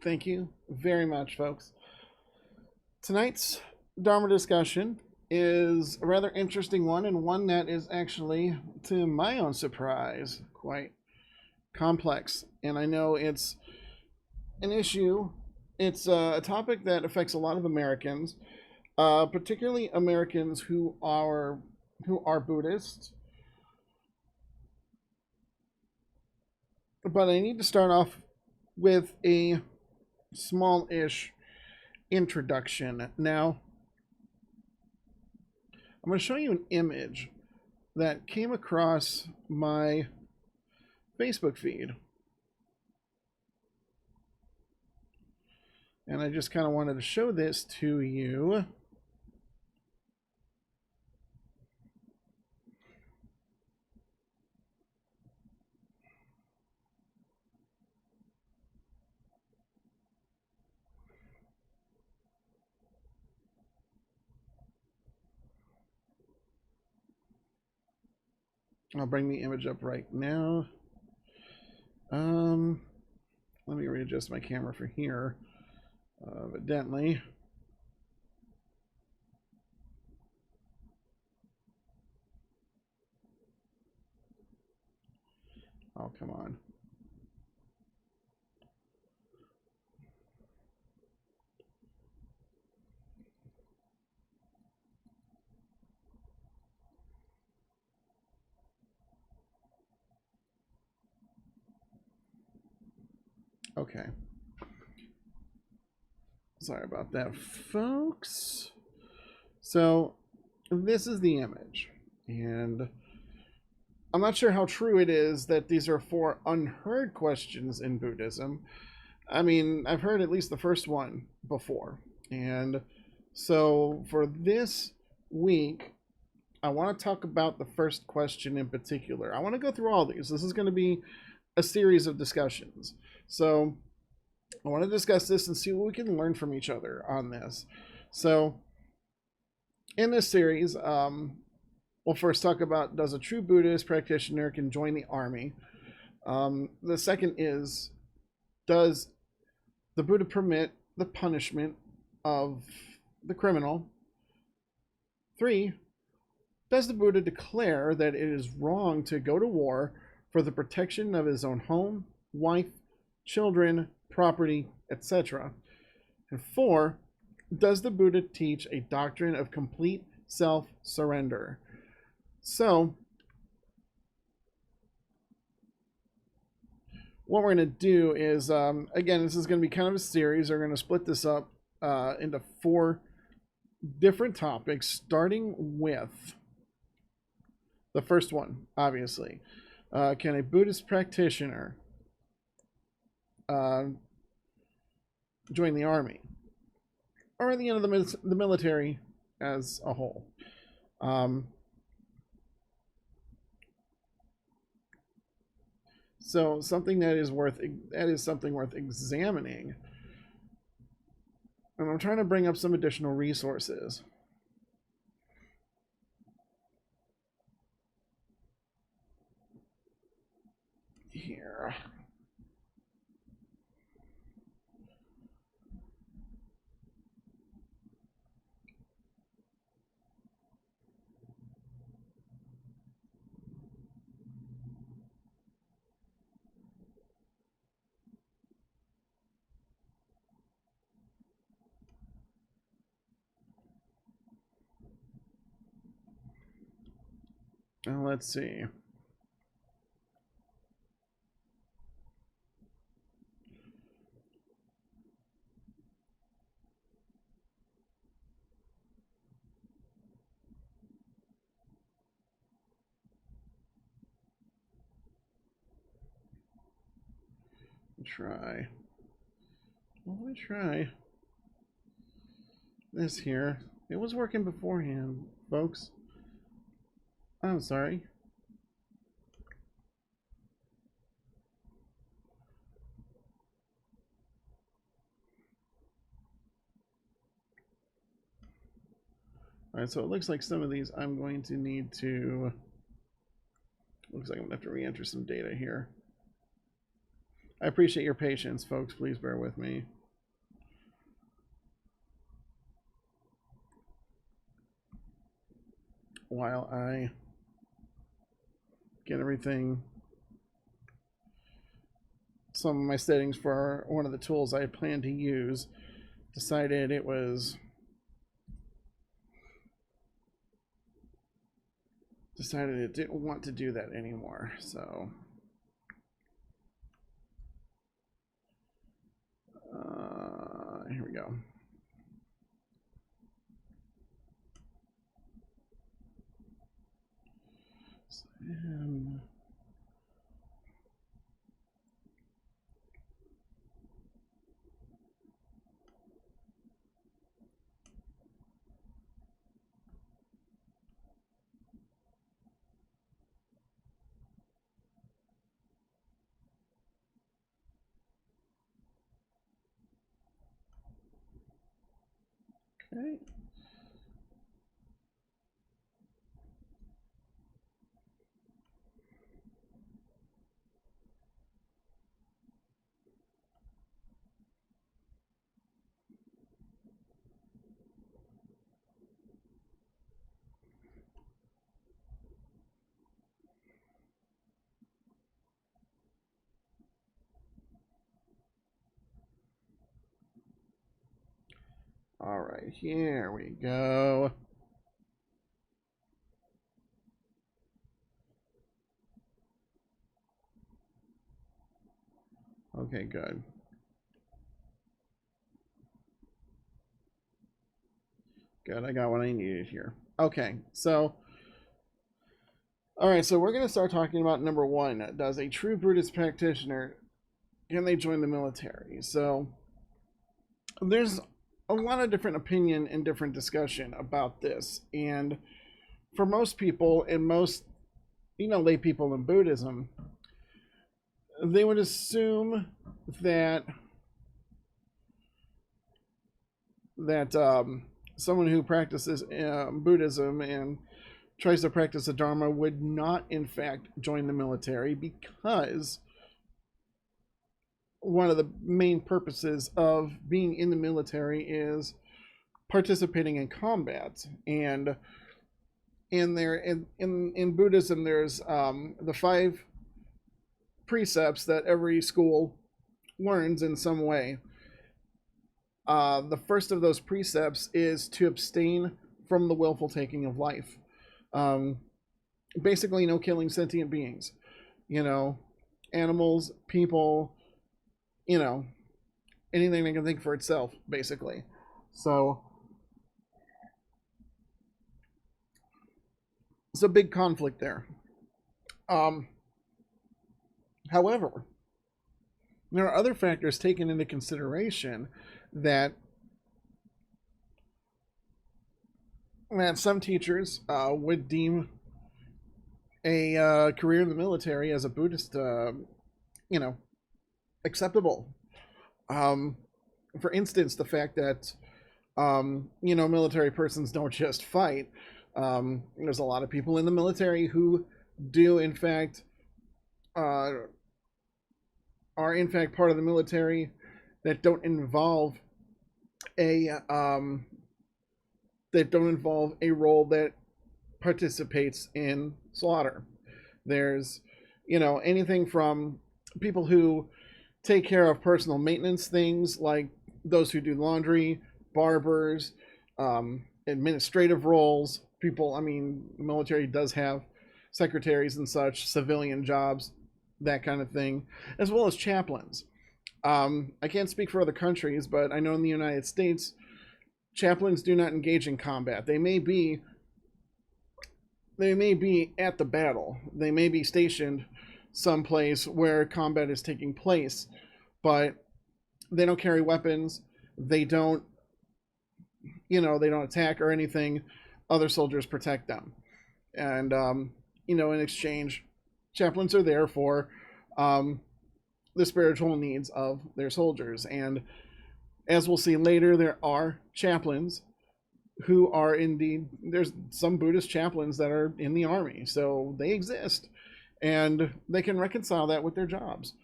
Thank you very much, folks. Tonight's Dharma discussion is a rather interesting one, and one that is actually, to my own surprise, quite complex. And I know it's an issue, it's a topic that affects a lot of Americans, particularly Americans who are Buddhists. But I need to start off with a small-ish introduction. Now, I'm going to show you an image that came across my Facebook feed. And I just kind of wanted to show this to you. I'll bring the image up right now. Let me readjust my camera for here. Evidently. Oh, come on. Okay. Sorry about that, folks. So, this is the image. And I'm not sure how true it is that these are four unheard questions in Buddhism. I mean, I've heard at least the first one before. And so for this week, I want to talk about the first question in particular. I want to go through all these. This is going to be a series of discussions. So I want to discuss this and see what we can learn from each other on this. So in this series, we'll first talk about, does a true Buddhist practitioner can join the army? The second is, does the Buddha permit the punishment of the criminal? 3, does the Buddha declare that it is wrong to go to war for the protection of his own home, wife, children, property, etc.? And 4, does the Buddha teach a doctrine of complete self-surrender? So, what we're going to do is, again, this is going to be kind of a series. We're going to split this up into 4 different topics, starting with the first one, obviously. Can a Buddhist practitioner join the army? Or the end of the military as a whole? So something that is something worth examining. And I'm trying to bring up some additional resources. Here. Let's see. Try. Well, let me try this here. It was working beforehand, folks. I'm sorry. Alright, so it looks like some of these I'm going to need to... Looks like I'm going to have to re-enter some data here. I appreciate your patience, folks. Please bear with me. While I get everything, some of my settings for one of the tools I plan to use, decided it didn't want to do that anymore. So here we go. And okay. All right, here we go. Okay, good. Good, I got what I needed here. Okay, so, all right, so we're going to start talking about number one. Does a true Buddhist practitioner, can they join the military? So, there's a lot of different opinion and different discussion about this. And for most people, and most, lay people in Buddhism, they would assume that someone who practices Buddhism and tries to practice the Dharma would not, in fact, join the military, because one of the main purposes of being in the military is participating in combat. And in Buddhism, there's the 5 precepts that every school learns in some way. The first of those precepts is to abstain from the willful taking of life. Basically, no killing sentient beings. Animals, people, anything that can think for itself, basically. So it's a big conflict there. However, there are other factors taken into consideration that some teachers would deem a career in the military as a Buddhist, acceptable. For instance, the fact that, military persons don't just fight. There's a lot of people in the military who do, in fact, are in fact part of the military that don't involve a role that participates in slaughter. There's, anything from people who take care of personal maintenance things, like those who do laundry, barbers, administrative roles. People, the military does have secretaries and such, civilian jobs, that kind of thing, as well as chaplains. I can't speak for other countries, but I know in the United States, chaplains do not engage in combat. They may be at the battle. They may be stationed someplace where combat is taking place, but they don't carry weapons. They don't, they don't attack or anything. Other soldiers protect them. And, in exchange, chaplains are there for the spiritual needs of their soldiers. And as we'll see later, there are chaplains who are indeed, there's some Buddhist chaplains that are in the army, so they exist, and they can reconcile that with their jobs.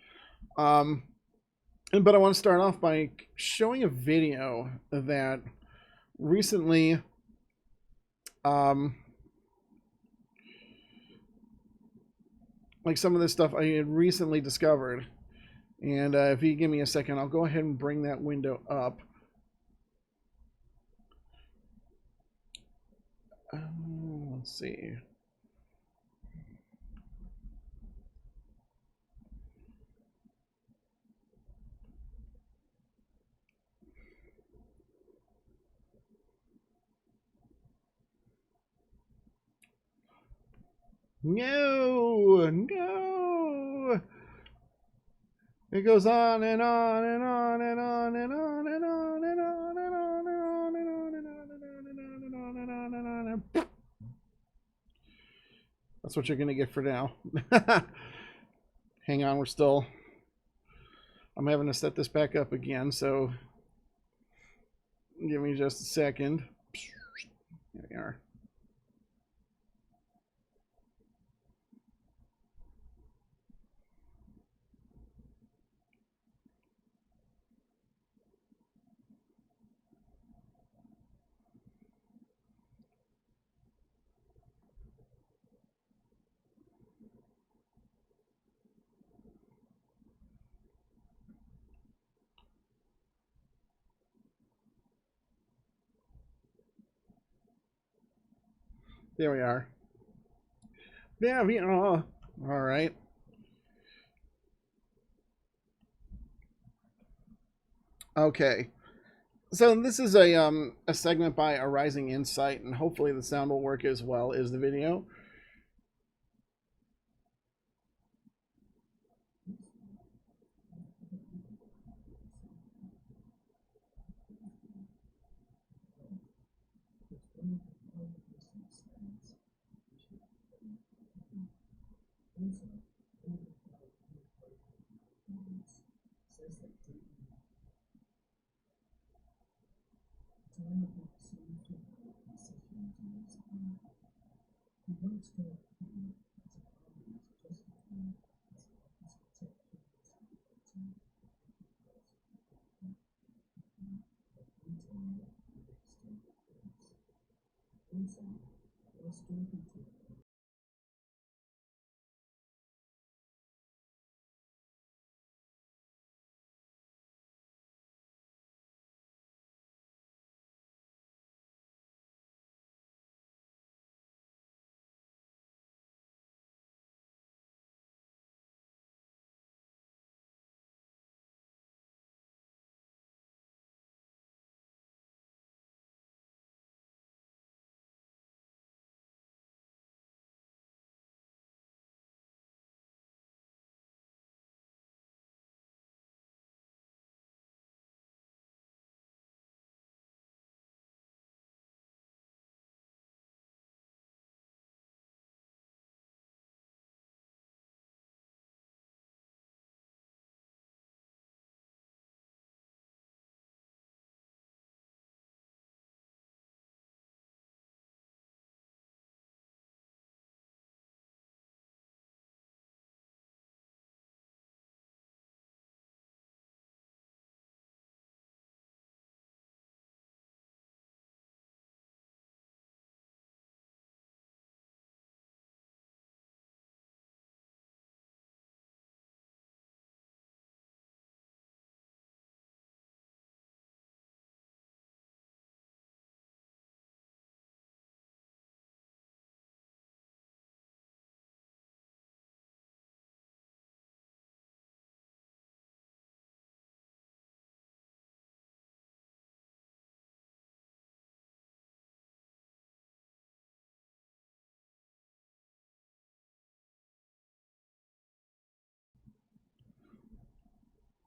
Um, but I want to start off by showing a video that recently, like some of this stuff I had recently discovered. And if you give me a second, I'll go ahead and bring that window up. Let's see. No, no. It goes on and on and on and on and on and on and on and on and on and on and on and on and on and on and on and on and that's what you're gonna get for now. Hang on, I'm having to set this back up again, so give me just a second. There we are. There we are. There we are. All right. Okay. So this is a segment by Arising Insight, and hopefully the sound will work as well as the video.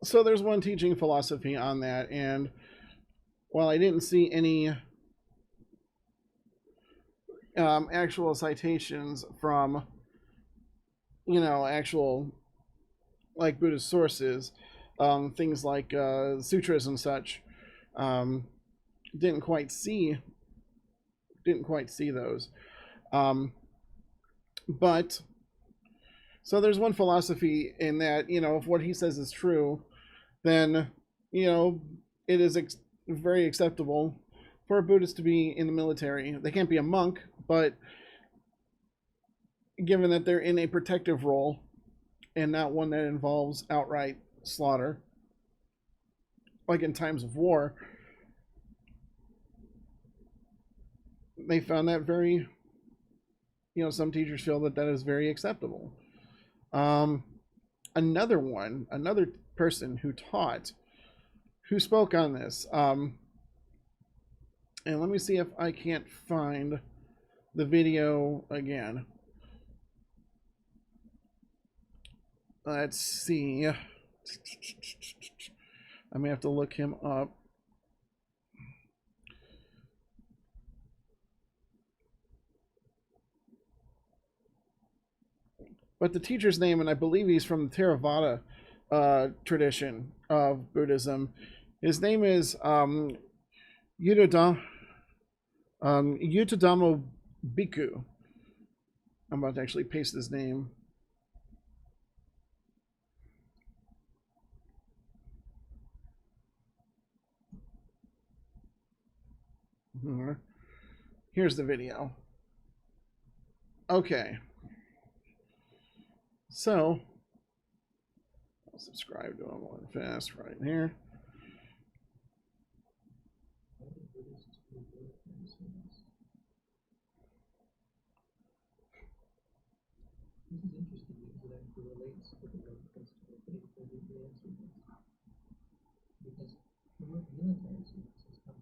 So there's one teaching philosophy on that, and while I didn't see any actual citations from actual like Buddhist sources, things like sutras and such, um, didn't quite see those, um, but So there's one philosophy in that, if what he says is true, then, it is very acceptable for a Buddhist to be in the military. They can't be a monk, but given that they're in a protective role and not one that involves outright slaughter, like in times of war, they found that very, some teachers feel that that is very acceptable. Another person who spoke on this, and let me see if I can't find the video again. Let's see. I may have to look him up. But the teacher's name, and I believe he's from the Theravada tradition of Buddhism. His name is Yutadamo Bhikkhu. I'm about to actually paste his name. Here's the video. Okay. So, I'll subscribe to him on fast right here. This is interesting because it actually relates to the word principle of faith that the answer is. Because the word military service has come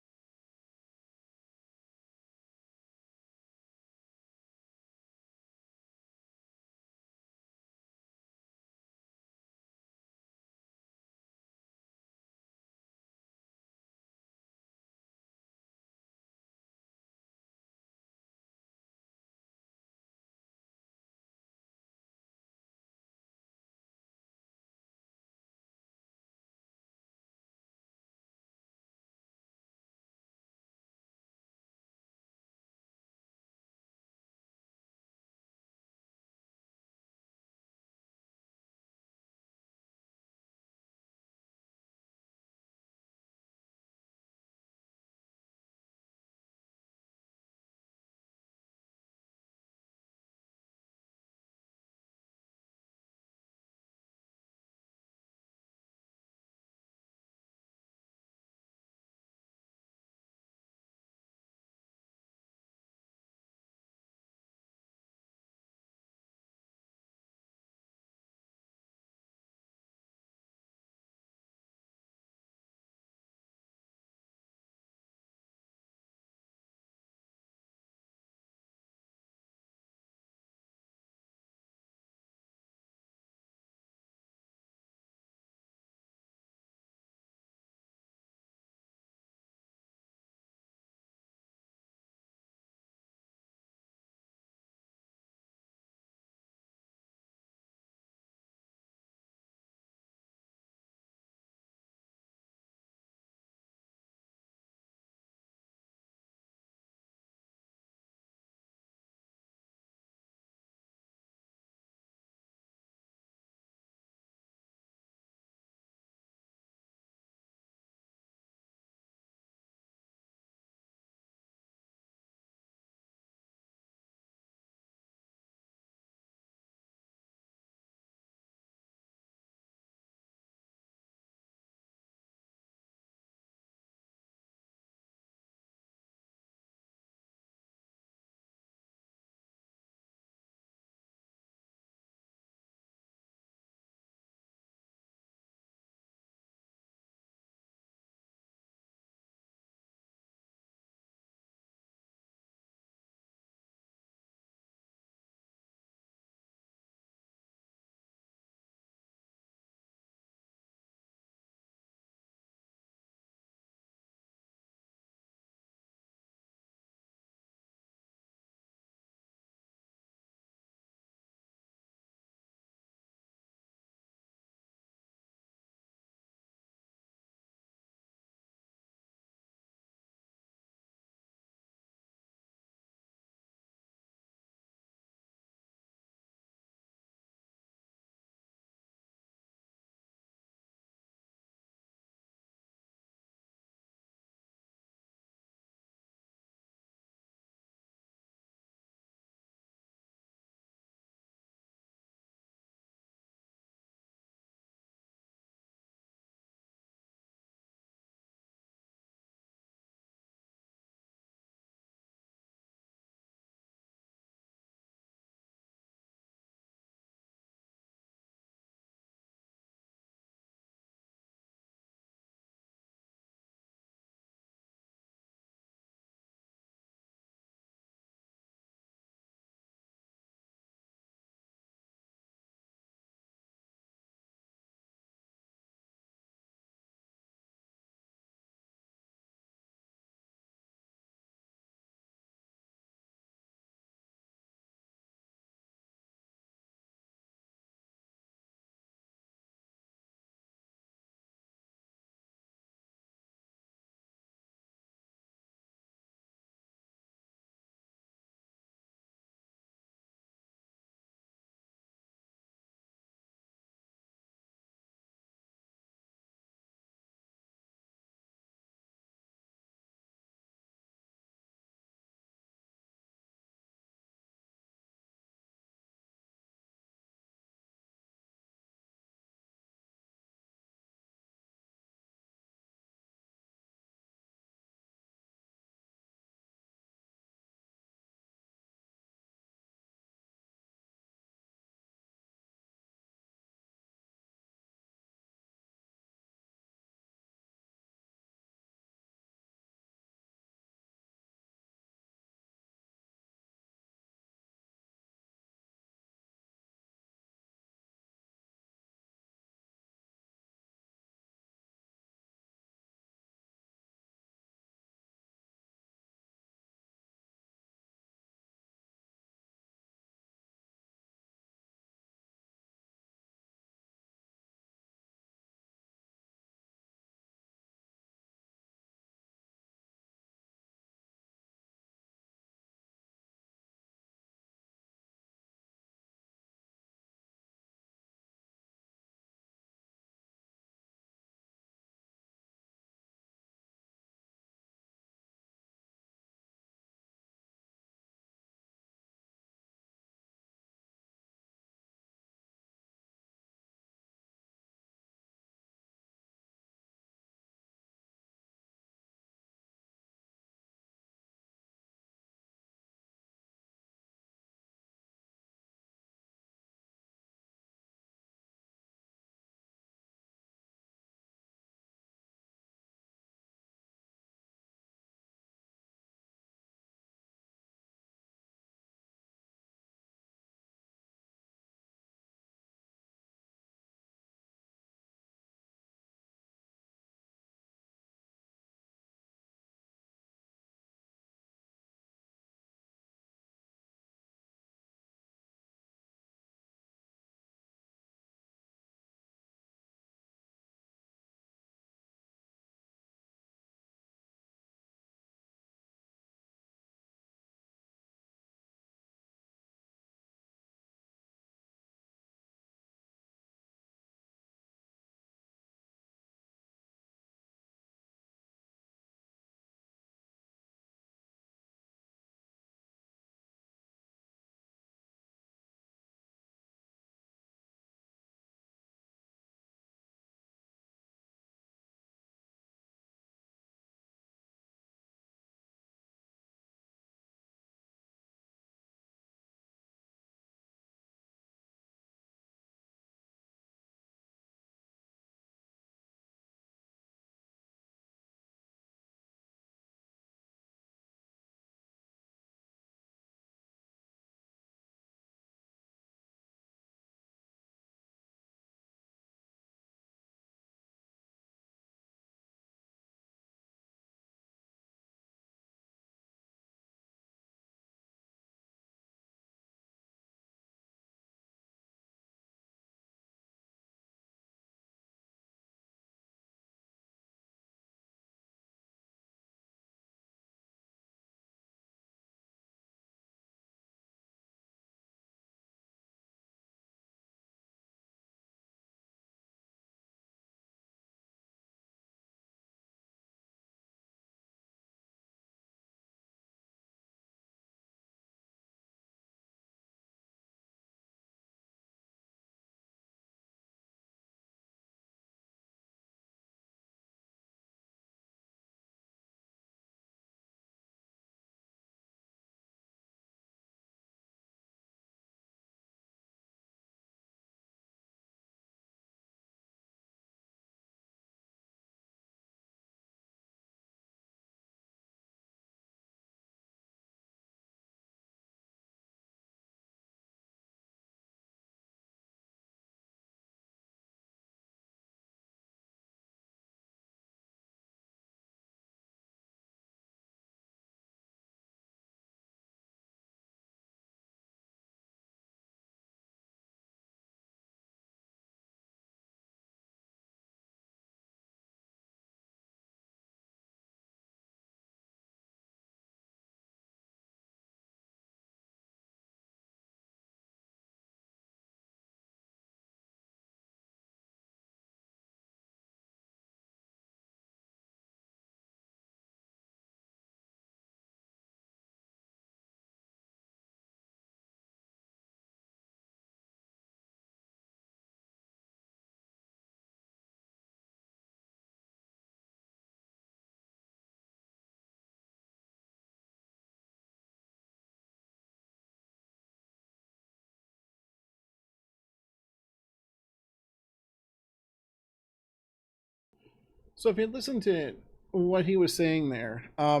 So if you listen to what he was saying there, I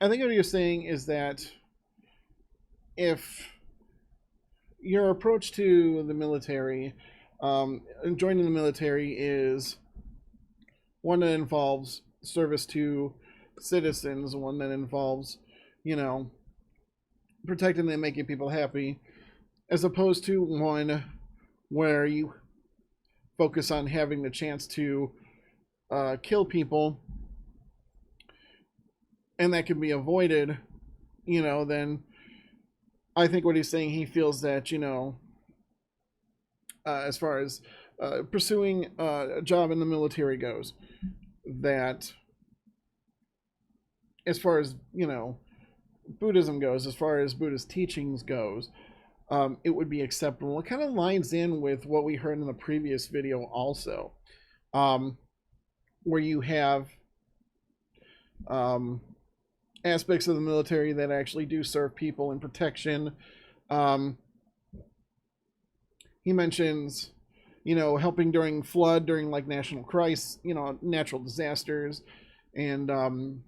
think what he was saying is that if your approach to the military, joining the military, is one that involves service to citizens, one that involves, you know, protecting and making people happy, as opposed to one where you focus on having the chance to kill people and that can be avoided, then I think what he's saying, he feels that, as far as pursuing a job in the military goes, that as far as, Buddhism goes, as far as Buddhist teachings goes, it would be acceptable. It kind of lines in with what we heard in the previous video also, where you have aspects of the military that actually do serve people in protection. He mentions, helping during flood, during like national crisis, natural disasters and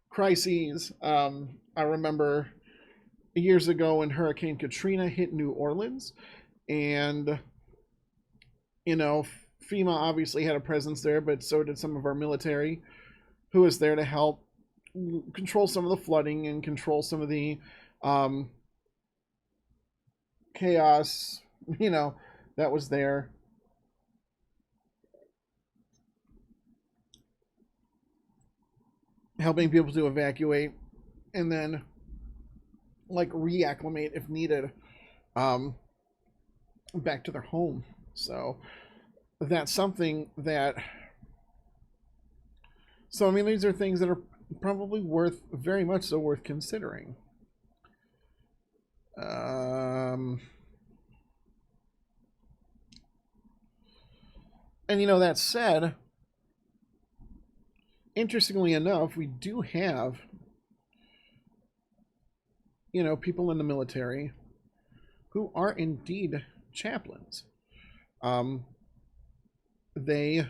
crises. I remember years ago when Hurricane Katrina hit New Orleans, and FEMA obviously had a presence there, but so did some of our military, who was there to help control some of the flooding and control some of the chaos, that was there. Helping people to evacuate and then like reacclimate if needed back to their home. So that's something that, so I mean, these are things that are probably very much so worth considering. And that said, interestingly enough, we do have, people in the military who are indeed chaplains. They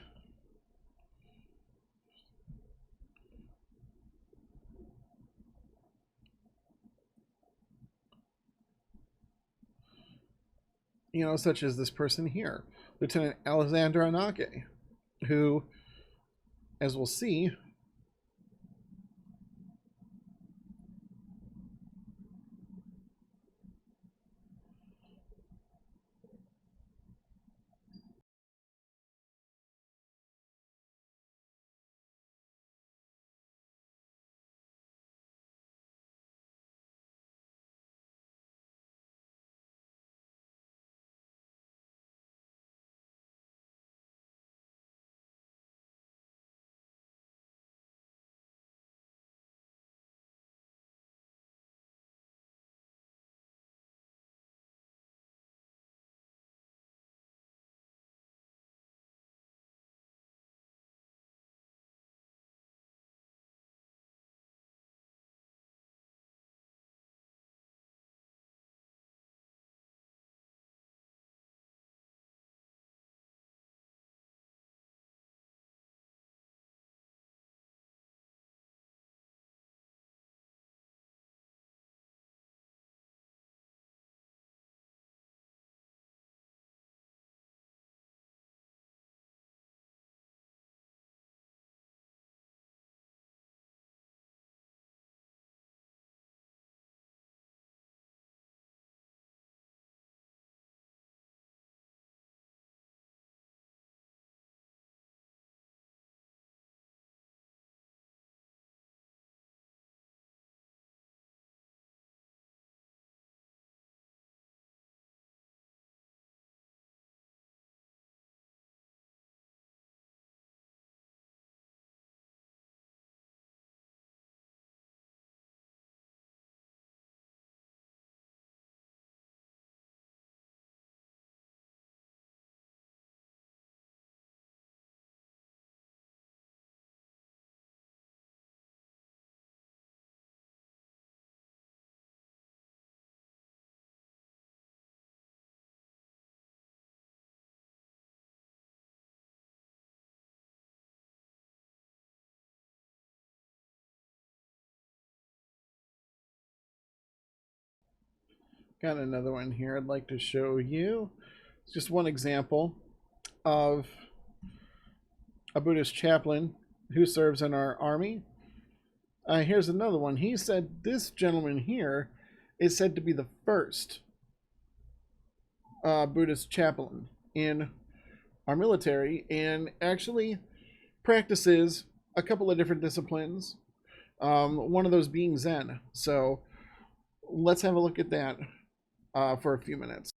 such as this person here, Lieutenant Alexander Anake, who, as we'll see, got another one here I'd like to show you. It's just one example of a Buddhist chaplain who serves in our army. Here's another one. He said this gentleman here is said to be the first Buddhist chaplain in our military, and actually practices a couple of different disciplines. One of those being Zen. So let's have a look at that for a few minutes.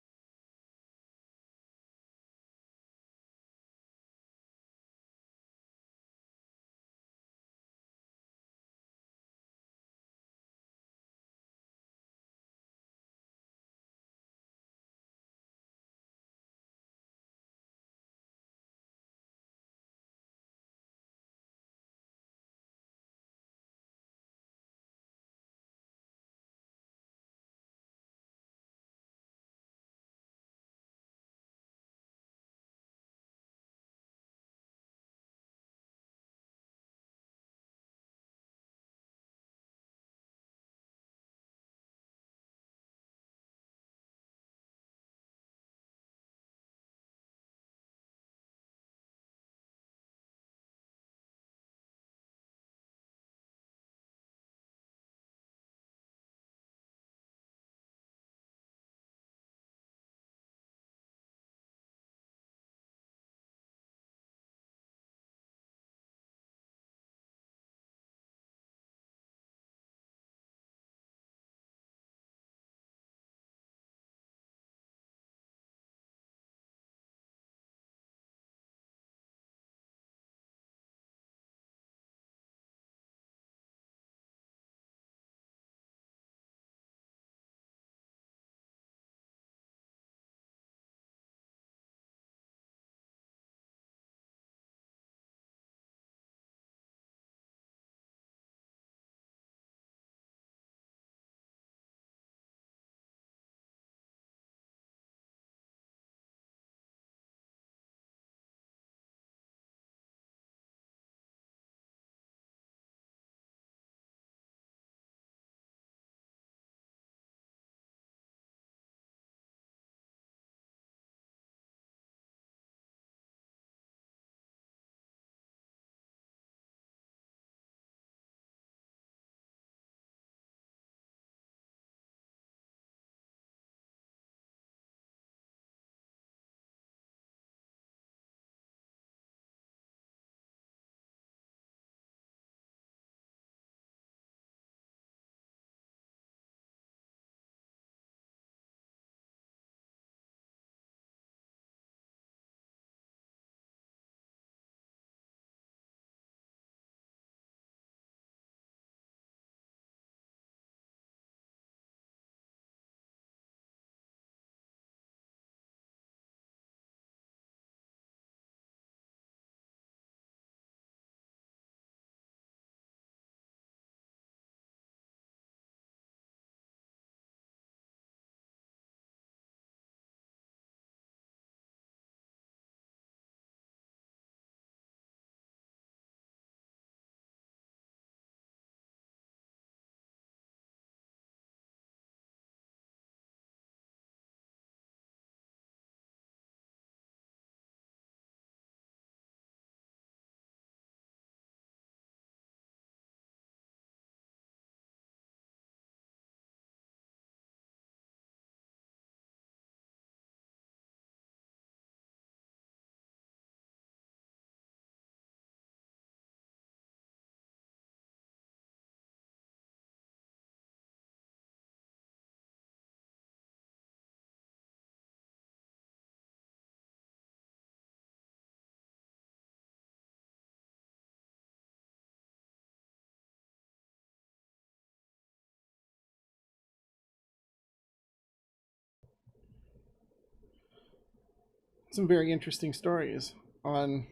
Some very interesting stories on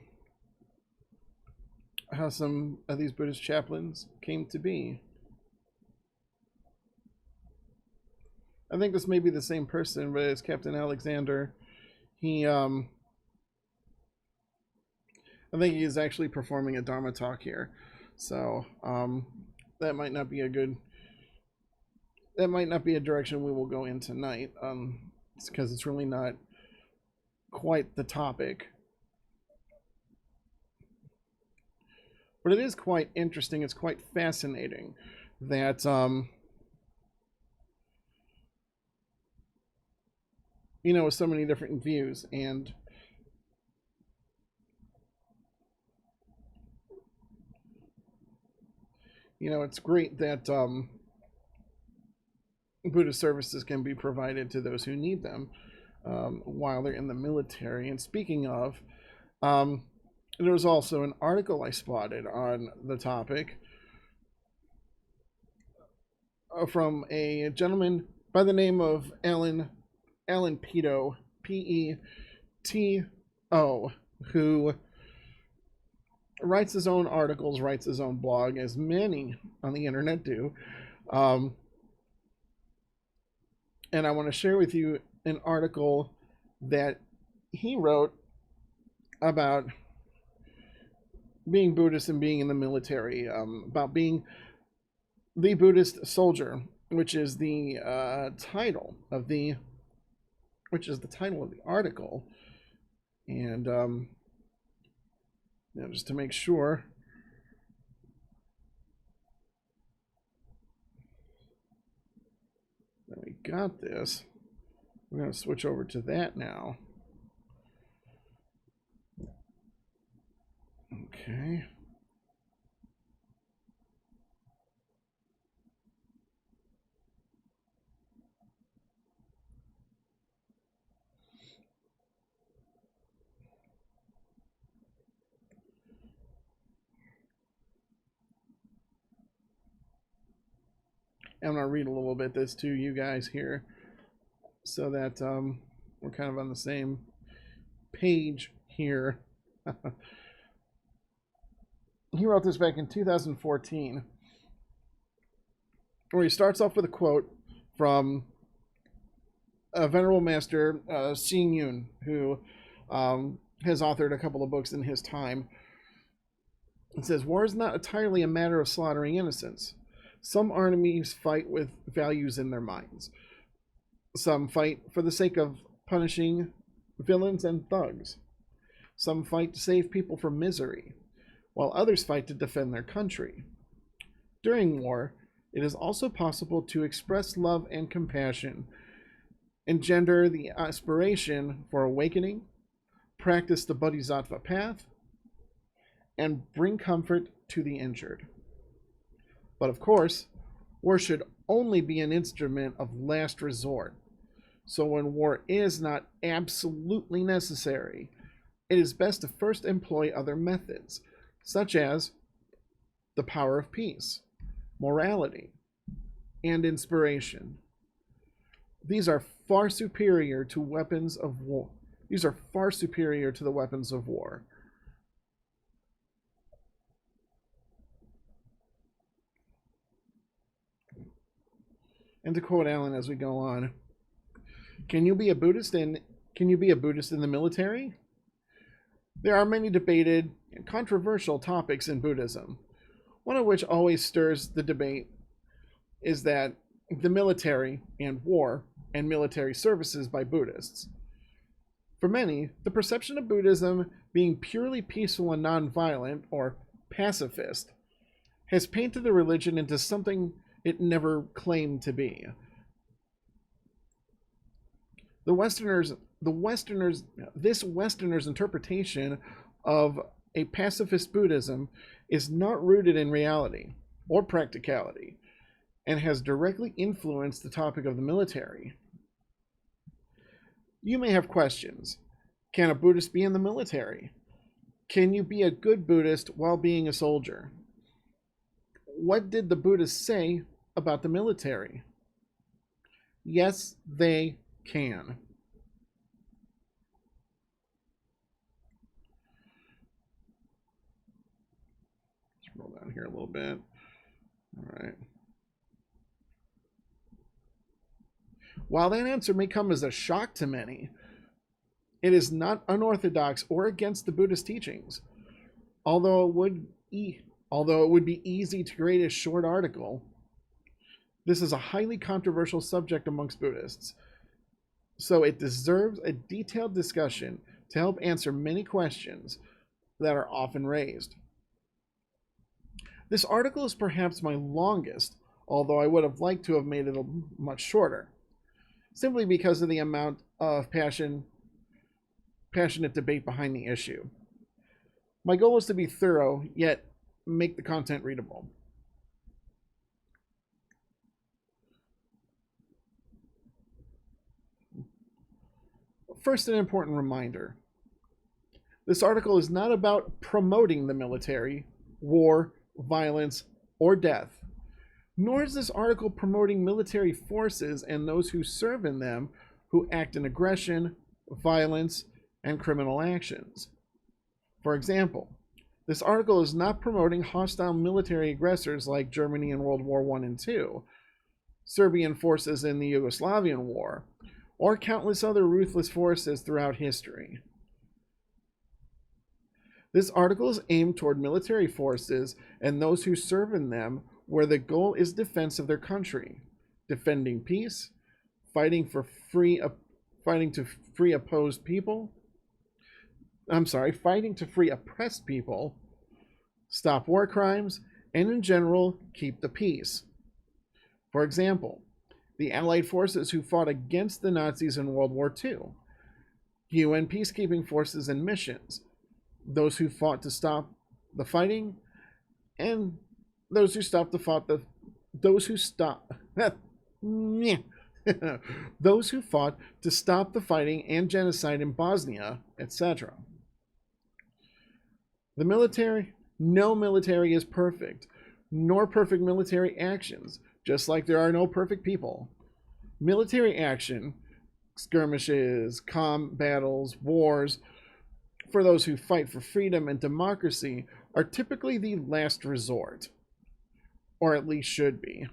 how some of these Buddhist chaplains came to be. I think this may be the same person, but it's Captain Alexander. He, I think he is actually performing a Dharma talk here, so that might not be a good that might not be a direction we will go in tonight, because it's really not quite the topic. But it is quite interesting. It's quite fascinating that so many different views, and it's great that Buddhist services can be provided to those who need them while they're in the military. And speaking of, there was also an article I spotted on the topic from a gentleman by the name of Alan Peto, P-E-T-O, who writes his own articles, writes his own blog, as many on the internet do. And I want to share with you an article that he wrote about being Buddhist and being in the military, about being the Buddhist soldier, which is the title of the article. And just to make sure that we got this, we're going to switch over to that now. Okay. I'm going to read a little bit this to you guys here so that we're kind of on the same page here. He wrote this back in 2014, where he starts off with a quote from a Venerable Master, Xing Yun, who has authored a couple of books in his time. It says, "War is not entirely a matter of slaughtering innocents. Some armies fight with values in their minds. Some fight for the sake of punishing villains and thugs. Some fight to save people from misery, while others fight to defend their country. During war, it is also possible to express love and compassion, engender the aspiration for awakening, practice the Bodhisattva path, and bring comfort to the injured. But of course, war should only be an instrument of last resort. So when war is not absolutely necessary, it is best to first employ other methods, such as the power of peace, morality, and inspiration. These are far superior to weapons of war. These are far superior to the weapons of war." And to quote Alan as we go on, can you be a Buddhist in the military? There are many debated and controversial topics in Buddhism. One of which always stirs the debate is that the military and war and military services by Buddhists. For many, the perception of Buddhism being purely peaceful and nonviolent, or pacifist, has painted the religion into something it never claimed to be. This Westerners' interpretation of a pacifist Buddhism is not rooted in reality or practicality, and has directly influenced the topic of the military. You may have questions. Can a Buddhist be in the military? Can you be a good Buddhist while being a soldier? What did the Buddhists say about the military? Yes, they can. Scroll down here a little bit. All right. While that answer may come as a shock to many, it is not unorthodox or against the Buddhist teachings. Although it would be easy to create a short article, This is a highly controversial subject amongst Buddhists, so it deserves a detailed discussion to help answer many questions that are often raised. This article is perhaps my longest, although I would have liked to have made it much shorter, simply because of the amount of passionate debate behind the issue. My goal is to be thorough, yet make the content readable. First, an important reminder. This article is not about promoting the military, war, violence, or death, nor is this article promoting military forces and those who serve in them who act in aggression, violence, and criminal actions. For example, this article is not promoting hostile military aggressors like Germany in World War I and II, Serbian forces in the Yugoslavian War, or countless other ruthless forces throughout history. This article is aimed toward military forces and those who serve in them where the goal is defense of their country, defending peace, fighting to free oppressed people, stop war crimes, and in general, keep the peace. For example, the Allied forces who fought against the Nazis in World War II, UN peacekeeping forces and missions, those who fought to stop the fighting, and those who fought to stop the fighting and genocide in Bosnia, etc. No military is perfect, nor perfect military actions, just like there are no perfect people. Military action, skirmishes, battles, wars, for those who fight for freedom and democracy, are typically the last resort, or at least should be.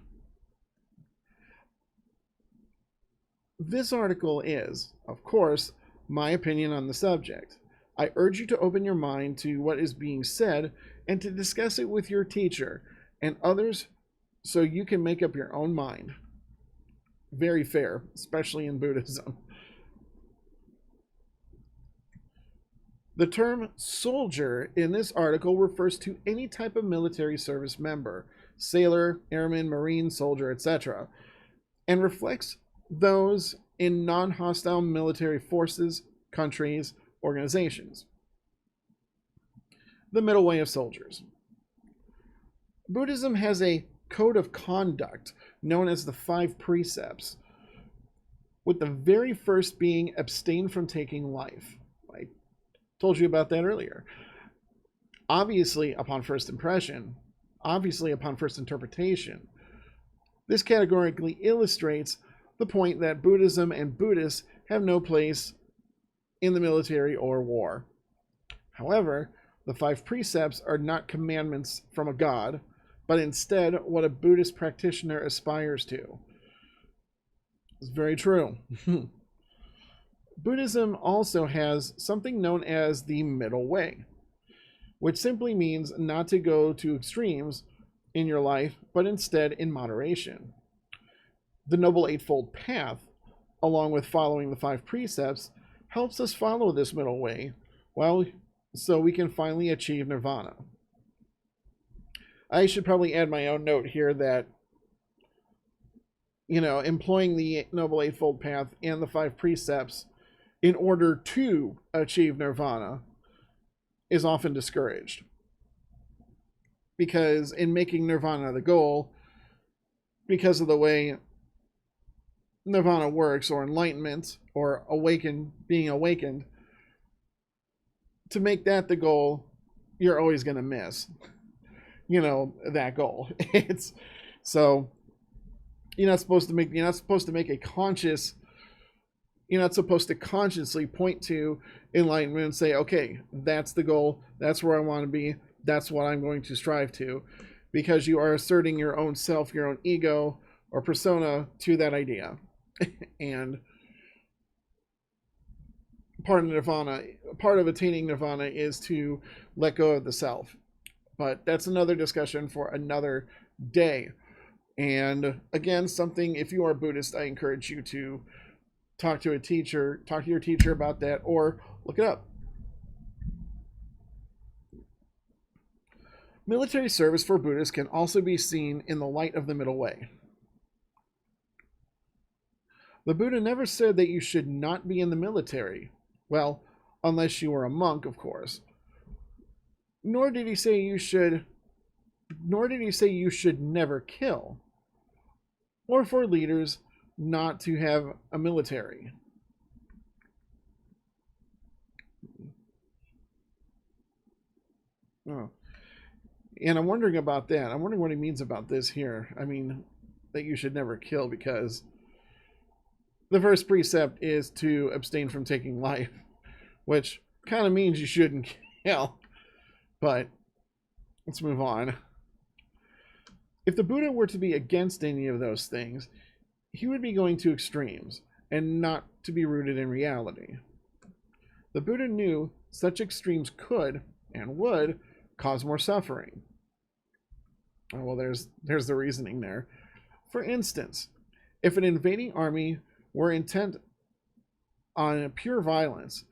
This article is, of course, my opinion on the subject. I urge you to open your mind to what is being said and to discuss it with your teacher and others so you can make up your own mind. Very fair, especially in Buddhism. The term soldier in this article refers to any type of military service member, sailor, airman, marine, soldier, etc., and reflects those in non-hostile military forces, countries, organizations. The middle way of soldiers. Buddhism has a code of conduct known as the 5 precepts, with the very first being abstain from taking life. I told you about that earlier. Obviously, upon first interpretation, this categorically illustrates the point that Buddhism and Buddhists have no place in the military or war. However, the 5 precepts are not commandments from a god, but instead what a Buddhist practitioner aspires to. It's very true. Buddhism also has something known as the middle way, which simply means not to go to extremes in your life, but instead in moderation. The Noble Eightfold Path, along with following the 5 precepts, helps us follow this middle way, so we can finally achieve nirvana. I should probably add my own note here that, employing the Noble Eightfold Path and the 5 precepts in order to achieve nirvana is often discouraged. Because in making nirvana the goal, because of the way nirvana works, or enlightenment, or being awakened, to make that the goal, you're always going to miss, that goal. You're not supposed to consciously point to enlightenment and say, okay, that's the goal, that's where I want to be, that's what I'm going to strive to, because you are asserting your own self, your own ego or persona to that idea. And part of attaining nirvana is to let go of the self. But that's another discussion for another day. And again, something, if you are Buddhist, I encourage you to talk to your teacher about that, or look it up. Military service for Buddhists can also be seen in the light of the middle way. The Buddha never said that you should not be in the military. Well, unless you are a monk, of course. Nor did he say you should never kill, or for leaders not to have a military. Oh. And I'm wondering about that. I'm wondering what he means about this here. I mean, that you should never kill, because the first precept is to abstain from taking life, which kind of means you shouldn't kill. But let's move on. If the Buddha were to be against any of those things, he would be going to extremes and not to be rooted in reality. The Buddha knew such extremes could and would cause more suffering. Oh, well, there's the reasoning there. For instance, if an invading army were intent on pure violence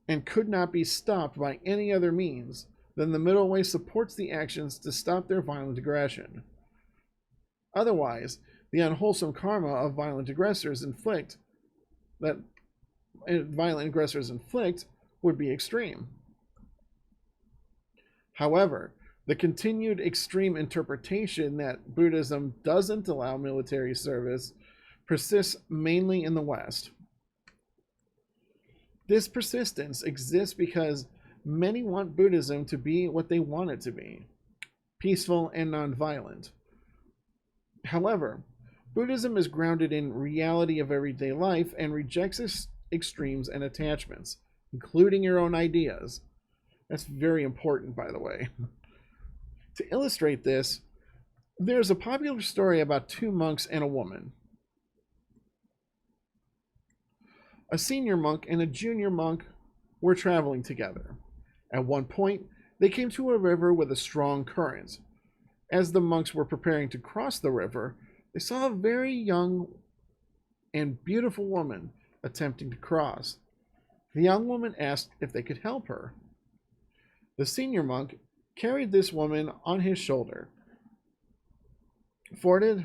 and could not be stopped by any other means, then the middle way supports the actions to stop their violent aggression. Otherwise, the unwholesome karma of violent aggressors inflict would be extreme. However, the continued extreme interpretation that Buddhism doesn't allow military service persists mainly in the West. This persistence exists because many want Buddhism to be what they want it to be, peaceful and nonviolent. However, Buddhism is grounded in reality of everyday life and rejects extremes and attachments, including your own ideas. That's very important, by the way. To illustrate this, there's a popular story about two monks and a woman. A senior monk and a junior monk were traveling together. At one point, they came to a river with a strong current. As the monks were preparing to cross the river, they saw a very young and beautiful woman attempting to cross. The young woman asked if they could help her. The senior monk carried this woman on his shoulder, forded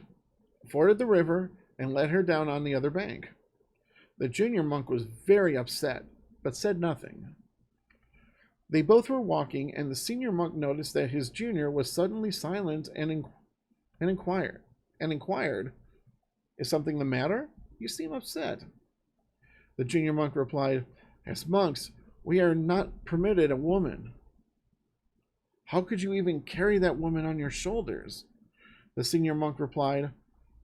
the river, and led her down on the other bank. The junior monk was very upset, but said nothing. They both were walking, and the senior monk noticed that his junior was suddenly silent and inquired, "Is something the matter? You seem upset." The junior monk replied, "As monks, we are not permitted a woman." "How could you even carry that woman on your shoulders?" The senior monk replied,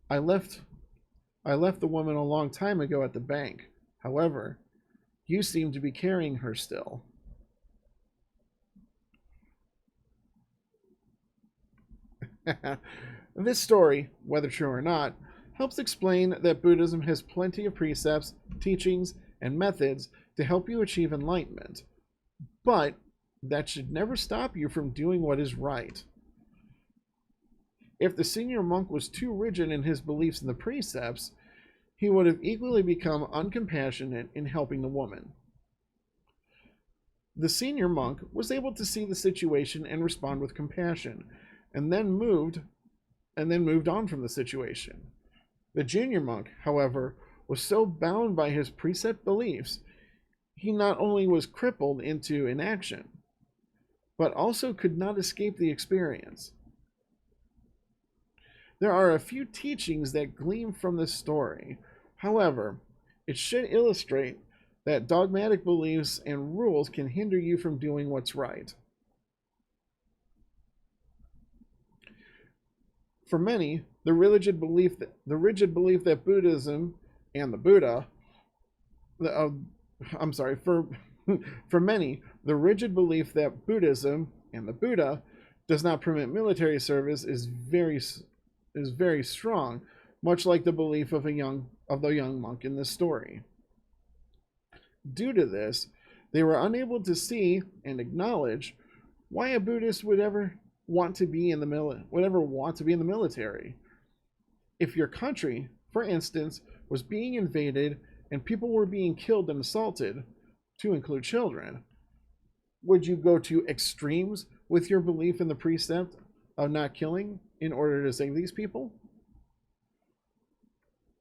I left the woman a long time ago at the bank. However, you seem to be carrying her still." This story, whether true or not, helps explain that Buddhism has plenty of precepts, teachings, and methods to help you achieve enlightenment. But that should never stop you from doing what is right. If the senior monk was too rigid in his beliefs in the precepts, he would have equally become uncompassionate in helping the woman. The senior monk was able to see the situation and respond with compassion, and then moved on from the situation. The junior monk, however, was so bound by his precept beliefs, he not only was crippled into inaction, but also could not escape the experience. There are a few teachings that gleam from this story. However, it should illustrate that dogmatic beliefs and rules can hinder you from doing what's right. For many, the rigid belief that Buddhism and the Buddha, for many, the rigid belief that Buddhism and the Buddha does not permit military service is very strong, much like the belief of the young monk in this story. Due to this, they were unable to see and acknowledge why a Buddhist would ever want to be in the military. If your country, for instance, was being invaded and people were being killed and assaulted, to include children, would you go to extremes with your belief in the precept of not killing in order to save these people?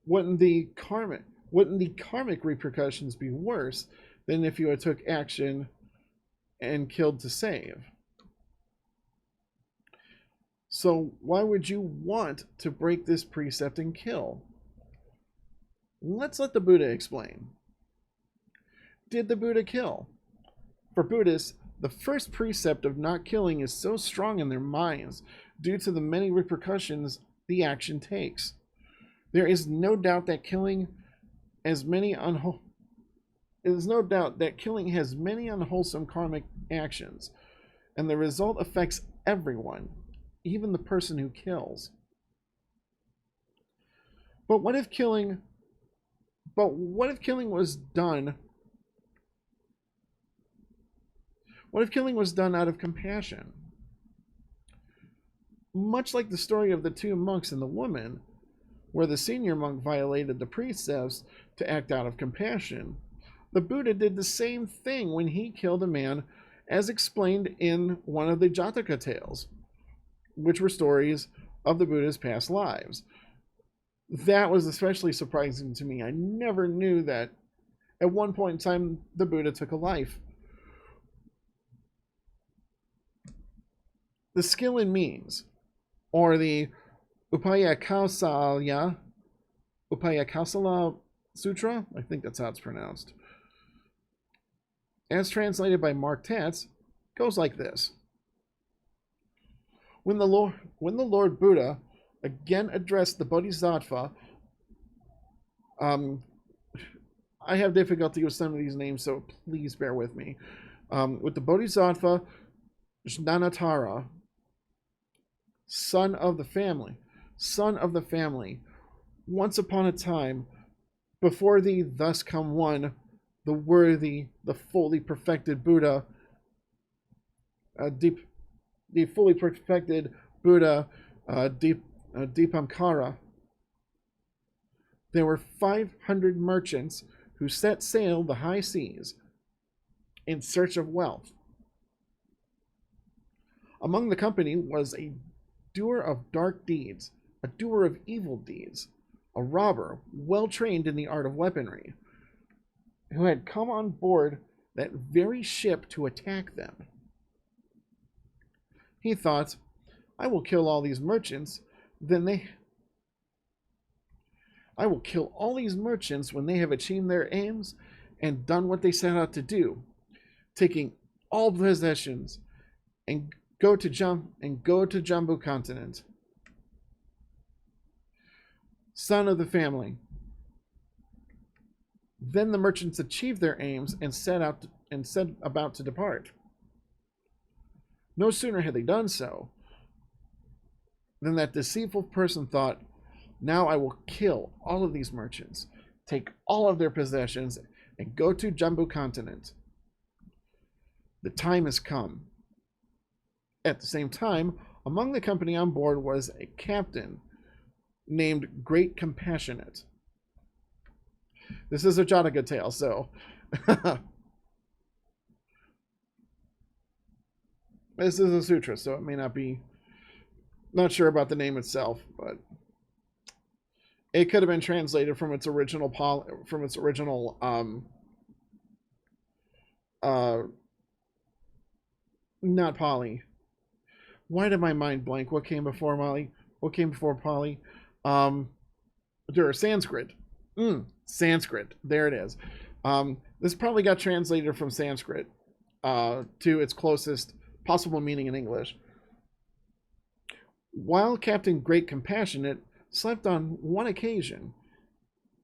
Wouldn't the karmic repercussions be worse than if you had took action and killed to save? So why would you want to break this precept and kill? Let's let the Buddha explain. Did the Buddha kill? For Buddhists, the first precept of not killing is so strong in their minds due to the many repercussions the action takes. There is no doubt that killing has many unwholesome karmic actions, and the result affects everyone, even the person who kills. But what if killing was done? What if killing was done out of compassion? Much like the story of the two monks and the woman, where the senior monk violated the precepts to act out of compassion, the Buddha did the same thing when he killed a man, as explained in one of the Jataka tales, which were stories of the Buddha's past lives. That was especially surprising to me. I never knew that at one point in time the Buddha took a life. The skill in means, or the Upayakausala Sutra, I think that's how it's pronounced, as translated by Mark Tatz, goes like this. When the Lord Buddha again addressed the Bodhisattva, I have difficulty with some of these names, so please bear with me. With the Bodhisattva Jnanatara, son of the family, once upon a time, before thee thus come one, the worthy, the fully perfected Buddha, the fully perfected Buddha, Dipamkara. There were 500 merchants who set sail the high seas in search of wealth. Among the company was a doer of dark deeds, a doer of evil deeds, a robber well trained in the art of weaponry, who had come on board that very ship to attack them. He thought, I will kill all these merchants, I will kill all these merchants when they have achieved their aims and done what they set out to do, taking all possessions and go to Jambu continent. Son of the family. Then the merchants achieved their aims and set about to depart. No sooner had they done so than that deceitful person thought, now I will kill all of these merchants, take all of their possessions, and go to Jambu continent. The time has come. At the same time, among the company on board was a captain named Great Compassionate. This is a Jataka tale, so this is a sutra, so it may not be, not sure about the name itself, but it could have been translated from its original not Pali. Why did my mind blank? What came before Mali? What came before Pali? Sanskrit. Sanskrit. There it is. This probably got translated from Sanskrit to its closest possible meaning in English. While Captain Great Compassionate slept on one occasion,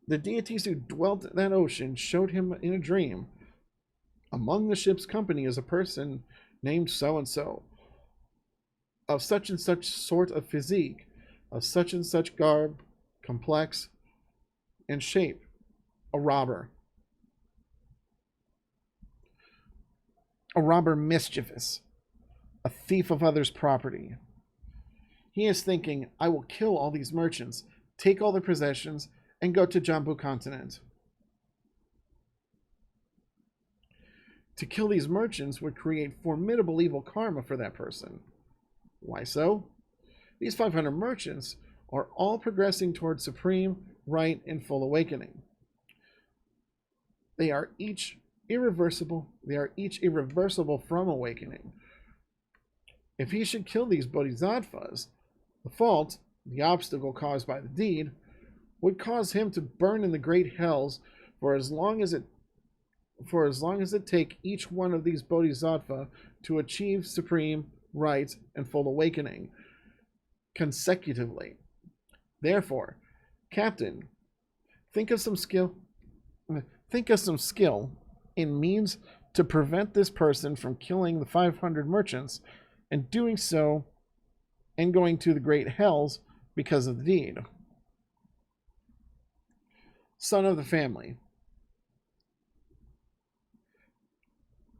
the deities who dwelt in that ocean showed him in a dream. Among the ship's company is a person named so-and-so, of such and such sort of physique, of such and such garb, complex, and shape, a robber. A robber mischievous, a thief of others' property. He is thinking, I will kill all these merchants, take all their possessions, and go to Jambu continent. To kill these merchants would create formidable evil karma for that person. Why so? These 500 merchants are all progressing towards supreme, right, and full awakening. They are each irreversible. They are each irreversible from awakening. If he should kill these bodhisattvas, the fault, the obstacle caused by the deed, would cause him to burn in the great hells for as long as it take each one of these bodhisattva to achieve supreme, right, and full awakening consecutively. Therefore, Captain, think of some skill in means to prevent this person from killing the 500 merchants, and doing so and going to the great hells because of the deed. Son of the family.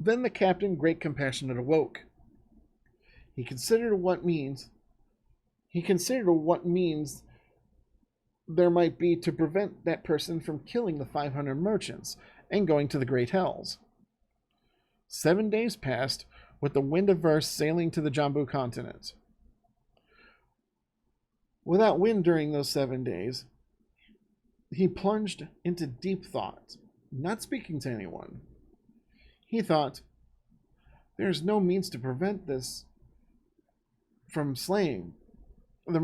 Then the captain, great compassionate, awoke. He considered what means there might be to prevent that person from killing the 500 merchants and going to the great hells. 7 days passed with the wind averse sailing to the Jambu continent. Without wind during those 7 days, he plunged into deep thought, not speaking to anyone. He thought, there's no means to prevent this from slaying the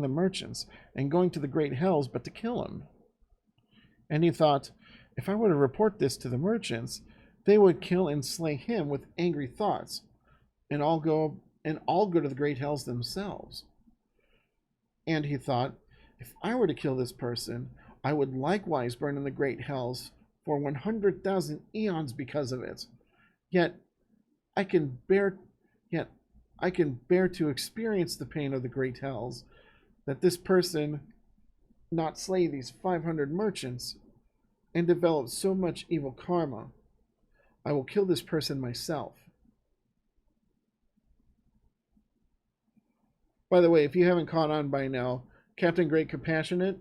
merchants and going to the great hells, but to kill them. And he thought, if I were to report this to the merchants, they would kill and slay him with angry thoughts, and all go to the great hells themselves. And he thought, if I were to kill this person, I would likewise burn in the great hells for 100,000 eons because of it. Yet I can bear to experience the pain of the great hells, that this person not slay these 500 merchants and develop so much evil karma. I will kill this person myself. By the way, if you haven't caught on by now, Captain Great Compassionate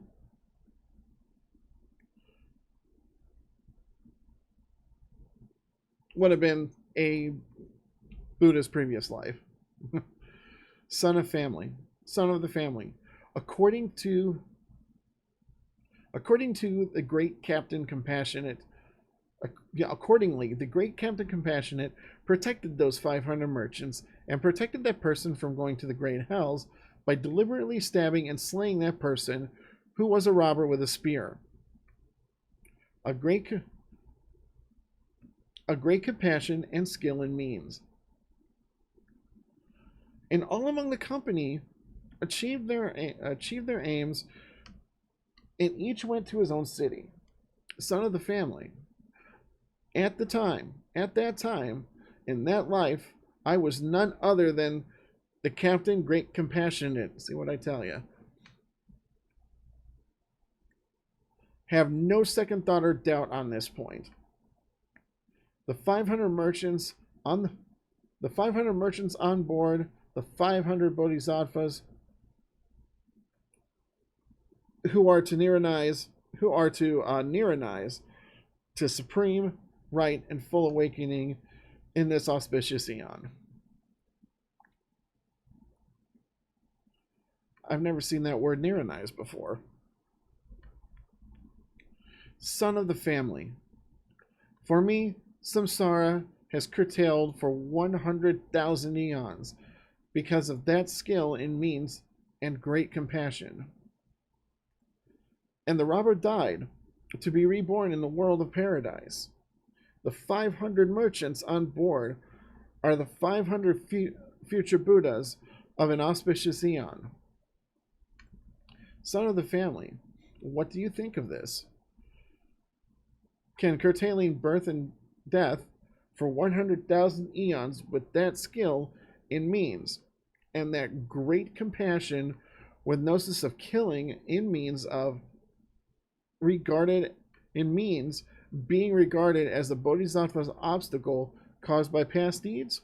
would have been a Buddha's previous life. Son of the family. According to the Great Captain Compassionate, accordingly, the Great Captain Compassionate protected those 500 merchants and protected that person from going to the great hells by deliberately stabbing and slaying that person who was a robber with a spear. A great compassion and skill in means. And all among the company achieved their aims, and each went to his own city. Son of the family. At that time, in that life, I was none other than the Captain Great Compassionate. See what I tell you. Have no second thought or doubt on this point. The 500 merchants on board, the 500 bodhisattvas who are to nirvanize to supreme, right, and full awakening in this auspicious eon. I've never seen that word nirvanize before. Son of the family. For me, samsara has curtailed for 100,000 eons because of that skill in means and great compassion. And the robber died to be reborn in the world of paradise. The 500 merchants on board are the 500 future Buddhas of an auspicious eon. Son of the family, what do you think of this? Can curtailing birth and death for 100,000 eons with that skill in means and that great compassion with gnosis of killing in means of being regarded as the bodhisattva's obstacle caused by past deeds?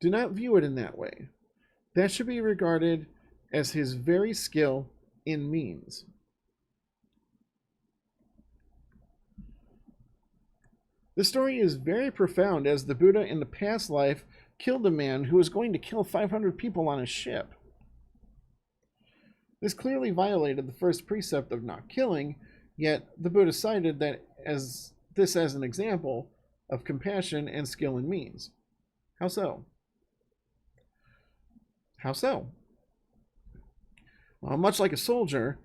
Do not view it in that way. That should be regarded as his very skill in means. The story is very profound, as the Buddha in the past life killed a man who was going to kill 500 people on a ship. This clearly violated the first precept of not killing, yet the Buddha cited that as an example of compassion and skill in means. How so? How so? Well, much like a soldier,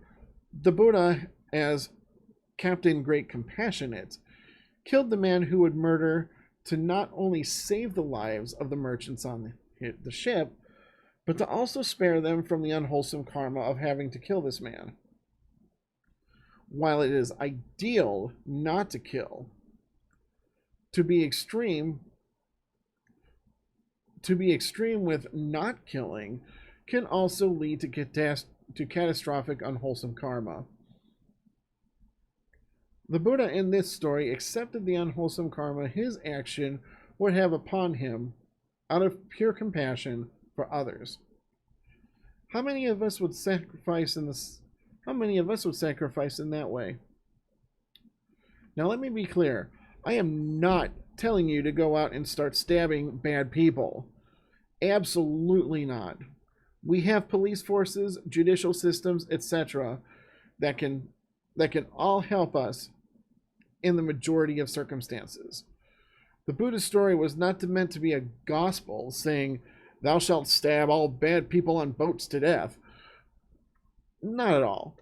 the Buddha, as Captain Great Compassionate, killed the man who would murder to not only save the lives of the merchants on the ship, but to also spare them from the unwholesome karma of having to kill this man. While it is ideal not to kill, to be extreme with not killing can also lead to catastrophic unwholesome karma. The Buddha in this story accepted the unwholesome karma his action would have upon him out of pure compassion for others. How many of us would sacrifice in that way? Now let me be clear. I am not telling you to go out and start stabbing bad people. Absolutely not. We have police forces, judicial systems, etc. that can all help us in the majority of circumstances. The Buddha's story was not meant to be a gospel saying, "Thou shalt stab all bad people on boats to death." Not at all.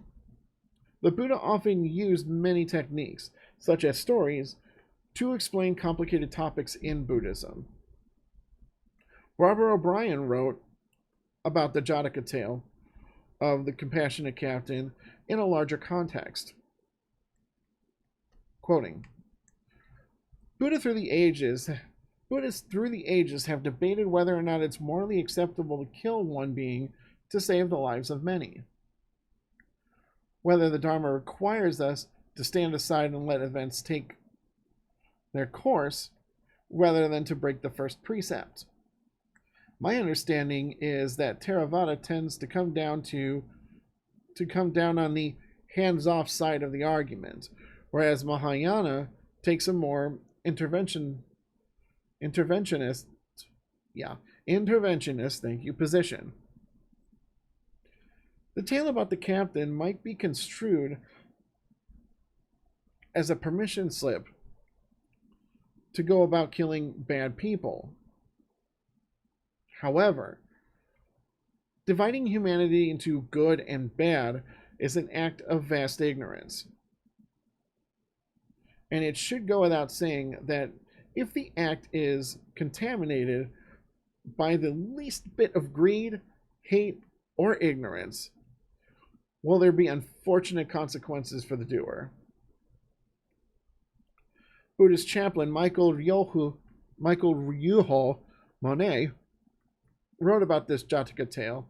The Buddha often used many techniques, such as stories, to explain complicated topics in Buddhism. Barbara O'Brien wrote about the Jataka tale of the compassionate captain in a larger context. Quoting, Buddhists through the ages have debated whether or not it's morally acceptable to kill one being to save the lives of many. Whether the Dharma requires us to stand aside and let events take their course rather than to break the first precept. My understanding is that Theravada tends to come down on the hands-off side of the argument, whereas Mahayana takes a more interventionist position. The tale about the captain might be construed as a permission slip to go about killing bad people. However, dividing humanity into good and bad is an act of vast ignorance. And it should go without saying that if the act is contaminated by the least bit of greed, hate, or ignorance, will there be unfortunate consequences for the doer. Buddhist chaplain Michael Ryuho Monet wrote about this Jataka tale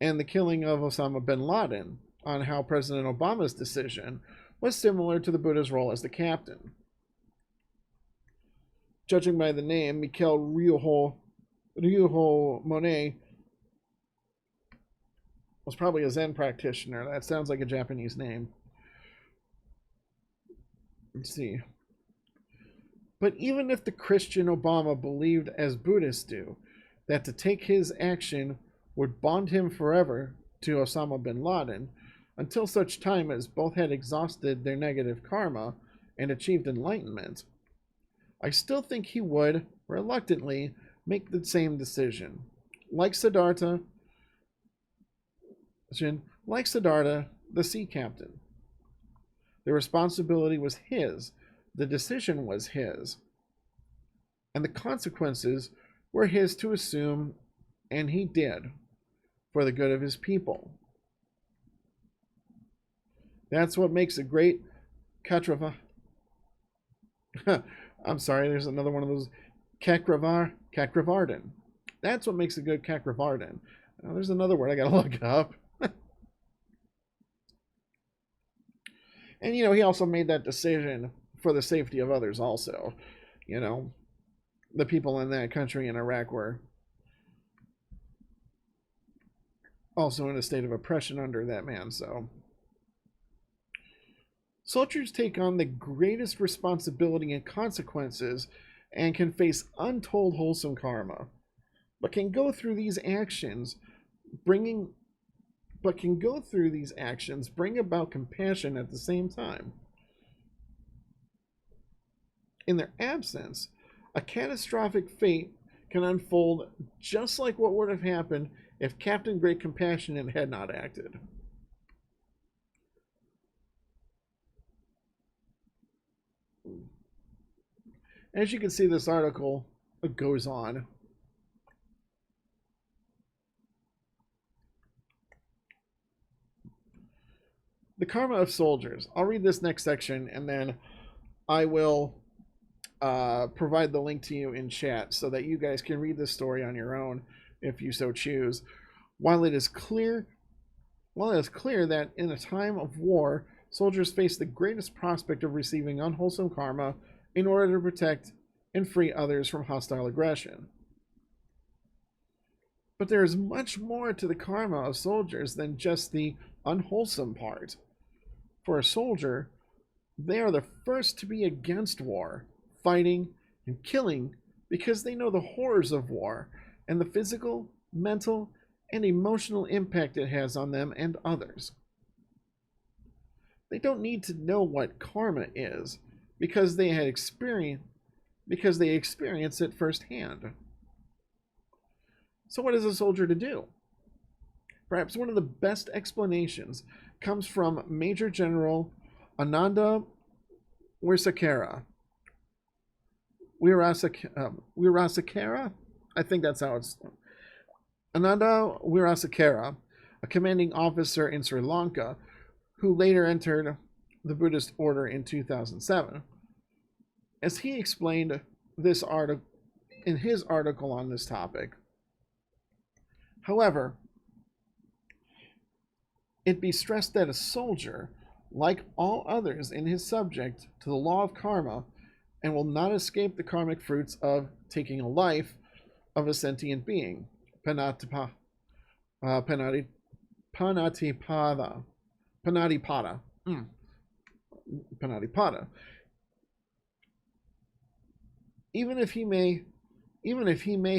and the killing of Osama bin Laden on how President Obama's decision was similar to the Buddha's role as the captain. Judging by the name, Michael Ryuho Monet was probably a Zen practitioner. That sounds like a Japanese name. Let's see. But even if the Christian Obama believed, as Buddhists do, that to take his action would bond him forever to Osama bin Laden, until such time as both had exhausted their negative karma and achieved enlightenment, I still think he would, reluctantly, make the same decision. Like Siddhartha, the sea captain. The responsibility was his, the decision was his, and the consequences were his to assume, and he did, for the good of his people. That's what makes a great Katrava. I'm sorry, there's another one of those Kakravardan. That's what makes a good Kakravardan. There's another word I gotta look up. And, he also made that decision for the safety of others also. The people in that country in Iraq were also in a state of oppression under that man. So soldiers take on the greatest responsibility and consequences and can face untold wholesome karma, but can go through these actions bring about compassion at the same time. In their absence, a catastrophic fate can unfold just like what would have happened if Captain Great Compassionate had not acted. As you can see, this article goes on. The karma of soldiers. I'll read this next section and then I will provide the link to you in chat so that you guys can read this story on your own if you so choose. While it is clear that in a time of war, soldiers face the greatest prospect of receiving unwholesome karma in order to protect and free others from hostile aggression. But there is much more to the karma of soldiers than just the unwholesome part. For a soldier, they are the first to be against war, fighting and killing, because they know the horrors of war and the physical, mental, and emotional impact it has on them and others. They don't need to know what karma is because they experience it firsthand. So what is a soldier to do? Perhaps one of the best explanations comes from Major General Ananda Wirasekera. Wirasekera? I think that's how it's... Ananda Wirasekera, a commanding officer in Sri Lanka, who later entered the Buddhist order in 2007. As he explained this article in his article on this topic. However, it be stressed that a soldier, like all others, is subject to the law of karma and will not escape the karmic fruits of taking a life of a sentient being. Panatipada. Even if he may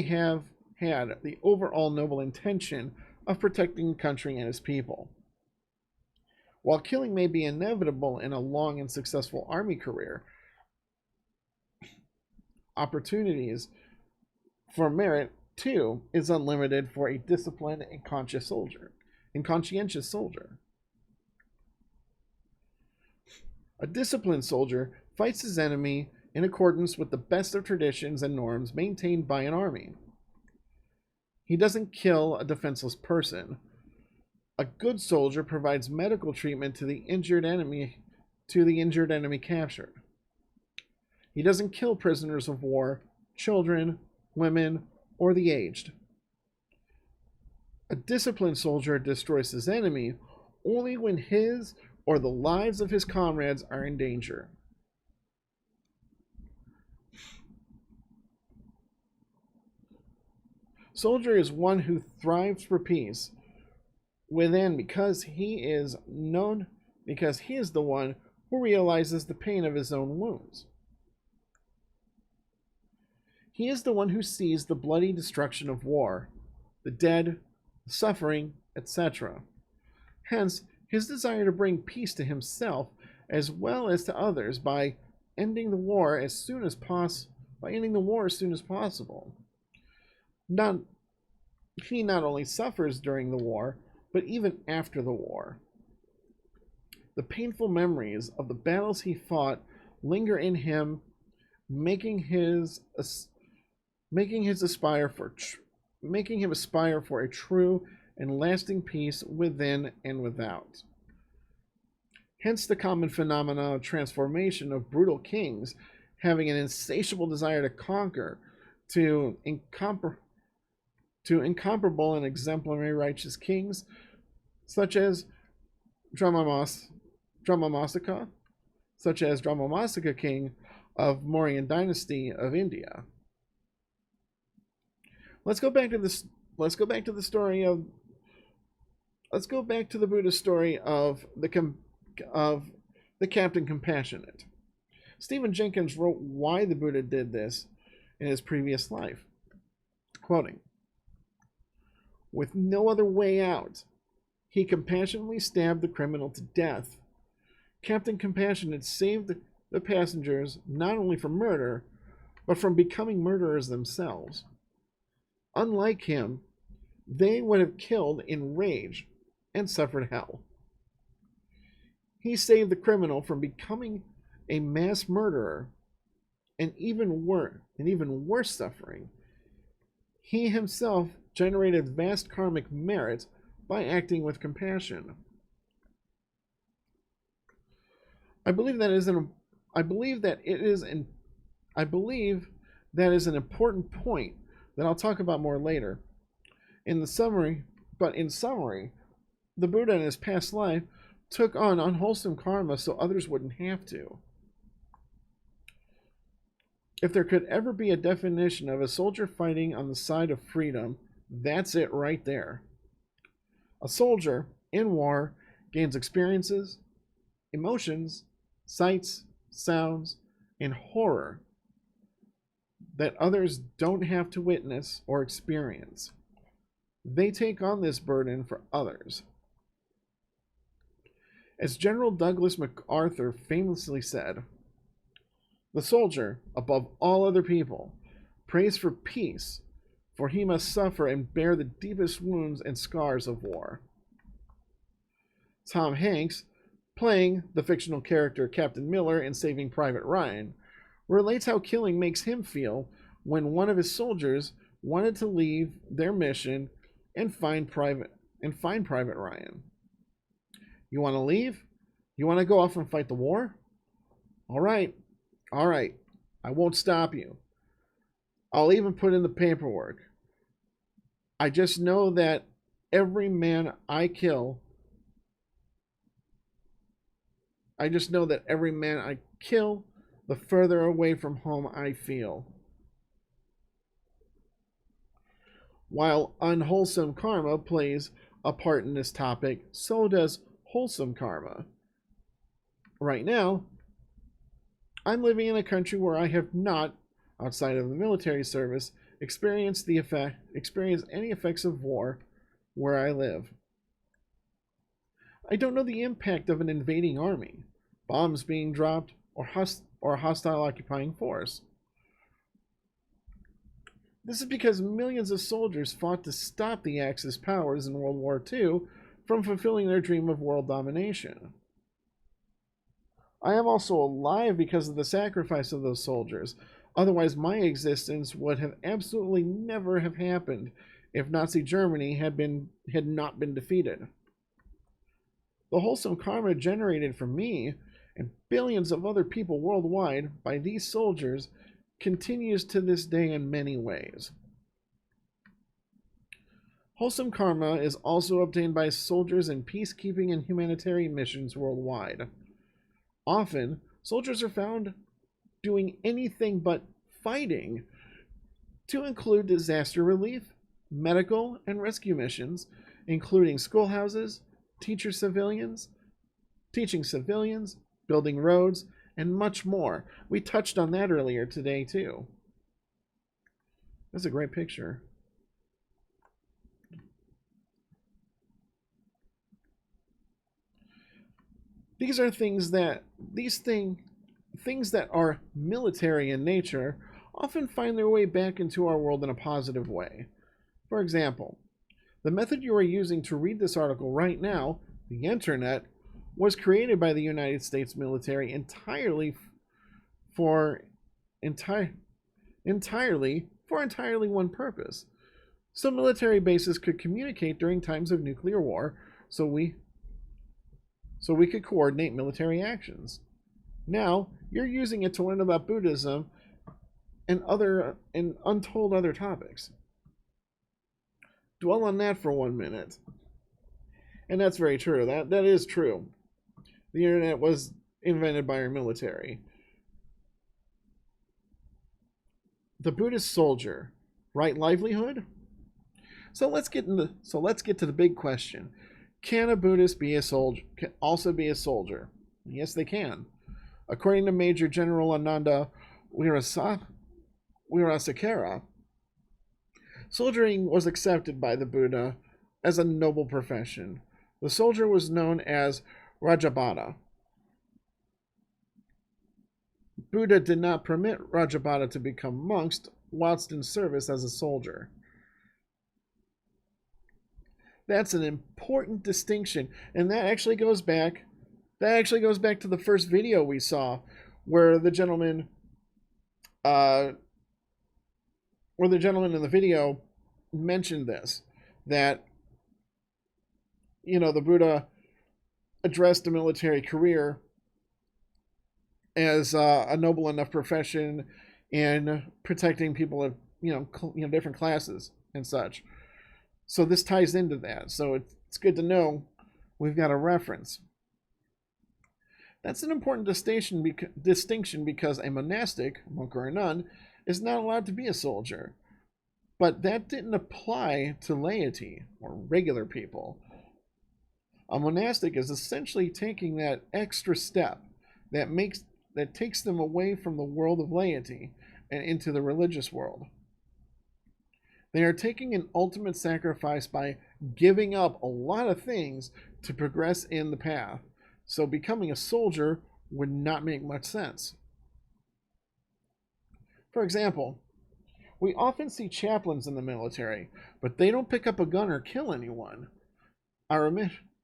have had the overall noble intention of protecting the country and his people. While killing may be inevitable in a long and successful army career, opportunities for merit, too, is unlimited for a disciplined and conscientious soldier. A disciplined soldier fights his enemy in accordance with the best of traditions and norms maintained by an army. He doesn't kill a defenseless person. A good soldier provides medical treatment to the injured enemy captured. He doesn't kill prisoners of war, children, women, or the aged. A disciplined soldier destroys his enemy only when his or the lives of his comrades are in danger. Soldier is one who thrives for peace within because he is the one who realizes the pain of his own wounds. He is the one who sees the bloody destruction of war, the dead, the suffering, etc. Hence, his desire to bring peace to himself as well as to others by ending the war as soon as possible. He not only suffers during the war, but even after the war. The painful memories of the battles he fought linger in him, making him aspire for a true and lasting peace within and without. Hence the common phenomena of transformation of brutal kings having an insatiable desire to conquer to incomparable and exemplary righteous kings such as Dharmamasaka, king of Mauryan dynasty of India. Let's go back to the story of let's go back to the Buddha story of the Captain Compassionate. Stephen Jenkins wrote why the Buddha did this in his previous life. Quoting, "With no other way out, he compassionately stabbed the criminal to death. Captain Compassionate saved the passengers not only from murder, but from becoming murderers themselves. Unlike him, they would have killed in rage and suffered hell. He saved the criminal from becoming a mass murderer and even worse suffering. He himself generated vast karmic merit by acting with compassion." I believe that is an important point that I'll talk about more later. In summary, the Buddha in his past life took on unwholesome karma so others wouldn't have to. If there could ever be a definition of a soldier fighting on the side of freedom, that's it right there. A soldier in war gains experiences, emotions, sights, sounds, and horror that others don't have to witness or experience. They take on this burden for others. As General Douglas MacArthur famously said, "The soldier, above all other people, prays for peace, for he must suffer and bear the deepest wounds and scars of war." Tom Hanks, playing the fictional character Captain Miller in Saving Private Ryan, relates how killing makes him feel when one of his soldiers wanted to leave their mission and find Private Ryan. "You want to leave? You want to go off and fight the war? All right, I won't stop you. I'll even put in the paperwork. I just know that every man I kill, the further away from home I feel." While unwholesome karma plays a part in this topic, so does wholesome karma. Right now, I'm living in a country where I have not, outside of the military service, experienced any effects of war where I live. I don't know the impact of an invading army, bombs being dropped, or a hostile occupying force. This is because millions of soldiers fought to stop the Axis powers in World War II from fulfilling their dream of world domination. I am also alive because of the sacrifice of those soldiers. Otherwise, my existence would have absolutely never have happened if Nazi Germany had not been defeated. The wholesome karma generated for me and billions of other people worldwide by these soldiers continues to this day in many ways. Wholesome karma is also obtained by soldiers in peacekeeping and humanitarian missions worldwide. Often, soldiers are found doing anything but fighting, to include disaster relief, medical, and rescue missions, including schoolhouses, teaching civilians, building roads, and much more. We touched on that earlier today, too. That's a great picture. These things that are military in nature often find their way back into our world in a positive way. For example, the method you are using to read this article right now, the internet, was created by the United States military entirely for one purpose. So military bases could communicate during times of nuclear war, so we could coordinate military actions. Now, you're using it to learn about Buddhism and untold other topics. Dwell on that for 1 minute. And that's very true. That is true. The internet was invented by our military. The Buddhist soldier, right livelihood? So let's get to the big question. Can a Buddhist be a soldier? Can also be a soldier? Yes, they can. According to Major General Ananda Wirasekara, soldiering was accepted by the Buddha as a noble profession. The soldier was known as Rajabhata. Buddha did not permit Rajabhata to become monks whilst in service as a soldier. That's an important distinction, and that actually goes back to the first video we saw, where the gentleman in the video mentioned this, that the Buddha addressed a military career as a noble enough profession in protecting people of different classes and such. So this ties into that. So it's good to know we've got a reference. That's an important distinction because a monastic, monk or a nun, is not allowed to be a soldier. But that didn't apply to laity or regular people. A monastic is essentially taking that extra step that takes them away from the world of laity and into the religious world. They are taking an ultimate sacrifice by giving up a lot of things to progress in the path. So becoming a soldier would not make much sense. For example, we often see chaplains in the military, but they don't pick up a gun or kill anyone.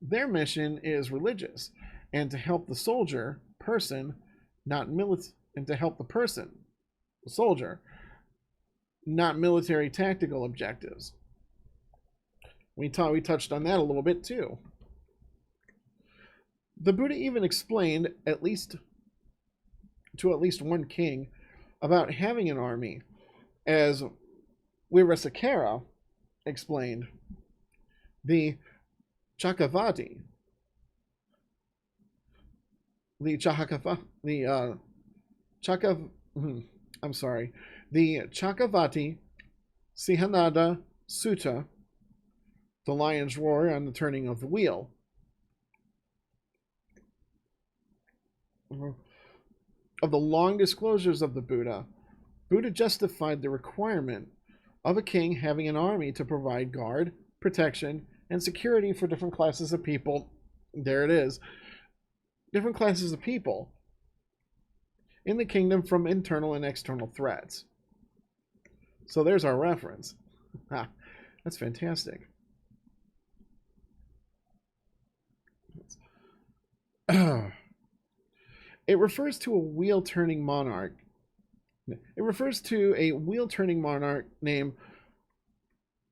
Their mission is religious, and to help the person, the soldier, not military tactical objectives. We touched on that a little bit too. The Buddha even explained at least one king about having an army, as Wirasekara explained. The Chakravati, the Chakravati Sihanada Sutta, the lion's roar on the turning of the wheel. Of the long disclosures of the Buddha justified the requirement of a king having an army to provide guard, protection, and security for different classes of people. There it is. Different classes of people in the kingdom from internal and external threats. So there's our reference. That's fantastic. It refers to a wheel-turning monarch. It refers to a wheel-turning monarch named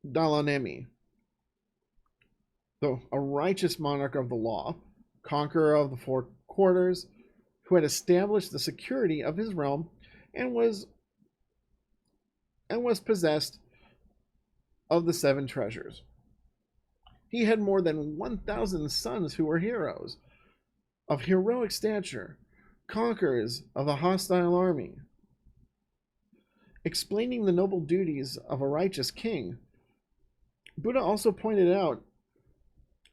Dalanemi, though a righteous monarch of the law, conqueror of the four quarters, who had established the security of his realm and was possessed of the 7 treasures. He had more than 1,000 sons who were heroes, of heroic stature, conquerors of a hostile army. Explaining the noble duties of a righteous king, Buddha also pointed out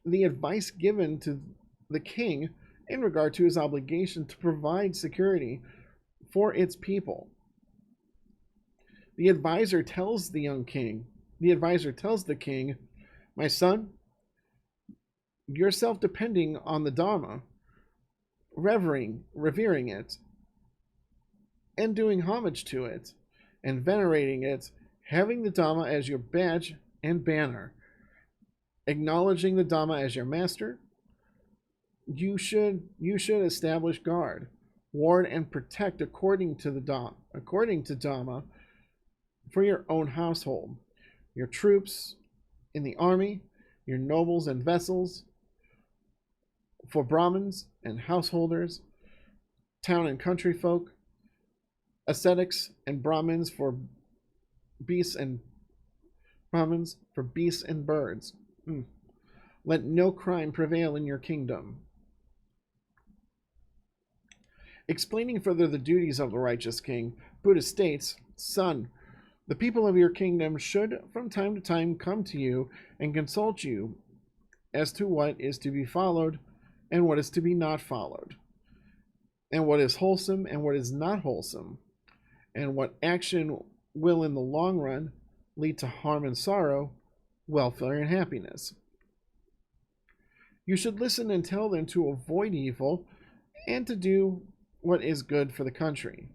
the advice given to the king in regard to his obligation to provide security for its people. The advisor tells the king, "My son, you're self-depending on the Dharma, revering it, and doing homage to it, and venerating it, having the Dhamma as your badge and banner, acknowledging the Dhamma as your master. You should establish guard, ward, and protect according to Dhamma for your own household, your troops in the army, your nobles and vassals, for Brahmins and householders, town and country folk, ascetics and Brahmins for beasts and birds. Let no crime prevail in your kingdom." Explaining further the duties of the righteous king, Buddha states, "Son, the people of your kingdom should from time to time come to you and consult you as to what is to be followed and what is to be not followed, and what is wholesome and what is not wholesome, and what action will in the long run lead to harm and sorrow, welfare and happiness. You should listen and tell them to avoid evil and to do what is good for the country.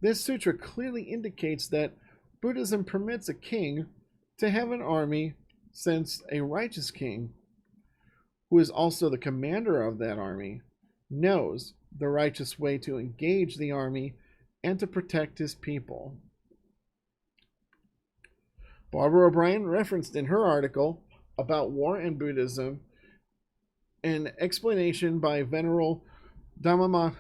This sutra clearly indicates that Buddhism permits a king to have an army, since a righteous king, who is also the commander of that army, knows the righteous way to engage the army and to protect his people. Barbara O'Brien referenced in her article about war and Buddhism an explanation by Venerable Dhammananda,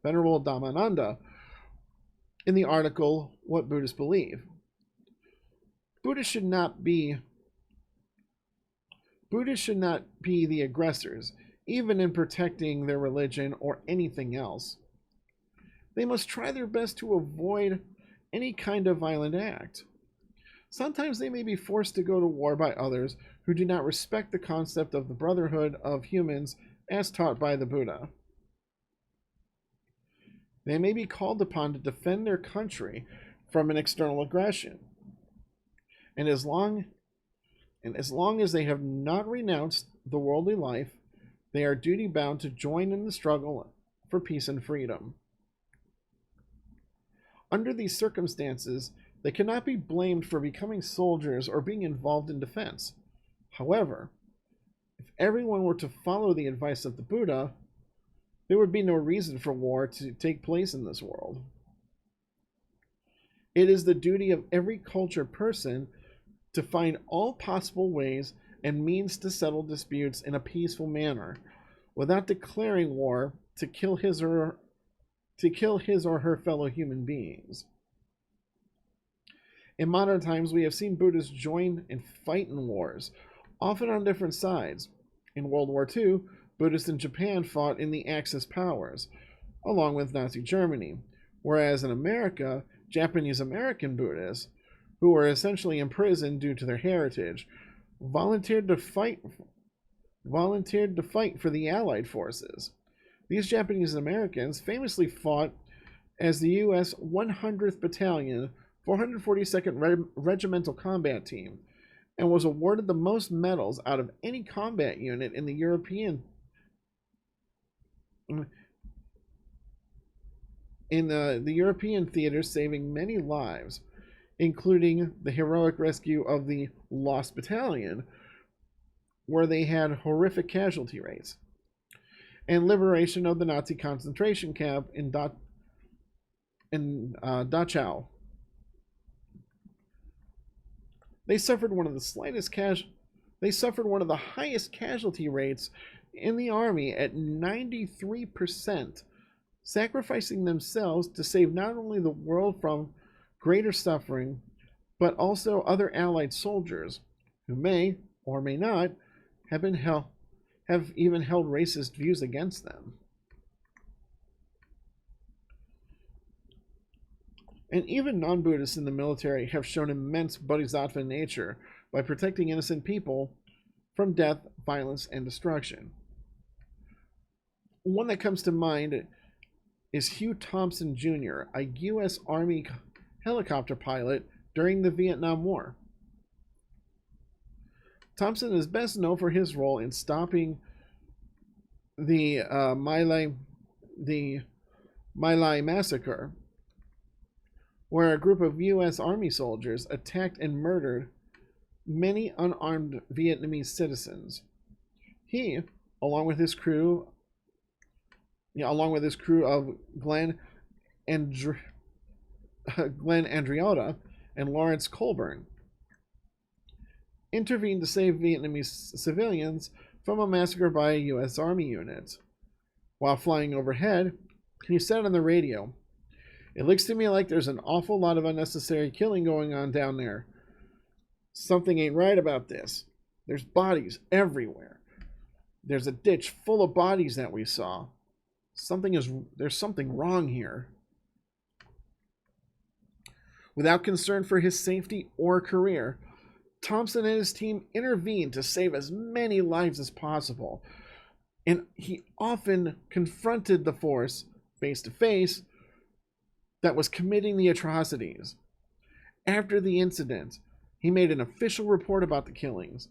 Venerable Dhammananda, in the article What Buddhists Believe. Buddhists should not be the aggressors, even in protecting their religion or anything else. They must try their best to avoid any kind of violent act. Sometimes they may be forced to go to war by others who do not respect the concept of the brotherhood of humans as taught by the Buddha. They may be called upon to defend their country from an external aggression. And as long as they have not renounced the worldly life, they are duty bound to join in the struggle for peace and freedom. Under these circumstances, they cannot be blamed for becoming soldiers or being involved in defense. However, if everyone were to follow the advice of the Buddha, there would be no reason for war to take place in this world. It is the duty of every cultured person to find all possible ways and means to settle disputes in a peaceful manner, without declaring war to kill his or her fellow human beings. In modern times, we have seen Buddhists join and fight in wars, often on different sides. In World War II, Buddhists in Japan fought in the Axis powers, along with Nazi Germany, whereas in America, Japanese American Buddhists, who were essentially imprisoned due to their heritage, volunteered to fight for the Allied forces. These Japanese Americans famously fought as the U.S. 100th Battalion, 442nd Regimental Combat Team, and was awarded the most medals out of any combat unit in the European theater, saving many lives, including the heroic rescue of the Lost Battalion, where they had horrific casualty rates, and liberation of the Nazi concentration camp in Dachau. They suffered one of the highest casualty rates in the army at 93%, sacrificing themselves to save not only the world from greater suffering, but also other Allied soldiers who may or may not have even held racist views against them. And even non-Buddhists in the military have shown immense bodhisattva nature by protecting innocent people from death, violence, and destruction. One that comes to mind is Hugh Thompson Jr., a U.S. Army helicopter pilot during the Vietnam War. Thompson is best known for his role in stopping the My Lai massacre, where a group of U.S. Army soldiers attacked and murdered many unarmed Vietnamese citizens. He, along with his crew of Glenn Andreotta and Lawrence Colburn, intervened to save Vietnamese civilians from a massacre by a U.S. Army unit. While flying overhead, he said on the radio, "It looks to me like there's an awful lot of unnecessary killing going on down there. Something ain't right about this. There's bodies everywhere. There's a ditch full of bodies that we saw. There's something wrong here." Without concern for his safety or career, Thompson and his team intervened to save as many lives as possible, and he often confronted the force face to face that was committing the atrocities. After the incident, he made an official report about the killings.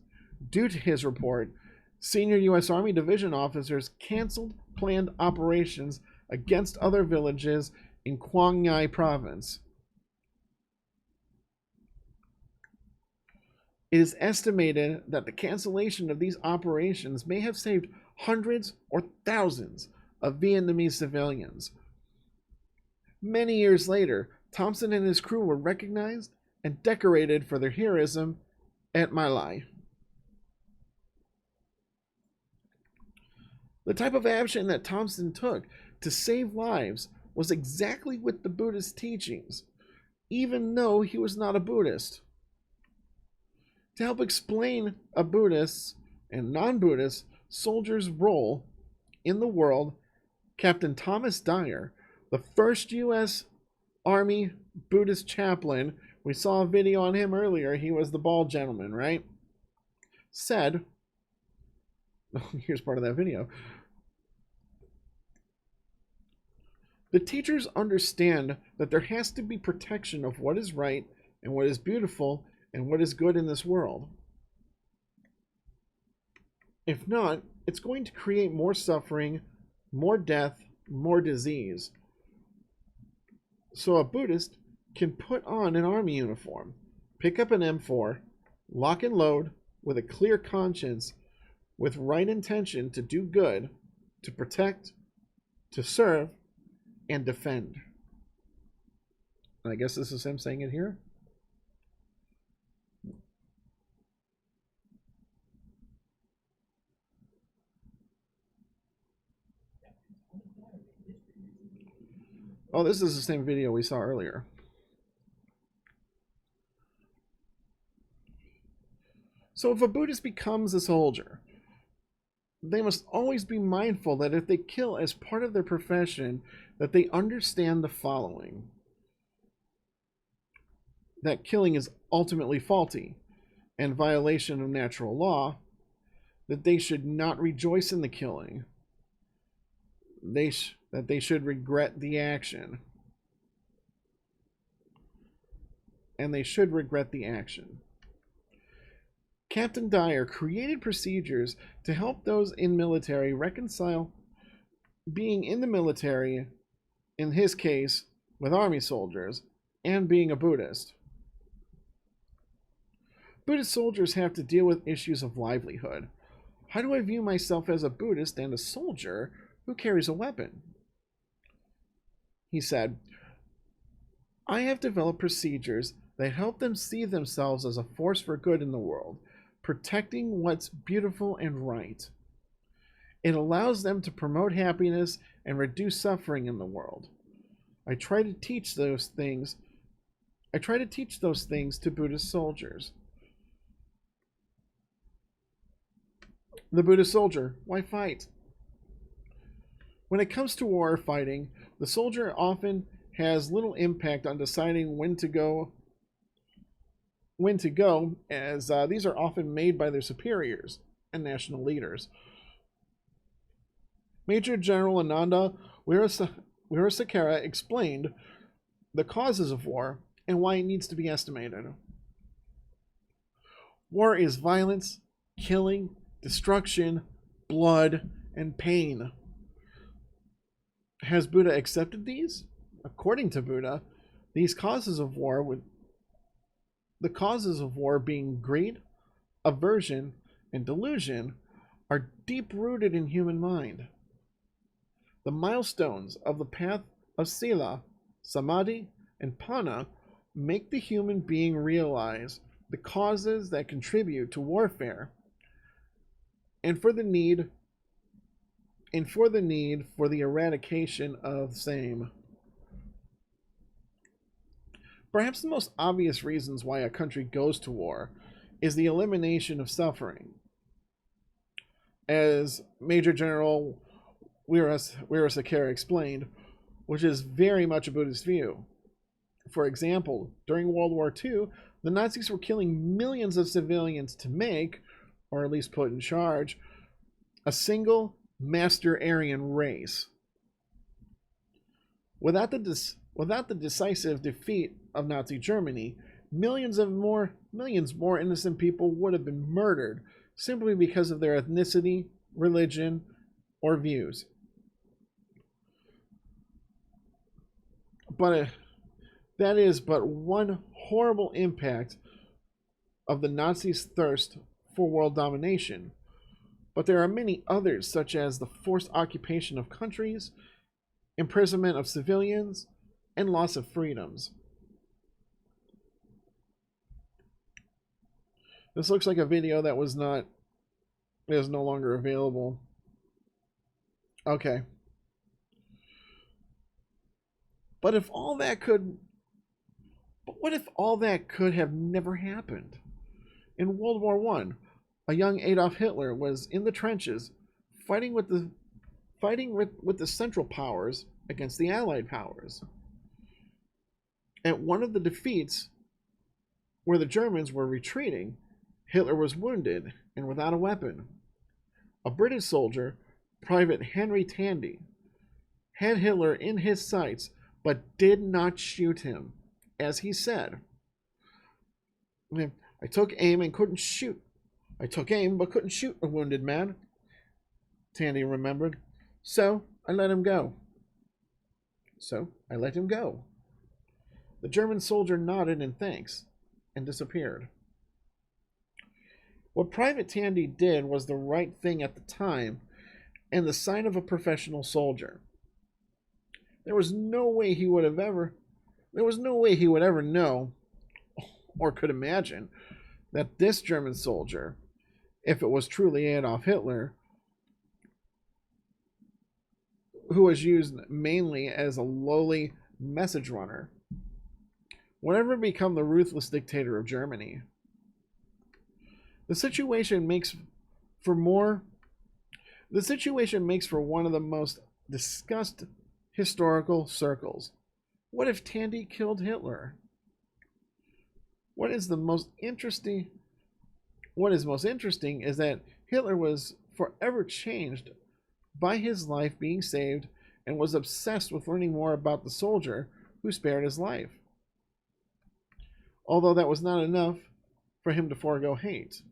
Due to his report, senior U.S. Army division officers canceled planned operations against other villages in Quang Ngai province. It is estimated that the cancellation of these operations may have saved hundreds or thousands of Vietnamese civilians. Many years later, Thompson and his crew were recognized and decorated for their heroism at My Lai. The type of action that Thompson took to save lives was exactly with the Buddhist teachings, even though he was not a Buddhist. To help explain a Buddhist and non-Buddhist soldier's role in the world, Captain Thomas Dyer, the first U.S. Army Buddhist chaplain, we saw a video on him earlier, he was the bald gentleman, right? Said, here's part of that video. The teachers understand that there has to be protection of what is right and what is beautiful and what is good in this world. If not, it's going to create more suffering, more death, more disease. So a Buddhist can put on an army uniform, pick up an M4, lock and load with a clear conscience, with right intention to do good, to protect, to serve, and defend. And I guess this is him saying it here. Oh, this is the same video we saw earlier. So if a Buddhist becomes a soldier, they must always be mindful that if they kill as part of their profession, that they understand the following. That killing is ultimately faulty and violation of natural law, that they should not rejoice in the killing, that they should regret the action. And they should regret the action. Captain Dyer created procedures to help those in military reconcile being in the military, in his case, with army soldiers, and being a Buddhist. Buddhist soldiers have to deal with issues of livelihood. How do I view myself as a Buddhist and a soldier who carries a weapon? He said, I have developed procedures that help them see themselves as a force for good in the world, protecting what's beautiful and right. It allows them to promote happiness and reduce suffering in the world. I try to teach those things to Buddhist soldiers. The Buddhist soldier, why fight? When it comes to war or fighting, the soldier often has little impact on deciding when to go, as these are often made by their superiors and national leaders. Major General Ananda Weerasethakara explained the causes of war and why it needs to be estimated. War is violence, killing, destruction, blood, and pain. Has Buddha accepted these? According to Buddha, the causes of war being greed, aversion, and delusion are deep-rooted in human mind. The milestones of the path of Sila, Samadhi, and Panna make the human being realize the causes that contribute to warfare and for the need for the eradication of same. Perhaps the most obvious reasons why a country goes to war is the elimination of suffering. As Major General Weerasethakara explained, which is very much a Buddhist view. For example, during World War II, the Nazis were killing millions of civilians to make, or at least put in charge, a single master Aryan race. Without the decisive defeat of Nazi Germany, millions more innocent people would have been murdered simply because of their ethnicity, religion, or views. But that is but one horrible impact of the Nazis' thirst for world domination. But there are many others, such as the forced occupation of countries, imprisonment of civilians, and loss of freedoms. This looks like a video that is no longer available. Okay. But what if all that could have never happened? In World War I, a young Adolf Hitler was in the trenches fighting with the Central Powers against the Allied powers. At one of the defeats, where the Germans were retreating, Hitler was wounded and without a weapon. A British soldier, Private Henry Tandy, had Hitler in his sights but did not shoot him, as he said. I took aim and couldn't shoot. I took aim but couldn't shoot a wounded man, Tandy remembered. So I let him go. The German soldier nodded in thanks and disappeared. What Private Tandy did was the right thing at the time and the sign of a professional soldier. There was no way he would ever know or could imagine that this German soldier, if it was truly Adolf Hitler, who was used mainly as a lowly message runner, would ever become the ruthless dictator of Germany. The situation makes for one of the most discussed historical circles. What if Tandy killed Hitler? What is most interesting is that Hitler was forever changed by his life being saved and was obsessed with learning more about the soldier who spared his life. Although that was not enough for him to forego hate.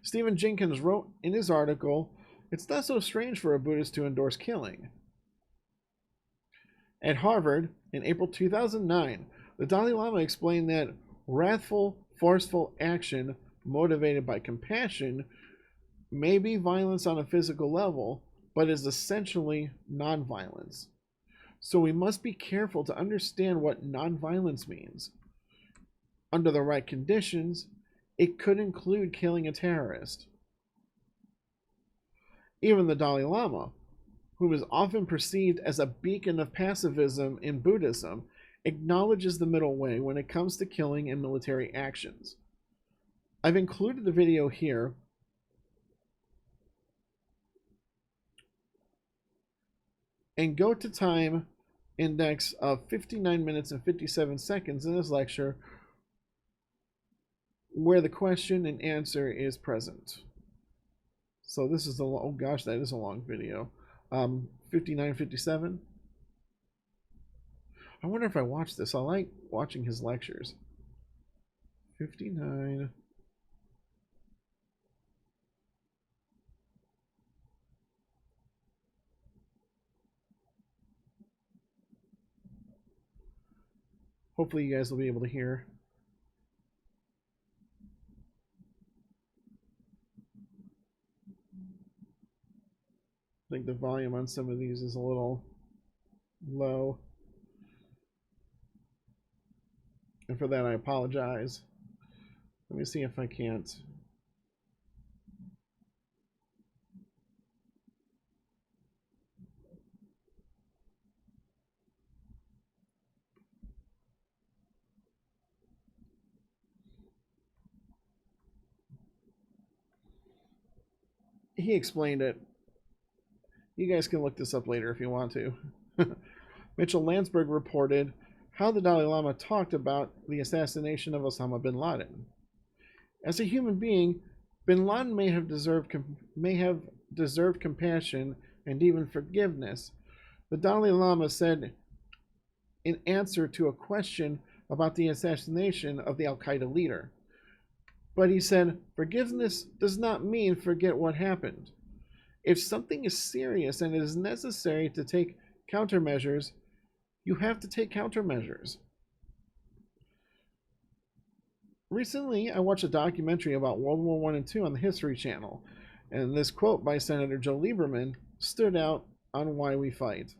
Stephen Jenkins wrote in his article, "It's not so strange for a Buddhist to endorse killing." At Harvard, in April 2009, the Dalai Lama explained that wrathful, forceful action motivated by compassion may be violence on a physical level, but is essentially nonviolence. So we must be careful to understand what nonviolence means. Under the right conditions, it could include killing a terrorist. Even the Dalai Lama, whom is often perceived as a beacon of pacifism in Buddhism, acknowledges the middle way when it comes to killing and military actions. I've included the video here. And go to time index of 59 minutes and 57 seconds in this lecture where the question and answer is present. So this is oh gosh, that is a long video. 59, 57. I wonder if I watch this. I like watching his lectures. 59. Hopefully you guys will be able to hear. I think the volume on some of these is a little low. And for that, I apologize. Let me see if I can't. He explained it. You guys can look this up later if you want to. Mitchell Landsberg reported how the Dalai Lama talked about the assassination of Osama bin Laden. As a human being, bin Laden may have deserved compassion and even forgiveness. The Dalai Lama said in answer to a question about the assassination of the Al Qaeda leader. But he said, forgiveness does not mean forget what happened. If something is serious and it is necessary to take countermeasures, you have to take countermeasures. Recently, I watched a documentary about World War I and II on the History Channel, and this quote by Senator Joe Lieberman stood out on why we fight.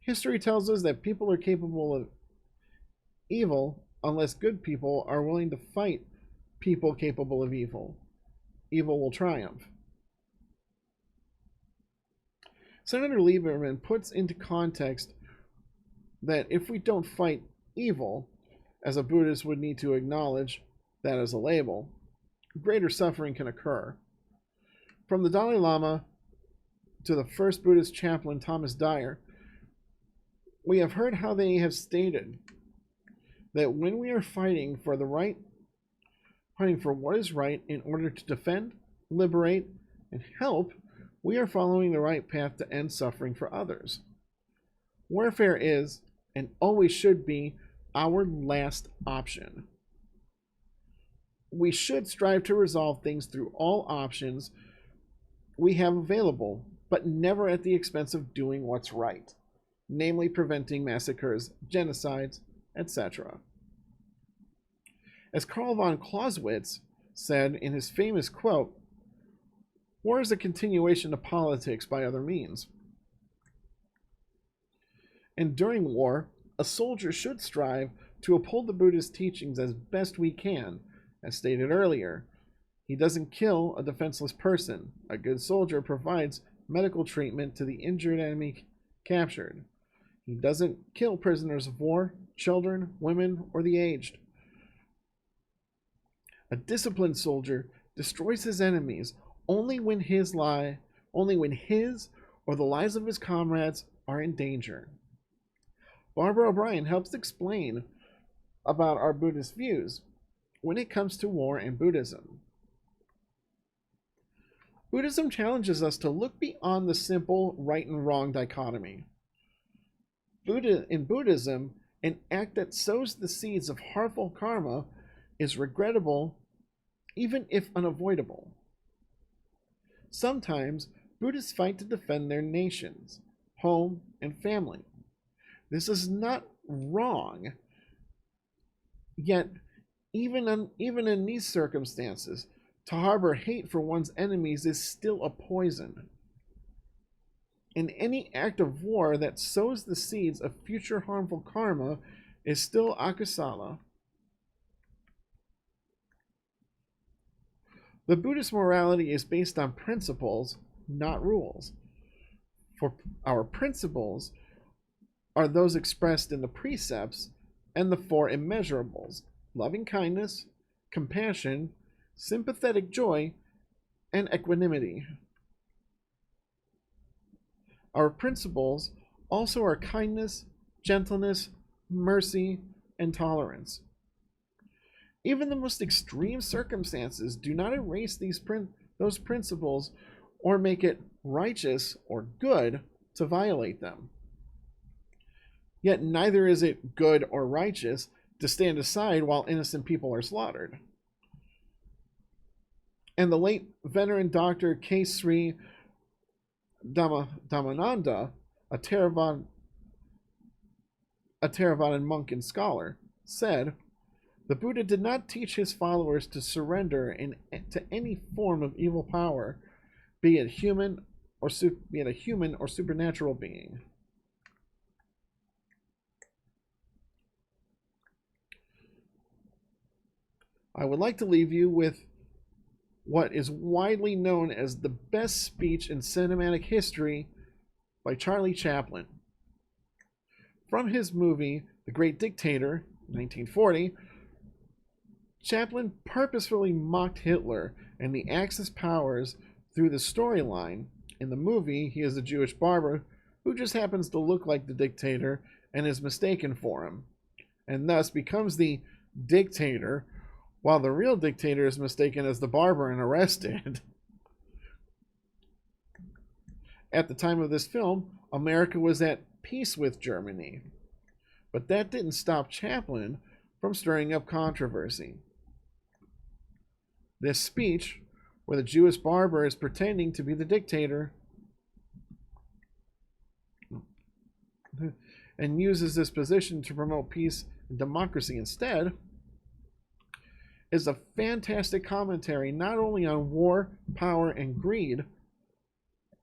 History tells us that people are capable of evil unless good people are willing to fight people capable of evil. Evil will triumph. Senator Lieberman puts into context that if we don't fight evil, as a Buddhist would need to acknowledge that as a label, greater suffering can occur. From the Dalai Lama to the first Buddhist chaplain Thomas Dyer, we have heard how they have stated that when we are fighting for what is right in order to defend, liberate, and help, we are following the right path to end suffering for others. Warfare is, and always should be, our last option. We should strive to resolve things through all options we have available, but never at the expense of doing what's right, namely preventing massacres, genocides, etc. As Karl von Clausewitz said in his famous quote, "War is a continuation of politics by other means." And during war, a soldier should strive to uphold the Buddhist teachings as best we can. As stated earlier, he doesn't kill a defenseless person. A good soldier provides medical treatment to the injured enemy captured. He doesn't kill prisoners of war, children, women, or the aged. A disciplined soldier destroys his enemies only when his or the lives of his comrades are in danger. Barbara O'Brien helps explain about our Buddhist views when it comes to war and Buddhism. Buddhism challenges us to look beyond the simple right and wrong dichotomy. In Buddhism, an act that sows the seeds of harmful karma is regrettable, even if unavoidable. Sometimes Buddhists fight to defend their nations, home, and family. This is not wrong. Yet, even in these circumstances, to harbor hate for one's enemies is still a poison. And any act of war that sows the seeds of future harmful karma is still akusala. The Buddhist morality is based on principles, not rules. For our principles are those expressed in the precepts and the four immeasurables: loving kindness, compassion, sympathetic joy, and equanimity. Our principles also are kindness, gentleness, mercy, and tolerance. Even the most extreme circumstances do not erase those principles or make it righteous or good to violate them. Yet neither is it good or righteous to stand aside while innocent people are slaughtered. And the late veteran Dr. K. Sri Dhammananda, a Theravadan monk and scholar, said, "The Buddha did not teach his followers to surrender to any form of evil power, be it a human or supernatural being." I would like to leave you with what is widely known as the best speech in cinematic history by Charlie Chaplin. From his movie The Great Dictator, 1940, Chaplin purposefully mocked Hitler and the Axis powers through the storyline. In the movie, he is a Jewish barber who just happens to look like the dictator and is mistaken for him, and thus becomes the dictator, while the real dictator is mistaken as the barber and arrested. At the time of this film, America was at peace with Germany, but that didn't stop Chaplin from stirring up controversy. This speech, where the Jewish barber is pretending to be the dictator and uses this position to promote peace and democracy instead, is a fantastic commentary not only on war, power, and greed,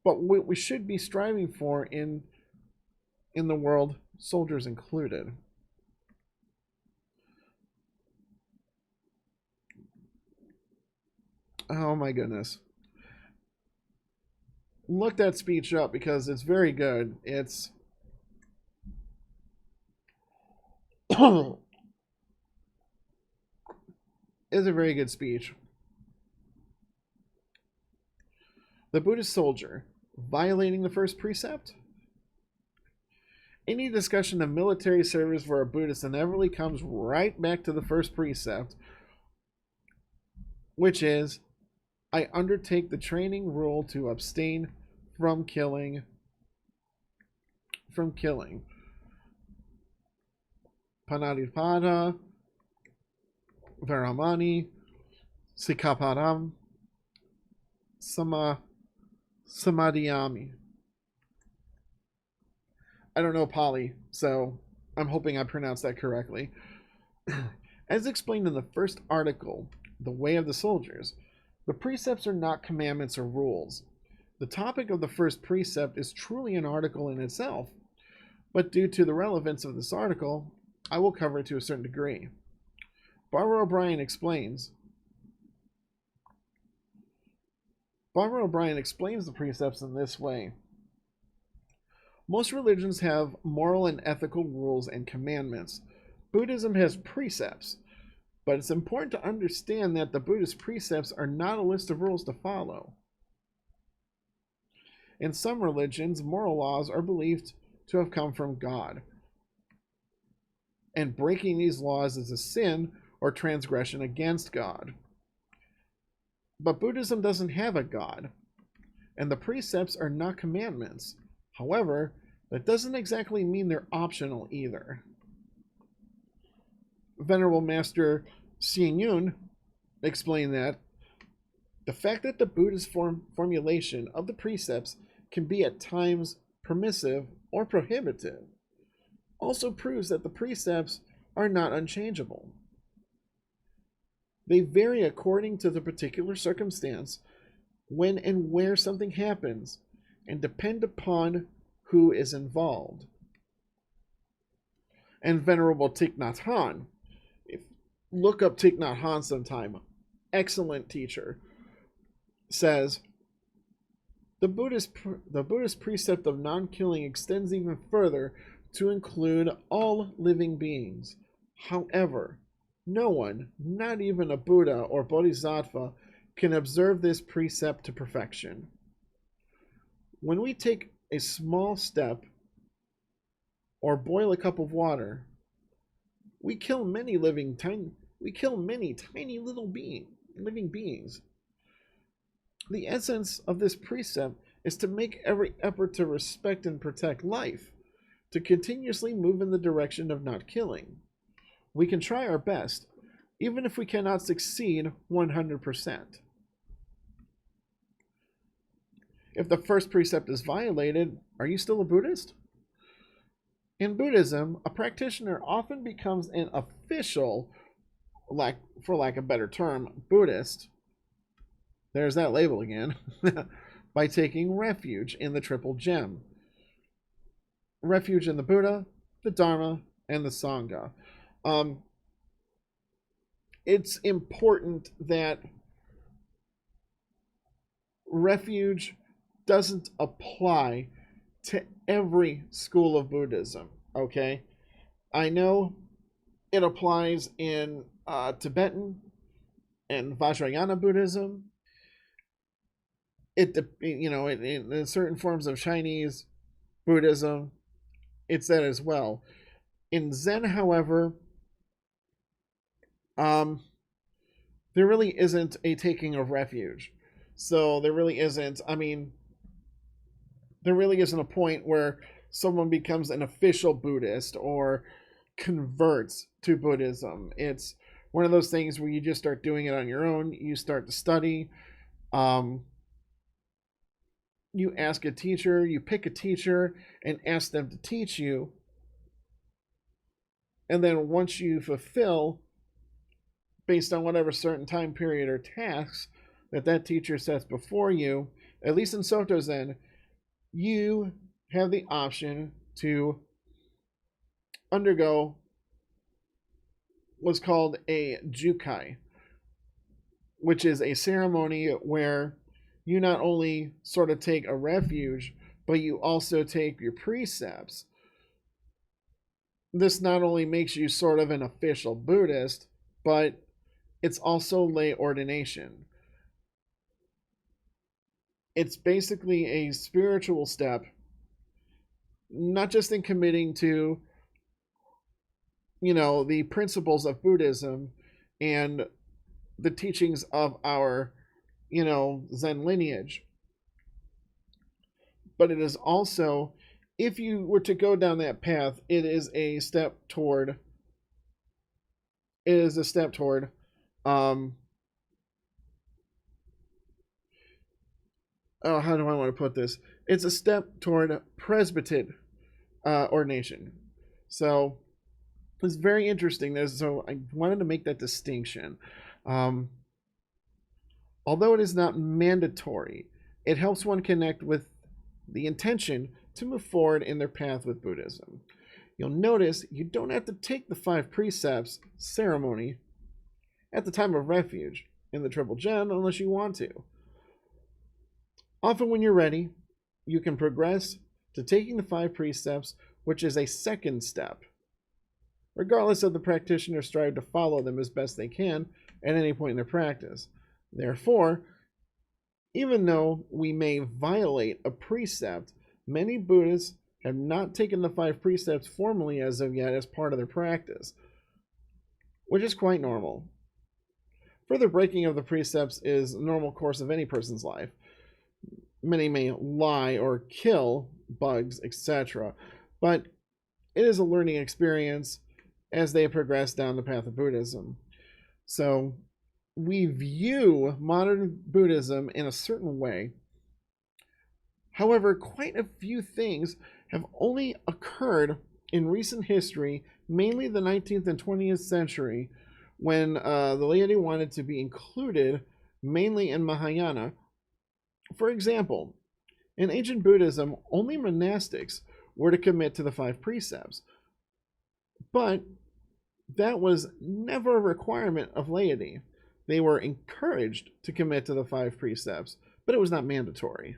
but what we should be striving for in the world, soldiers included. Oh my goodness. Look that speech up because it's very good. It's is a very good speech. The Buddhist soldier violating the first precept. Any discussion of military service for a Buddhist inevitably comes right back to the first precept, which is, I undertake the training rule to abstain from killing. Panadipada, Veramani, Sikaparam, Samadhyami. I don't know Pali, so I'm hoping I pronounced that correctly. As explained in the first article, The Way of the Soldiers, the precepts are not commandments or rules. The topic of the first precept is truly an article in itself, but due to the relevance of this article, I will cover it to a certain degree. Barbara O'Brien explains the precepts in this way. Most religions have moral and ethical rules and commandments. Buddhism has precepts, but it's important to understand that the Buddhist precepts are not a list of rules to follow. In some religions, moral laws are believed to have come from God, and breaking these laws is a sin or transgression against God. But Buddhism doesn't have a God, and the precepts are not commandments. However, that doesn't exactly mean they're optional either. Venerable Master Hsien Yun explained that the fact that the Buddhist formulation of the precepts can be at times permissive or prohibitive also proves that the precepts are not unchangeable. They vary according to the particular circumstance, when and where something happens, and depend upon who is involved. And Venerable Thich Nhat Hanh, look up Thich Nhat Hanh sometime, excellent teacher, says, the Buddhist precept of non-killing extends even further to include all living beings. However, no one, not even a Buddha or Bodhisattva, can observe this precept to perfection. When we take a small step or boil a cup of water, we kill many tiny little living beings. The essence of this precept is to make every effort to respect and protect life, to continuously move in the direction of not killing. We can try our best, even if we cannot succeed 100%. If the first precept is violated, are you still a Buddhist? In Buddhism, a practitioner often becomes an official, for lack of a better term, Buddhist. There's that label again. By taking refuge in the Triple Gem. Refuge in the Buddha, the Dharma, and the Sangha. It's important that refuge doesn't apply to every school of Buddhism, okay? I know it applies in Tibetan and Vajrayana Buddhism. In certain forms of Chinese Buddhism, it's that as well. In Zen, however, there really isn't a taking of refuge. So there really isn't. I mean, there really isn't a point where someone becomes an official Buddhist or converts to Buddhism. It's one of those things where you just start doing it on your own. You start to study. Um, you ask a teacher, you pick a teacher and ask them to teach you. And then once you fulfill, based on whatever certain time period or tasks that teacher sets before you, at least in Soto Zen, you have the option to undergo what's called a jukai, which is a ceremony where you not only sort of take a refuge, but you also take your precepts. This not only makes you sort of an official Buddhist, but it's also lay ordination. It's basically a spiritual step, not just in committing to, the principles of Buddhism and the teachings of our, Zen lineage, but it is also, if you were to go down that path, it is a step toward, how do I want to put this? It's a step toward presbyterian ordination. So it's very interesting. So I wanted to make that distinction. Although it is not mandatory, it helps one connect with the intention to move forward in their path with Buddhism. You'll notice you don't have to take the 5 precepts ceremony at the time of refuge in the Triple Gem unless you want to. Often when you're ready, you can progress to taking the 5 precepts, which is a second step. Regardless of the practitioner strive to follow them as best they can at any point in their practice. Therefore, even though we may violate a precept, many Buddhists have not taken the 5 precepts formally as of yet as part of their practice, which is quite normal. Further breaking of the precepts is a normal course of any person's life. Many may lie or kill bugs, etc., but it is a learning experience as they progress down the path of Buddhism. So we view modern Buddhism in a certain way. However, quite a few things have only occurred in recent history, mainly the 19th and 20th century, when the laity wanted to be included mainly in Mahayana. For example, in ancient Buddhism, only monastics were to commit to the 5 precepts, but that was never a requirement of laity. They were encouraged to commit to the 5 precepts, but it was not mandatory.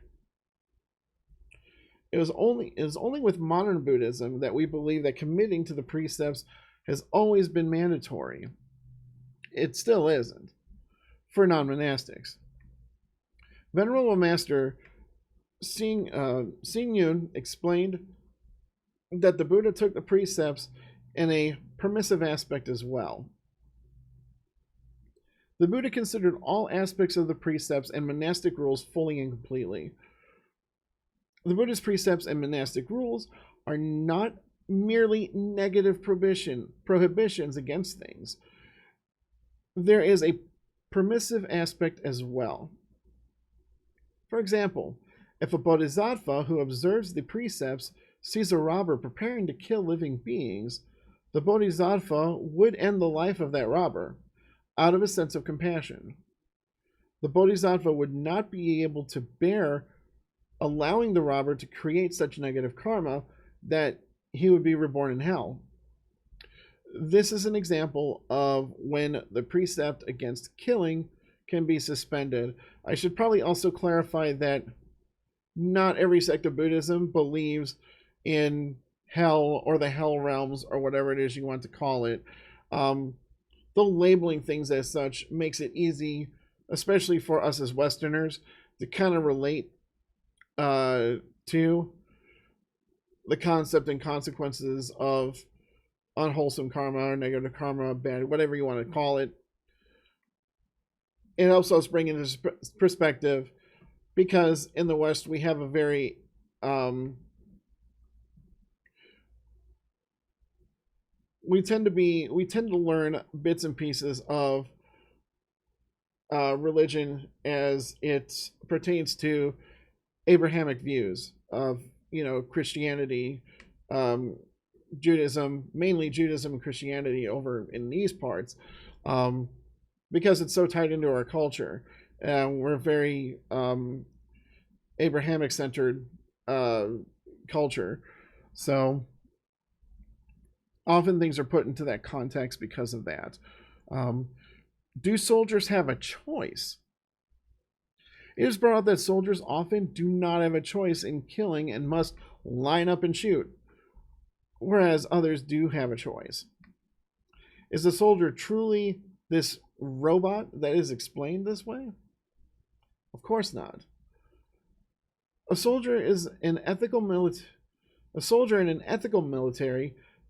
It was only with modern Buddhism that we believe that committing to the precepts has always been mandatory. It still isn't for non-monastics. Venerable Master Xing Yun explained that the Buddha took the precepts in a permissive aspect as well. The Buddha considered all aspects of the precepts and monastic rules fully and completely. The Buddha's precepts and monastic rules are not merely negative prohibitions against things. There is a permissive aspect as well. For example, if a bodhisattva who observes the precepts sees a robber preparing to kill living beings, the bodhisattva would end the life of that robber out of a sense of compassion. The bodhisattva would not be able to bear allowing the robber to create such negative karma that he would be reborn in hell. This is an example of when the precept against killing can be suspended. I should probably also clarify that not every sect of Buddhism believes in hell or the hell realms or whatever it is you want to call it. Though labeling things as such makes it easy, especially for us as Westerners, to kind of relate to. the concept and consequences of unwholesome karma or negative karma, bad, whatever you want to call it. It helps us bring into perspective, because in the West we have a very we tend to learn bits and pieces of religion as it pertains to Abrahamic views of, Christianity, Judaism, mainly Judaism and Christianity over in these parts, because it's so tied into our culture. We're very Abrahamic centered culture, so often things are put into that context because of that. Do soldiers have a choice? It is brought up that soldiers often do not have a choice in killing and must line up and shoot, whereas others do have a choice. Is the soldier truly this robot that is explained this way? Of course not. A soldier in an ethical military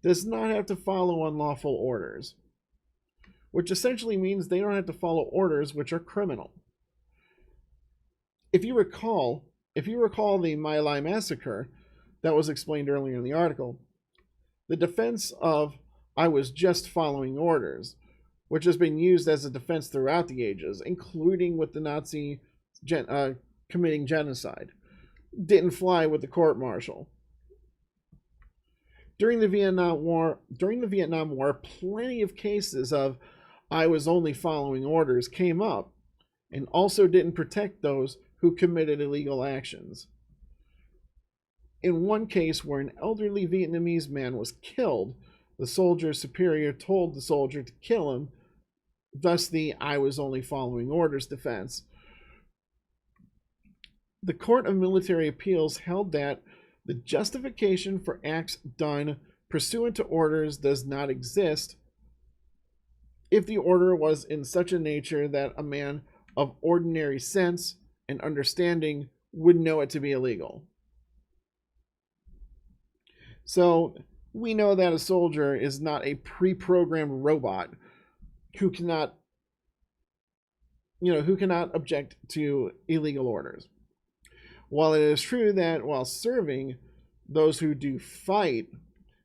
does not have to follow unlawful orders, which essentially means they don't have to follow orders which are criminal. If you recall the My Lai massacre that was explained earlier in the article, the defense of "I was just following orders," which has been used as a defense throughout the ages, including with the Nazi committing genocide, didn't fly with the court-martial. During the Vietnam War, plenty of cases of "I was only following orders" came up, and also didn't protect those who committed illegal actions. In one case where an elderly Vietnamese man was killed, the soldier's superior told the soldier to kill him, thus the "I was only following orders" defense. The Court of Military Appeals held that the justification for acts done pursuant to orders does not exist if the order was in such a nature that a man of ordinary sense and understanding would know it to be illegal. So we know that a soldier is not a pre-programmed robot who cannot object to illegal orders. While it is true that while serving, those who do fight,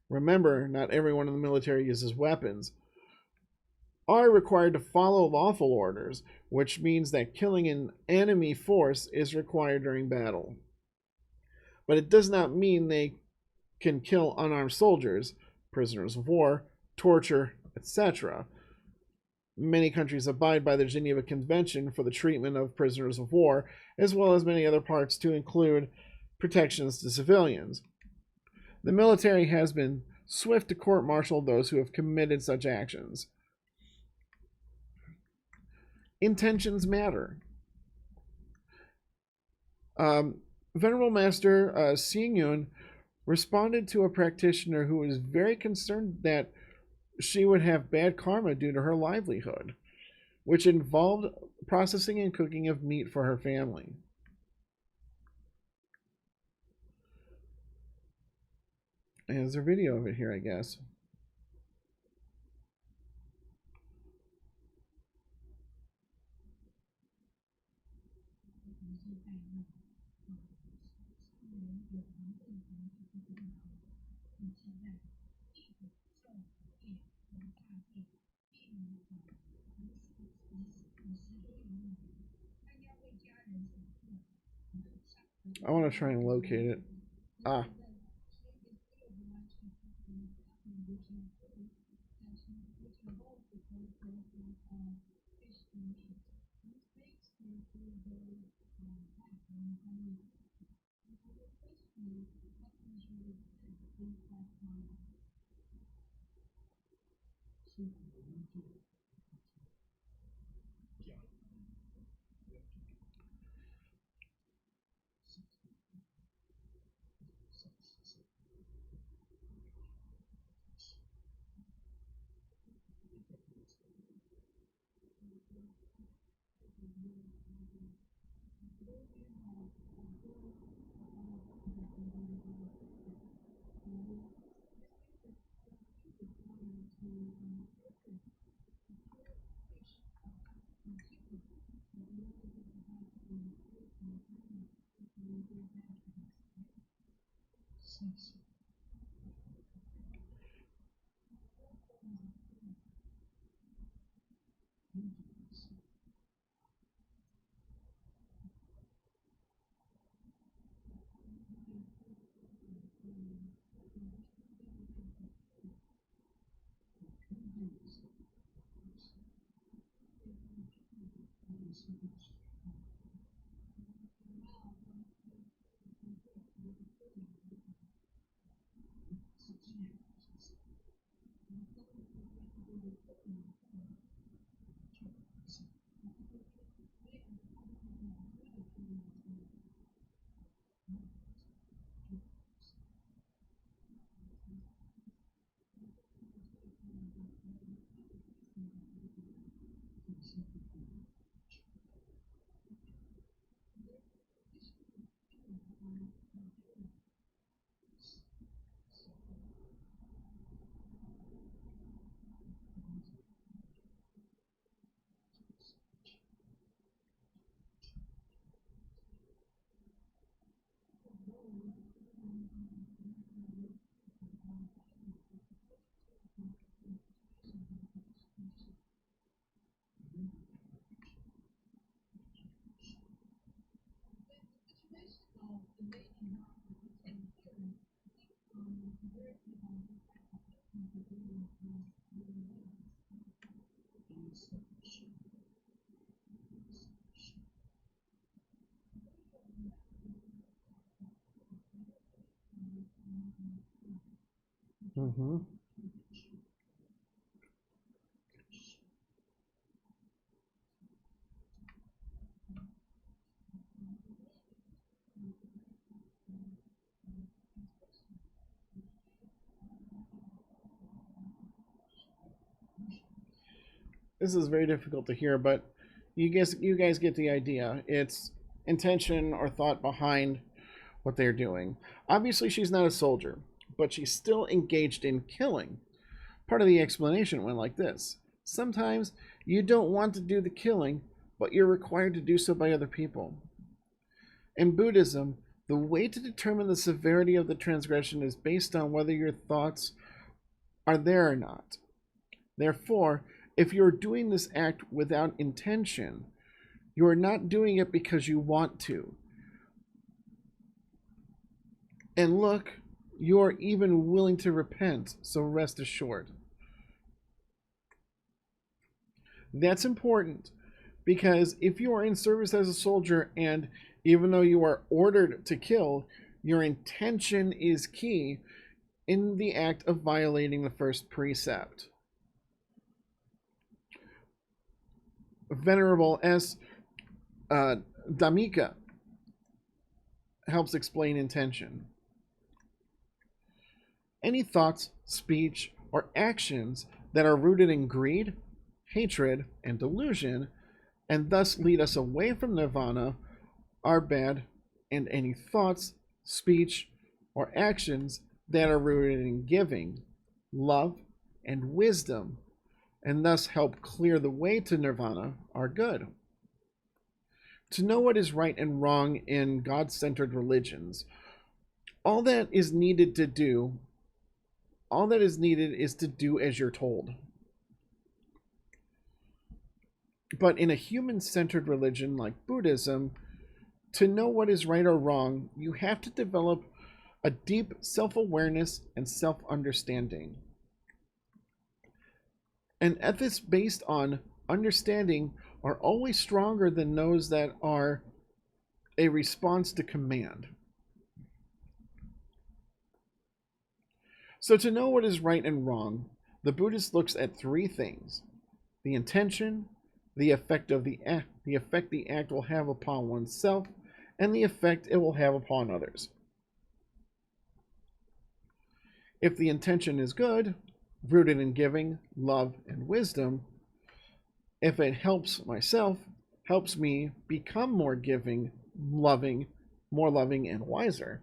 remember, not everyone in the military uses weapons, are required to follow lawful orders, which means that killing an enemy force is required during battle. But it does not mean they can kill unarmed soldiers, prisoners of war, torture, etc. Many countries abide by the Geneva Convention for the treatment of prisoners of war, as well as many other parts to include protections to civilians. The military has been swift to court-martial those who have committed such actions. Intentions matter. Venerable Master Xing Yun responded to a practitioner who was very concerned that she would have bad karma due to her livelihood, which involved processing and cooking of meat for her family. And there's a video of it here, I guess. I want to try and locate it. Ah. Mm-hmm. This is very difficult to hear, but you guys get the idea. It's intention or thought behind what they're doing. Obviously, she's not a soldier, but she's still engaged in killing. Part of the explanation went like this: sometimes you don't want to do the killing, but you're required to do so by other people. In Buddhism, the way to determine the severity of the transgression is based on whether your thoughts are there or not. Therefore, if you're doing this act without intention, you are not doing it because you want to. And look, you are even willing to repent, so rest assured. That's important because if you are in service as a soldier and even though you are ordered to kill, your intention is key in the act of violating the first precept. Venerable S. Dhammika helps explain intention. Any thoughts, speech, or actions that are rooted in greed, hatred, and delusion, and thus lead us away from nirvana, are bad, and any thoughts, speech, or actions that are rooted in giving, love, and wisdom, and thus help clear the way to nirvana, are good. To know what is right and wrong in God-centered religions, all that is needed is to do as you're told. But in a human-centered religion like Buddhism, to know what is right or wrong, you have to develop a deep self-awareness and self-understanding. And ethics based on understanding are always stronger than those that are a response to command. So to know what is right and wrong, the Buddhist looks at three things: the intention, the effect the act will have upon oneself, and the effect it will have upon others. If the intention is good, rooted in giving, love, and wisdom, if it helps myself, helps me become more giving, more loving, and wiser,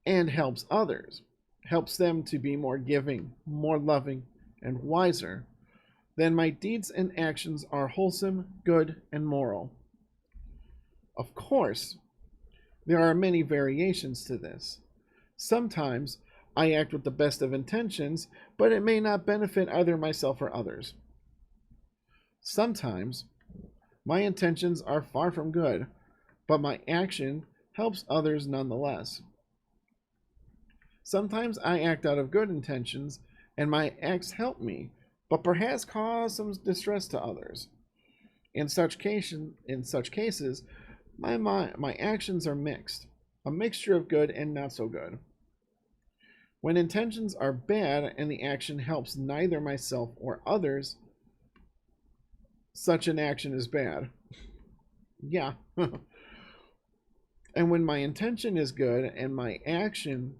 and helps others, helps them to be more giving, more loving, and wiser, then my deeds and actions are wholesome, good, and moral. Of course, there are many variations to this. Sometimes I act with the best of intentions, but it may not benefit either myself or others. Sometimes my intentions are far from good, but my action helps others nonetheless. Sometimes I act out of good intentions, and my acts help me, but perhaps cause some distress to others. In such cases, my actions are mixed, a mixture of good and not so good. When intentions are bad and the action helps neither myself or others, such an action is bad. Yeah. And when my intention is good and my action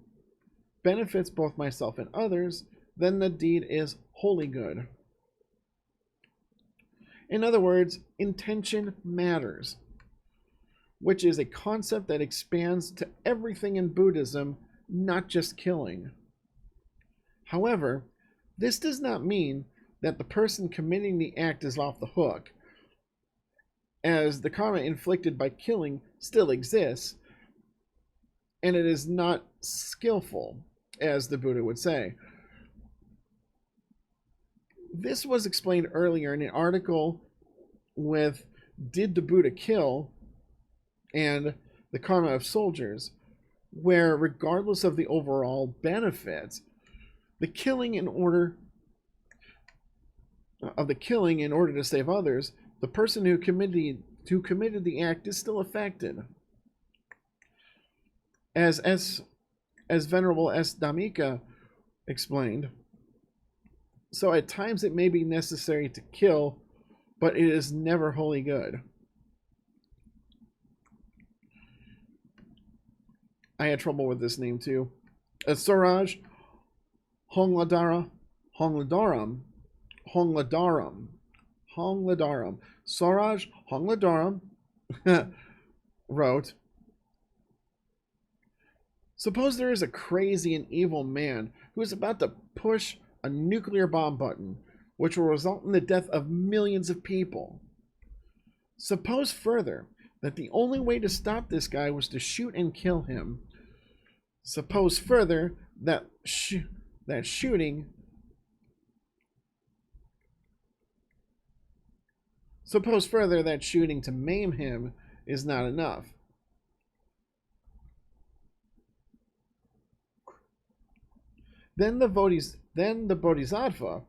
benefits both myself and others, then the deed is wholly good. In other words, intention matters, which is a concept that expands to everything in Buddhism, not just killing. However, this does not mean that the person committing the act is off the hook, as the karma inflicted by killing still exists, and it is not skillful, as the Buddha would say. This was explained earlier in an article with Did the Buddha Kill? And the Karma of Soldiers, where regardless of the overall benefits, the killing in order to save others, the person who committed the act is still affected. As Venerable S. Dhammika explained, so at times it may be necessary to kill, but it is never wholly good. I had trouble with this name too. Swaraj Hongladaram. Swaraj Hongladaram wrote, suppose there is a crazy and evil man who is about to push a nuclear bomb button, which will result in the death of millions of people. Suppose further that the only way to stop this guy was to shoot and kill him. Suppose further that shooting to maim him is not enough. Then the Bodhisattva,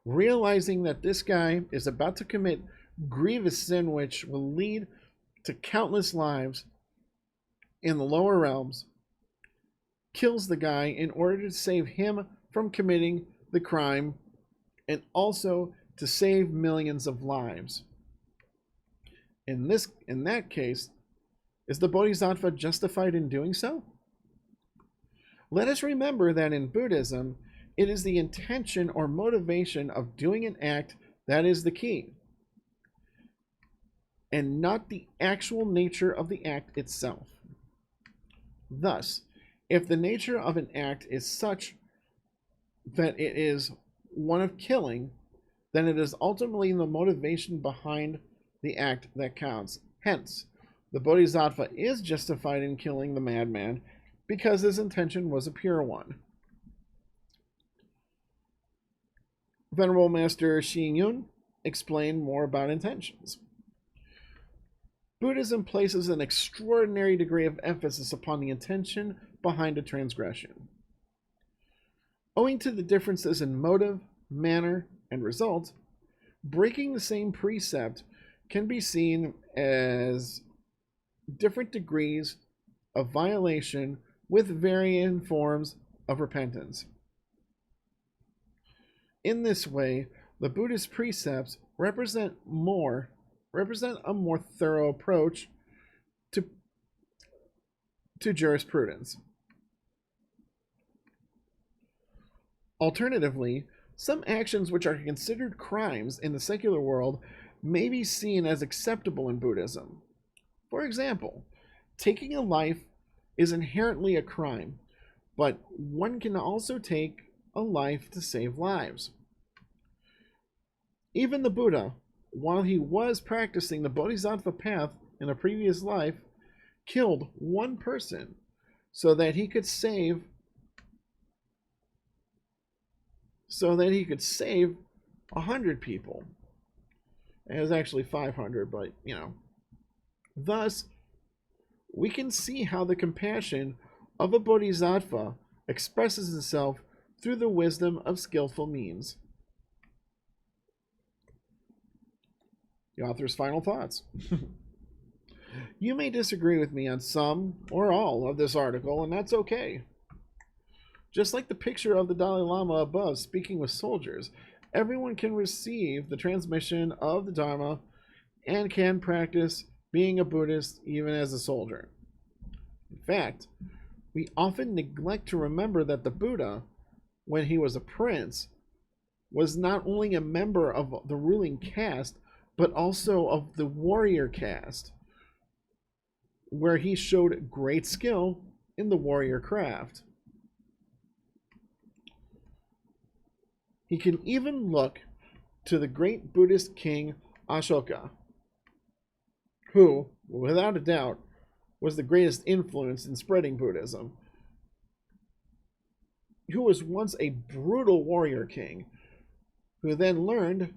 realizing that this guy is about to commit grievous sin which will lead to countless lives in the lower realms, kills the guy in order to save him from committing the crime and also to save millions of lives. In that case, is the Bodhisattva justified in doing so? Let us remember that in Buddhism, it is the intention or motivation of doing an act that is the key, and not the actual nature of the act itself. Thus, if the nature of an act is such that it is one of killing, then it is ultimately the motivation behind the act that counts. Hence, the Bodhisattva is justified in killing the madman because his intention was a pure one. Venerable Master Xi Yun explained more about intentions. Buddhism places an extraordinary degree of emphasis upon the intention behind a transgression. Owing to the differences in motive, manner, and result, breaking the same precept can be seen as different degrees of violation with varying forms of repentance. In this way, the Buddhist precepts represent a more thorough approach to jurisprudence. Alternatively, some actions which are considered crimes in the secular world may be seen as acceptable in Buddhism. For example, taking a life is inherently a crime, but one can also take a life to save lives. Even the Buddha, while he was practicing the Bodhisattva path in a previous life, killed one person so that he could save 100 people. It was actually 500, but Thus, we can see how the compassion of a bodhisattva expresses itself through the wisdom of skillful means. The author's final thoughts. You may disagree with me on some or all of this article, and that's okay. Just like the picture of the Dalai Lama above speaking with soldiers, everyone can receive the transmission of the Dharma and can practice being a Buddhist even as a soldier. In fact, we often neglect to remember that the Buddha, when he was a prince, was not only a member of the ruling caste, but also of the warrior caste, where he showed great skill in the warrior craft. He can even look to the great Buddhist king Ashoka, who, without a doubt, was the greatest influence in spreading Buddhism, who was once a brutal warrior king, who then learned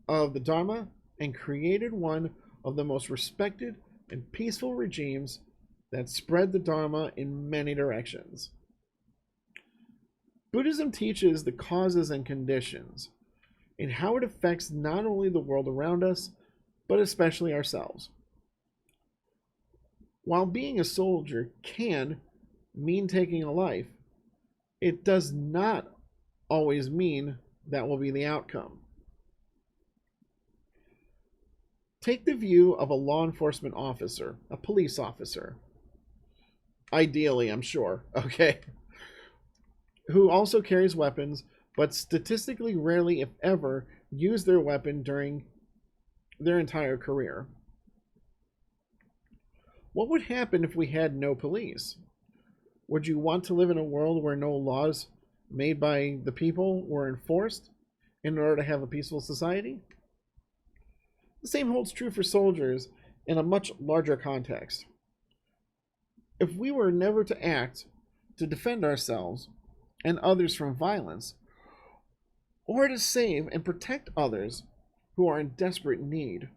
of the Dharma and created one of the most respected and peaceful regimes that spread the Dharma in many directions. Buddhism teaches the causes and conditions and how it affects not only the world around us, but especially ourselves. While being a soldier can mean taking a life, it does not always mean that will be the outcome. Take the view of a law enforcement officer, a police officer. Ideally, I'm sure, okay? Who also carries weapons, but statistically rarely, if ever, use their weapon during their entire career. What would happen if we had no police? Would you want to live in a world where no laws made by the people were enforced in order to have a peaceful society? The same holds true for soldiers in a much larger context. If we were never to act to defend ourselves and others from violence, or to save and protect others who are in desperate need,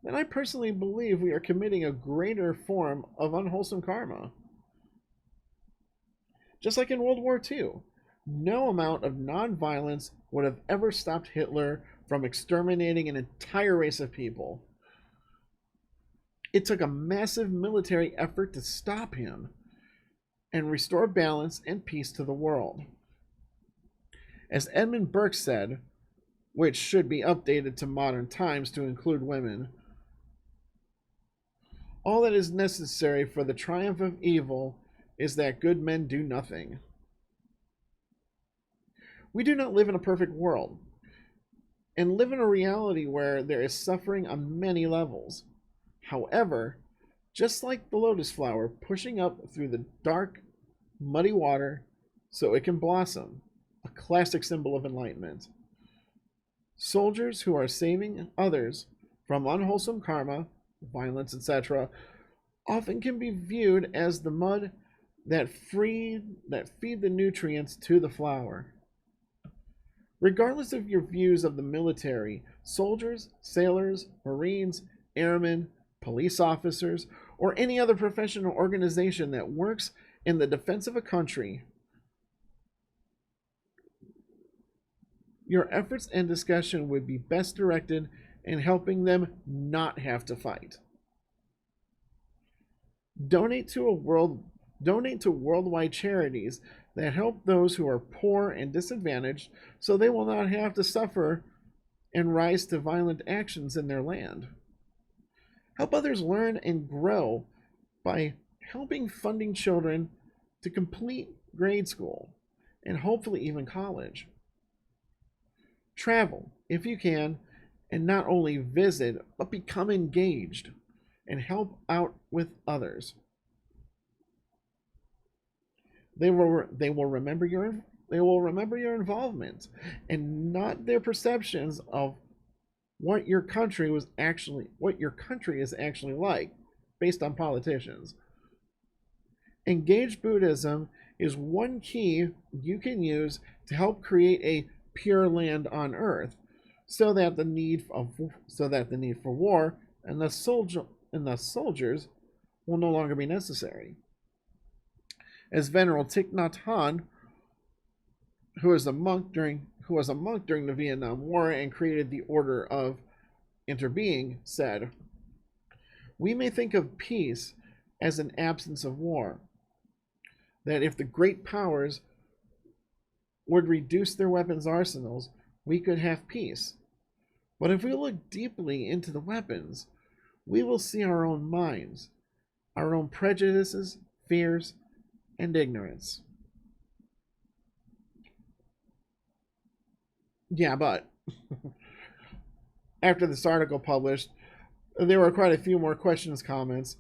then I personally believe we are committing a greater form of unwholesome karma. Just like in World War II, no amount of nonviolence would have ever stopped Hitler from exterminating an entire race of people. It took a massive military effort to stop him and restore balance and peace to the world. As Edmund Burke said, which should be updated to modern times to include women, all that is necessary for the triumph of evil is that good men do nothing. We do not live in a perfect world, and live in a reality where there is suffering on many levels. However, just like the lotus flower pushing up through the dark, muddy water so it can blossom, a classic symbol of enlightenment, soldiers who are saving others from unwholesome karma, violence, etc., often can be viewed as the mud that feed the nutrients to the flower. Regardless of your views of the military, soldiers, sailors, Marines, airmen, police officers, or any other professional organization that works in the defense of a country, your efforts and discussion would be best directed in helping them not have to fight. Donate to worldwide charities that help those who are poor and disadvantaged so they will not have to suffer and rise to violent actions in their land. Help others learn and grow by helping funding children to complete grade school and hopefully even college. Travel, if you can, and not only visit, but become engaged and help out with others. They will remember your involvement, and not their perceptions of what your country is actually like, based on politicians. Engaged Buddhism is one key you can use to help create a pure land on earth, so that the need for war and the soldiers will no longer be necessary. As Venerable Thich Nhat Hanh, who was a monk during the Vietnam War and created the Order of Interbeing, said, "We may think of peace as an absence of war, that if the great powers would reduce their weapons arsenals, we could have peace. But if we look deeply into the weapons, we will see our own minds, our own prejudices, fears, and ignorance." Yeah, but after this article published, there were quite a few more questions, comments,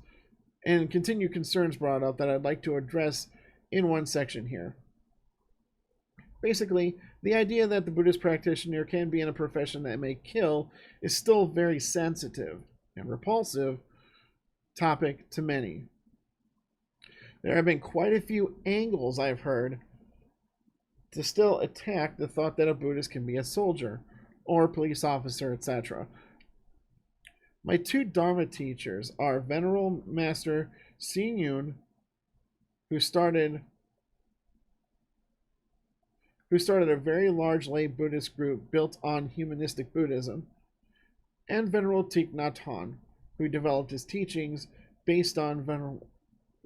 and continued concerns brought up that I'd like to address in one section here. Basically, the idea that the Buddhist practitioner can be in a profession that may kill is still a very sensitive and repulsive topic to many. There have been quite a few angles I've heard to still attack the thought that a Buddhist can be a soldier or a police officer, etc. My two Dharma teachers are Venerable Master Hsien Yun, who started a very large lay Buddhist group built on humanistic Buddhism, and Venerable Thich Nhat Hanh, who developed his teachings based on Venerable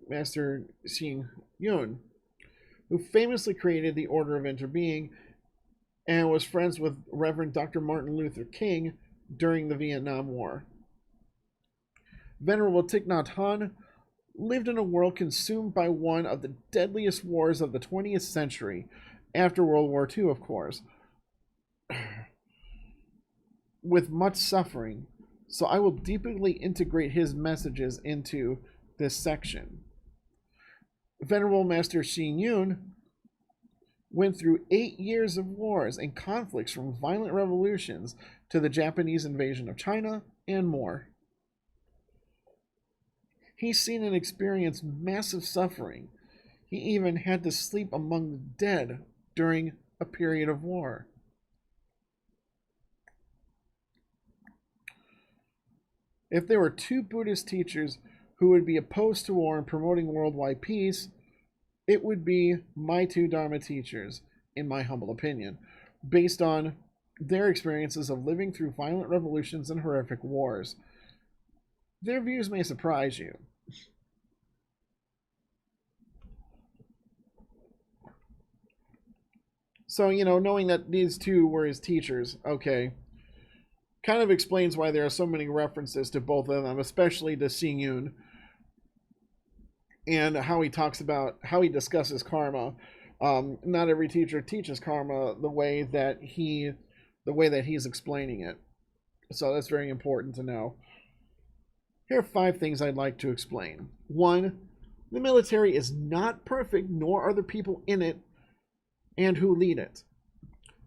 Master Hsien Yun, who famously created the Order of Interbeing and was friends with Reverend Dr. Martin Luther King during the Vietnam War. Venerable Thich Nhat Hanh lived in a world consumed by one of the deadliest wars of the 20th century, after World War II, of course, with much suffering, so I will deeply integrate his messages into this section. Venerable Master Hsien Yun went through 8 years of wars and conflicts, from violent revolutions to the Japanese invasion of China and more. He's seen and experienced massive suffering. He even had to sleep among the dead during a period of war. If there were two Buddhist teachers who would be opposed to war and promoting worldwide peace, it would be my two Dharma teachers, in my humble opinion, based on their experiences of living through violent revolutions and horrific wars. Their views may surprise you. So, knowing that these two were his teachers, okay, kind of explains why there are so many references to both of them, especially to Hsien Yun, and how he discusses karma. Not every teacher teaches karma the way that he's explaining it. So that's very important to know. Here are 5 things I'd like to explain. 1, the military is not perfect, nor are the people in it and who lead it.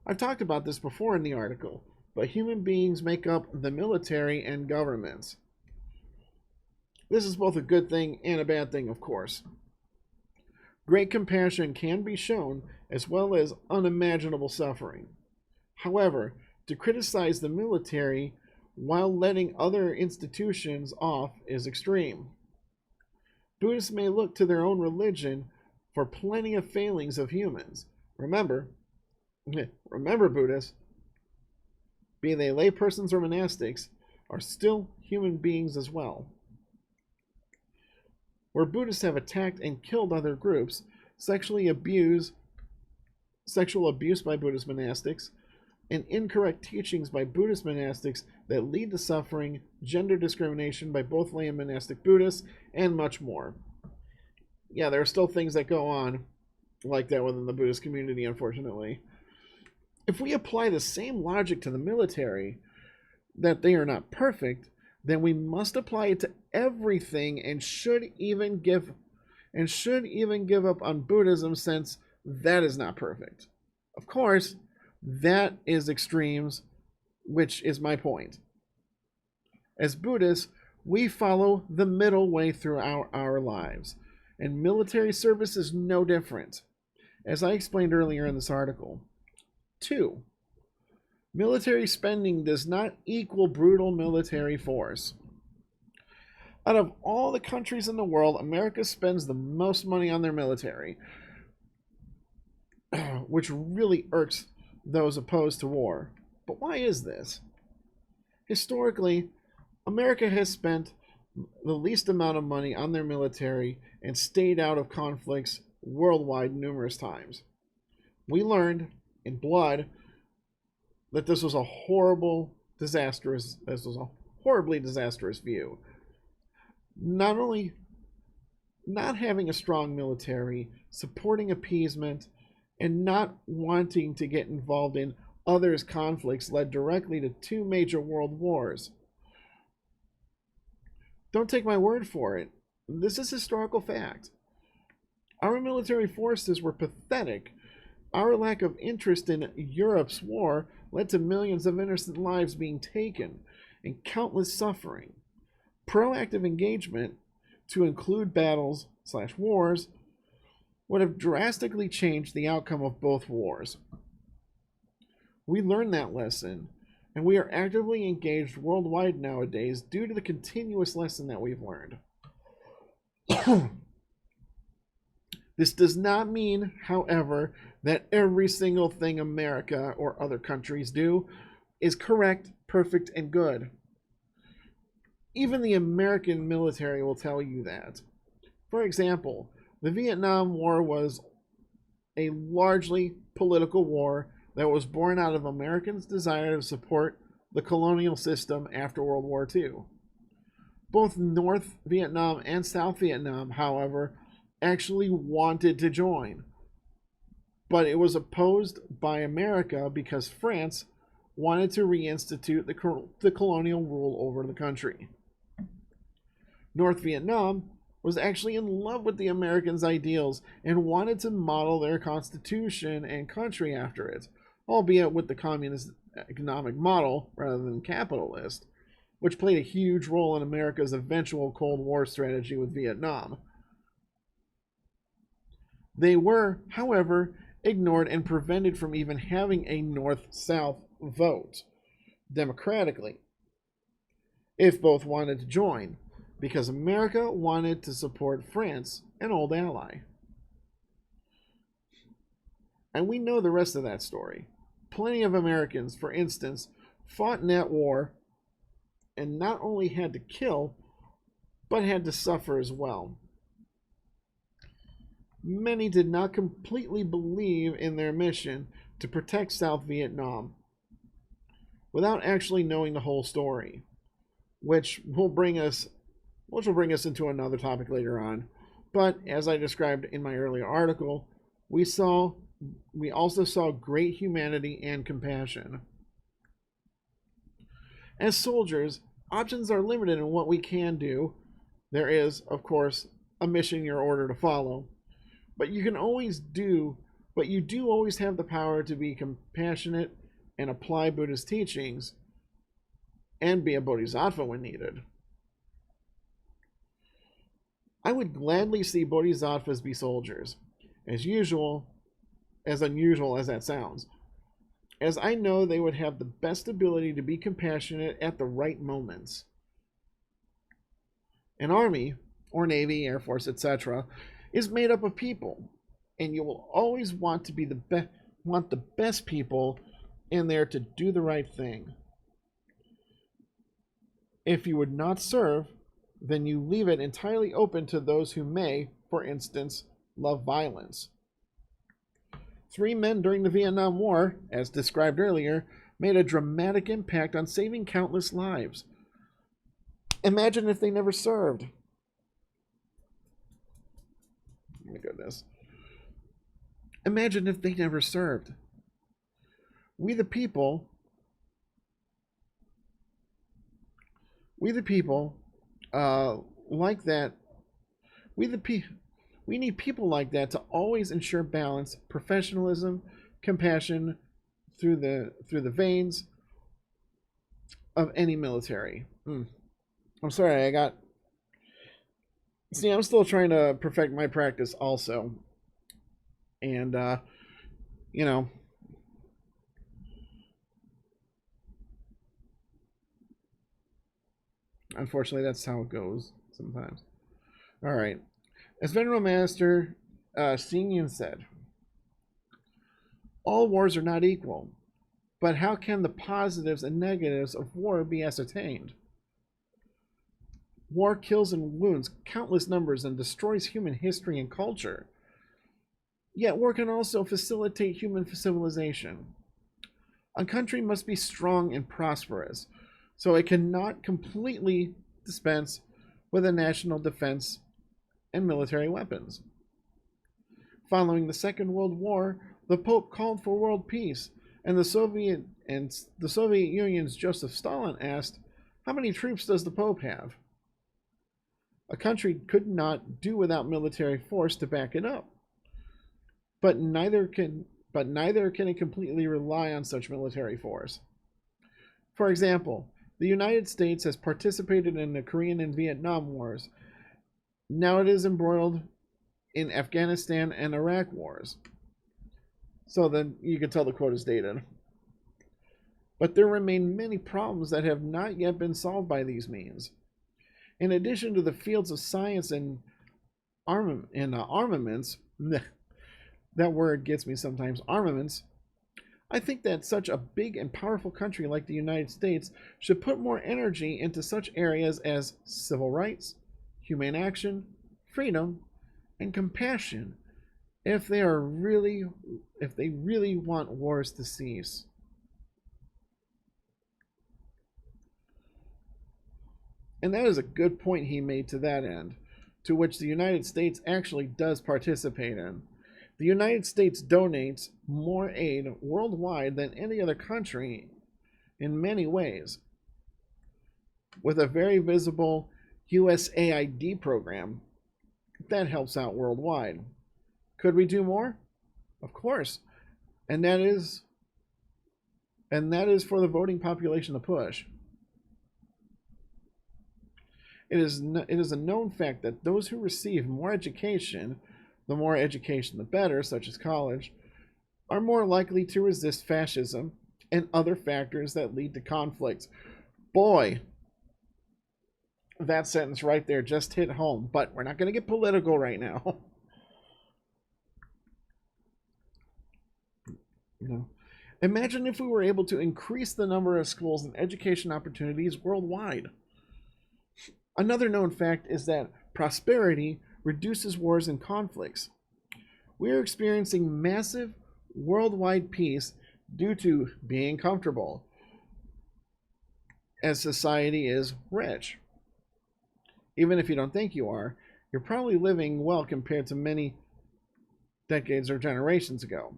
I've talked about this before in the article, but human beings make up the military and governments. This is both a good thing and a bad thing, of course. Great compassion can be shown, as well as unimaginable suffering. However, to criticize the military while letting other institutions off is extreme. Buddhists may look to their own religion for plenty of failings of humans. Remember, Buddhists, be they laypersons or monastics, are still human beings as well. Where Buddhists have attacked and killed other groups, sexual abuse by Buddhist monastics, and incorrect teachings by Buddhist monastics that lead to suffering, gender discrimination by both lay and monastic Buddhists, and much more. Yeah, there are still things that go on like that within the Buddhist community, unfortunately. If we apply the same logic to the military, that they are not perfect, then we must apply it to everything, and should even give and should even give up on Buddhism since that is not perfect. Of course, that is extremes, which is my point. As Buddhists, we follow the middle way through our lives, and military service is no different, as I explained earlier in this article. 2. Military spending does not equal brutal military force. Out of all the countries in the world, America spends the most money on their military, which really irks those opposed to war. But why is this? Historically, America has spent the least amount of money on their military and stayed out of conflicts worldwide numerous times. We learned in blood that this was a horribly disastrous view. Not only not having a strong military, supporting appeasement, and not wanting to get involved in others' conflicts led directly to 2 major world wars. Don't take my word for it. This is historical fact. Our military forces were pathetic. Our lack of interest in Europe's war led to millions of innocent lives being taken and countless suffering. Proactive engagement, to include battles/wars, would have drastically changed the outcome of both wars. We learned that lesson, and we are actively engaged worldwide nowadays due to the continuous lesson that we've learned. This does not mean, however, that every single thing America or other countries do is correct, perfect, and good. Even the American military will tell you that. For example, the Vietnam War was a largely political war that was born out of Americans' desire to support the colonial system after World War II. Both North Vietnam and South Vietnam, however, actually wanted to join, but it was opposed by America because France wanted to reinstitute the colonial rule over the country. North Vietnam was actually in love with the Americans' ideals and wanted to model their constitution and country after it, albeit with the communist economic model rather than capitalist, which played a huge role in America's eventual Cold War strategy with Vietnam. They were, however, ignored and prevented from even having a North-South vote democratically, if both wanted to join, because America wanted to support France, an old ally. And we know the rest of that story. Plenty of Americans, for instance, fought in that war and not only had to kill, but had to suffer as well. Many did not completely believe in their mission to protect South Vietnam without actually knowing the whole story, which will bring us into another topic later on. But as I described in my earlier article, we also saw great humanity and compassion. As soldiers, options are limited in what we can do. There is, of course, a mission you're ordered to follow. But you do always have the power to be compassionate and apply Buddhist teachings and be a bodhisattva when needed. I would gladly see bodhisattvas be soldiers, as unusual as that sounds, as I know they would have the best ability to be compassionate at the right moments. An army, or navy, air force, etc., is made up of people, and you will always want to be want the best people in there to do the right thing. If you would not serve, then you leave it entirely open to those who may, for instance, love violence. 3 men during the Vietnam War, as described earlier, made a dramatic impact on saving countless lives. Imagine if they never served. Oh my goodness. Imagine if they never served. We the people like that. We We need people like that to always ensure balance, professionalism, compassion through the veins of any military. I'm sorry, I'm still trying to perfect my practice also. And you know, unfortunately that's how it goes sometimes. All right. As Venerable Master Xing said, all wars are not equal, but how can the positives and negatives of war be ascertained? War kills and wounds countless numbers and destroys human history and culture. Yet war can also facilitate human civilization. A country must be strong and prosperous, so it cannot completely dispense with a national defense and military weapons. Following the Second World War, the Pope called for world peace, and the Soviet Union's Joseph Stalin asked, "How many troops does the Pope have?" A country could not do without military force to back it up, but neither can it completely rely on such military force. For example, the United States has participated in the Korean and Vietnam Wars. Now it is embroiled in Afghanistan and Iraq wars. So then you can tell the quote is dated. But there remain many problems that have not yet been solved by these means. In addition to the fields of science and armaments, that word gets me sometimes, armaments, I think that such a big and powerful country like the United States should put more energy into such areas as civil rights, humane action, freedom, and compassion if they really want wars to cease. And that is a good point he made to that end, to which the United States actually does participate in. The United States donates more aid worldwide than any other country in many ways. With a very visible USAID program that helps out worldwide. Could we do more? Of course. And that is for the voting population to push. It is a known fact that those who receive more education, the more education the better, such as college, are more likely to resist fascism and other factors that lead to conflicts. Boy, that sentence right there just hit home, but we're not going to get political right now. Imagine if we were able to increase the number of schools and education opportunities worldwide. Another known fact is that prosperity reduces wars and conflicts. We are experiencing massive worldwide peace due to being comfortable, as society is rich. Even if you don't think you are, you're probably living well compared to many decades or generations ago.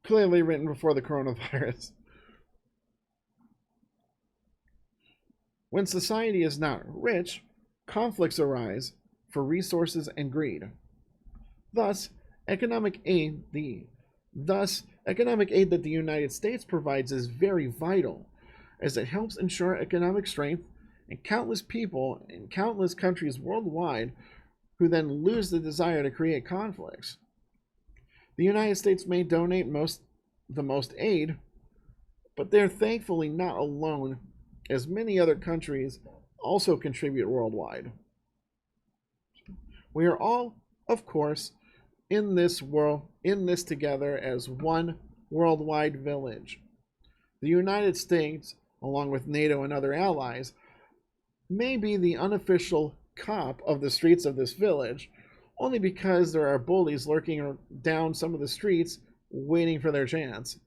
Clearly written before the coronavirus. When society is not rich, conflicts arise for resources and greed. Thus, economic aid that the United States provides is very vital, as it helps ensure economic strength and countless people in countless countries worldwide who then lose the desire to create conflicts. The United States may donate the most aid, but they're thankfully not alone, as many other countries also contribute worldwide. We are all, of course, in this together as one worldwide village. The United States, along with NATO and other allies, may be the unofficial cop of the streets of this village, only because there are bullies lurking down some of the streets waiting for their chance.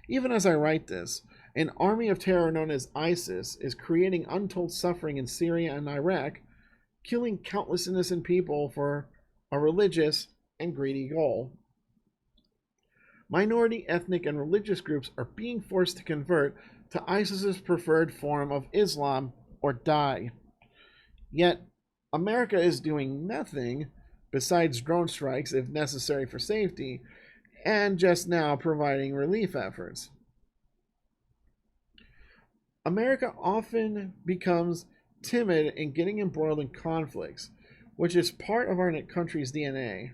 Even as I write this, an army of terror known as ISIS is creating untold suffering in Syria and Iraq, killing countless innocent people for a religious and greedy goal. Minority ethnic and religious groups are being forced to convert to ISIS's preferred form of Islam or die. Yet, America is doing nothing besides drone strikes if necessary for safety, and just now providing relief efforts. America often becomes timid in getting embroiled in conflicts, which is part of our country's DNA.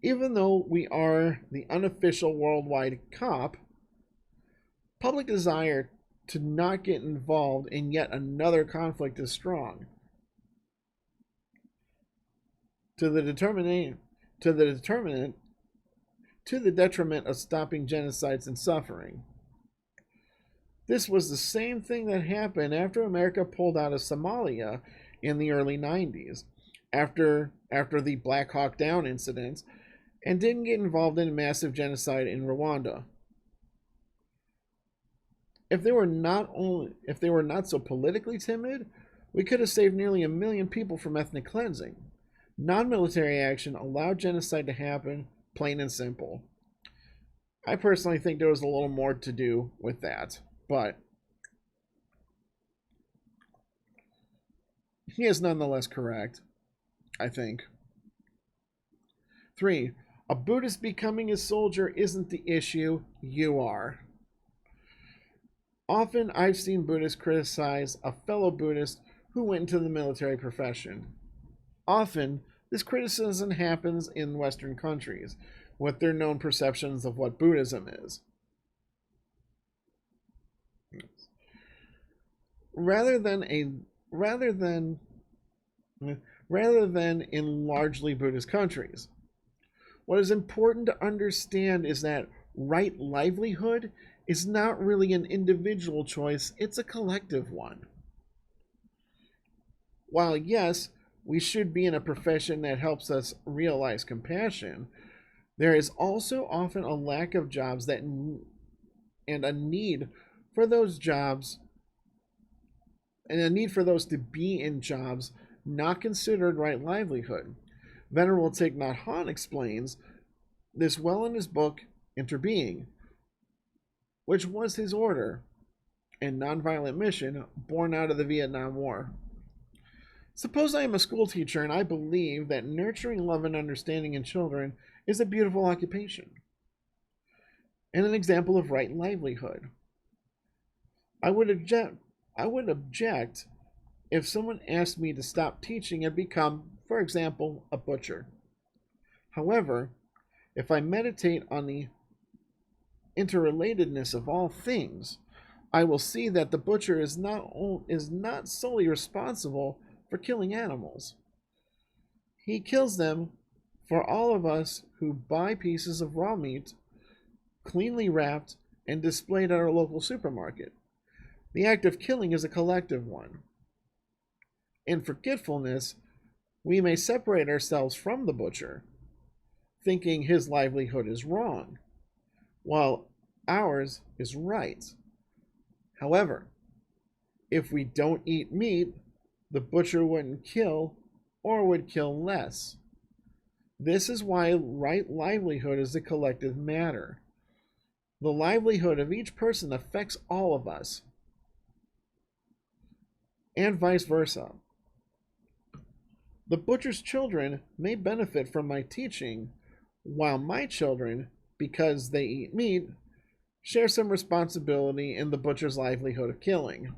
Even though we are the unofficial worldwide cop, public desire to not get involved in yet another conflict is strong. To the determinant to the detriment of stopping genocides and suffering. This was the same thing that happened after America pulled out of Somalia in the early 90s, after the Black Hawk Down incidents, and didn't get involved in a massive genocide in Rwanda. If they were not so politically timid, we could have saved nearly 1 million people from ethnic cleansing. Non-military action allowed genocide to happen, plain and simple. I personally think there was a little more to do with that, but he is nonetheless correct, I think. 3. A Buddhist becoming a soldier isn't the issue, you are. Often I've seen Buddhists criticize a fellow Buddhist who went into the military profession. Often, this criticism happens in Western countries, with their known perceptions of what Buddhism is. Rather than in largely Buddhist countries. What is important to understand is that right livelihood is not really an individual choice, it's a collective one. While yes, we should be in a profession that helps us realize compassion, there is also often a lack of jobs and a need for those jobs and a need for those to be in jobs not considered right livelihood. Venerable Thich Nhat Hanh explains this well in his book Interbeing, which was his order and nonviolent mission born out of the Vietnam War. Suppose I am a school teacher and I believe that nurturing love and understanding in children is a beautiful occupation and an example of right livelihood. I would object if someone asked me to stop teaching and become, for example, a butcher. However, if I meditate on the interrelatedness of all things, I will see that the butcher is not solely responsible for killing animals. He kills them for all of us who buy pieces of raw meat, cleanly wrapped and displayed at our local supermarket. The act of killing is a collective one. In forgetfulness, we may separate ourselves from the butcher, thinking his livelihood is wrong, while ours is right. However, if we don't eat meat, the butcher wouldn't kill or would kill less. This is why right livelihood is a collective matter. The livelihood of each person affects all of us, and vice versa. The butcher's children may benefit from my teaching, while my children, because they eat meat, share some responsibility in the butcher's livelihood of killing.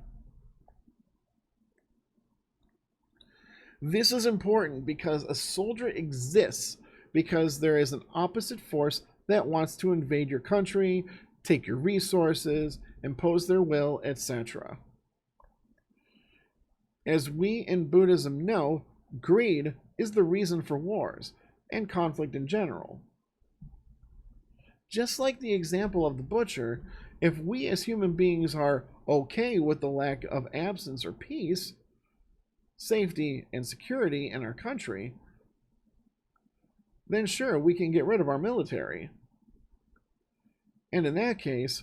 This is important because a soldier exists because there is an opposite force that wants to invade your country, take your resources, impose their will, etc. As we in Buddhism know, greed is the reason for wars and conflict in general. Just like the example of the butcher, if we as human beings are okay with the lack of absence or peace, safety and security in our country, then sure, we can get rid of our military. And in that case,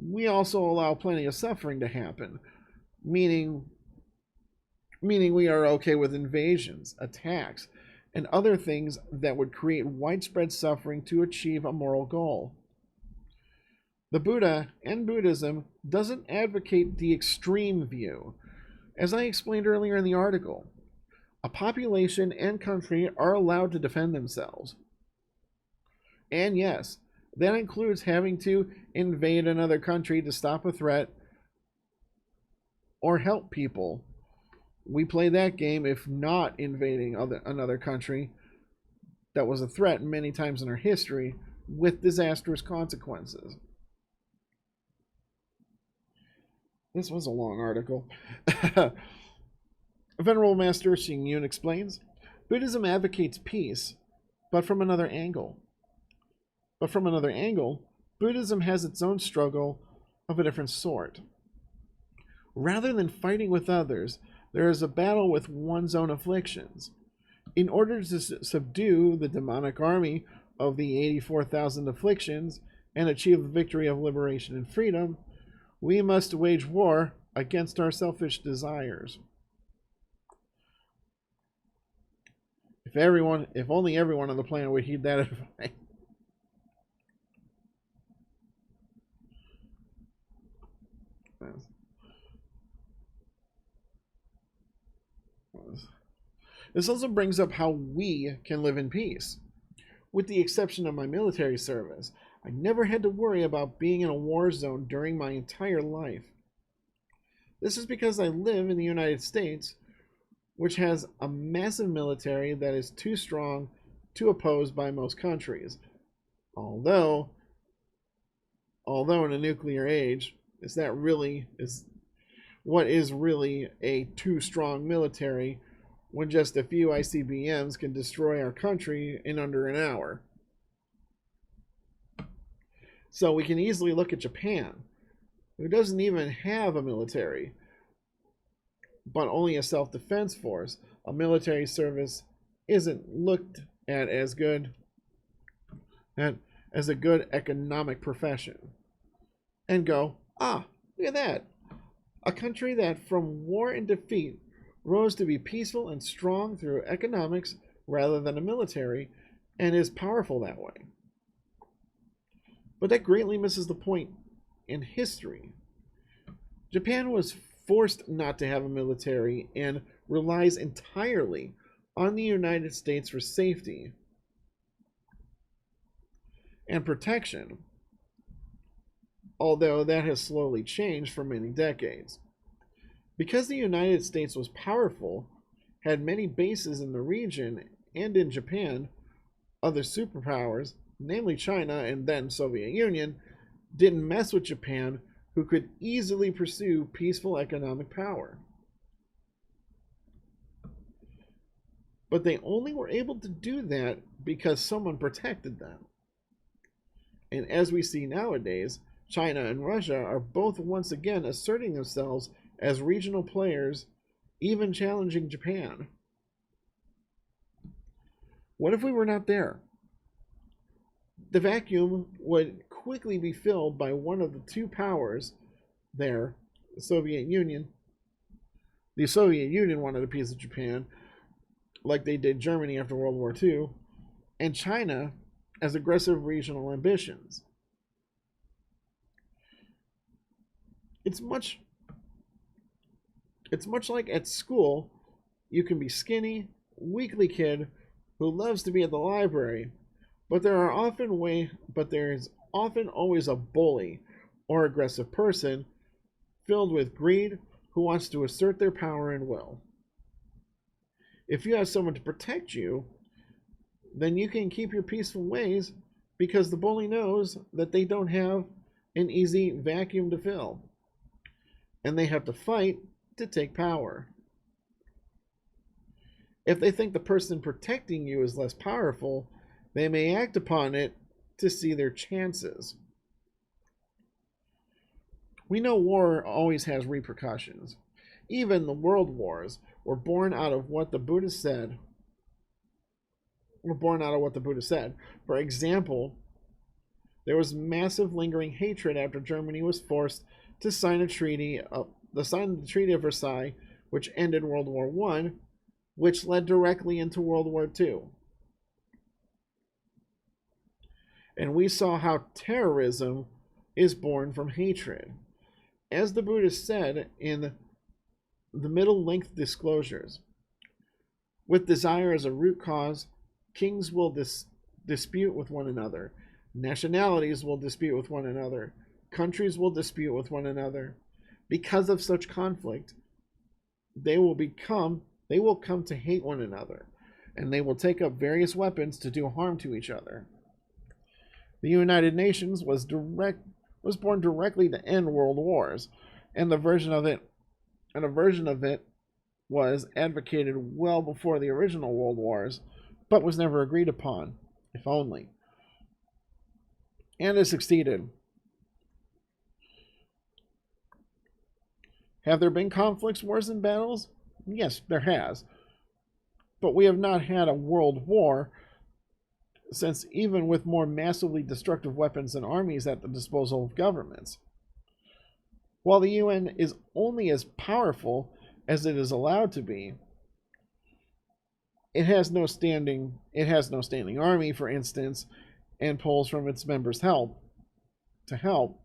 we also allow plenty of suffering to happen, meaning we are okay with invasions, attacks, and other things that would create widespread suffering to achieve a moral goal. The Buddha and Buddhism doesn't advocate the extreme view, As I explained earlier in the article, a population and country are allowed to defend themselves. And yes, that includes having to invade another country to stop a threat or help people. We play that game if not invading another country that was a threat many times in our history with disastrous consequences. This was a long article. Venerable Master Xing Yun explains, Buddhism advocates peace, but from another angle. Buddhism has its own struggle of a different sort. Rather than fighting with others, there is a battle with one's own afflictions. In order to subdue the demonic army of the 84,000 afflictions and achieve the victory of liberation and freedom, we must wage war against our selfish desires. If only everyone on the planet would heed that advice. This also brings up how we can live in peace. With the exception of my military service, I never had to worry about being in a war zone during my entire life. This is because I live in the United States, which has a massive military that is too strong to oppose by most countries. Although in a nuclear age, what is really a too strong military when just a few ICBMs can destroy our country in under an hour? So we can easily look at Japan, who doesn't even have a military, but only a self-defense force. A military service isn't looked at as a good economic profession. And go, look at that. A country that from war and defeat rose to be peaceful and strong through economics rather than a military, and is powerful that way. But that greatly misses the point in history. Japan was forced not to have a military and relies entirely on the United States for safety and protection, although that has slowly changed for many decades. Because the United States was powerful, had many bases in the region and in Japan, other superpowers, namely China and then Soviet Union, didn't mess with Japan, who could easily pursue peaceful economic power. But they only were able to do that because someone protected them. And as we see nowadays, China and Russia are both once again asserting themselves as regional players, even challenging Japan. What if we were not there? The vacuum would quickly be filled by one of the two powers there, the Soviet Union. The Soviet Union wanted a piece of Japan, like they did Germany after World War II, and China as aggressive regional ambitions. It's much like at school, you can be skinny, weakly kid who loves to be at the library, but there is often always a bully or aggressive person filled with greed who wants to assert their power and will. If you have someone to protect you, then you can keep your peaceful ways because the bully knows that they don't have an easy vacuum to fill, and they have to fight to take power. If they think the person protecting you is less powerful, they may act upon it to see their chances. We know war always has repercussions. Even the world wars were born out of what the Buddhists said. For example, there was massive lingering hatred after Germany was forced to sign the Treaty of Versailles, which ended World War I, which led directly into World War II. And we saw how terrorism is born from hatred. As the Buddhists said in The middle-length disclosures. With desire as a root cause, kings will dispute with one another. Nationalities will dispute with one another. Countries will dispute with one another. Because of such conflict, they will come to hate one another, and they will take up various weapons to do harm to each other. The United Nations was born directly to end world wars, and a version of it was advocated well before the original world wars, but was never agreed upon, if only. And it succeeded. Have there been conflicts, wars, and battles? Yes, there has. But we have not had a world war since, even with more massively destructive weapons and armies at the disposal of governments. While the UN is only as powerful as it is allowed to be, it has no standing army, for instance, and pulls from its members to help.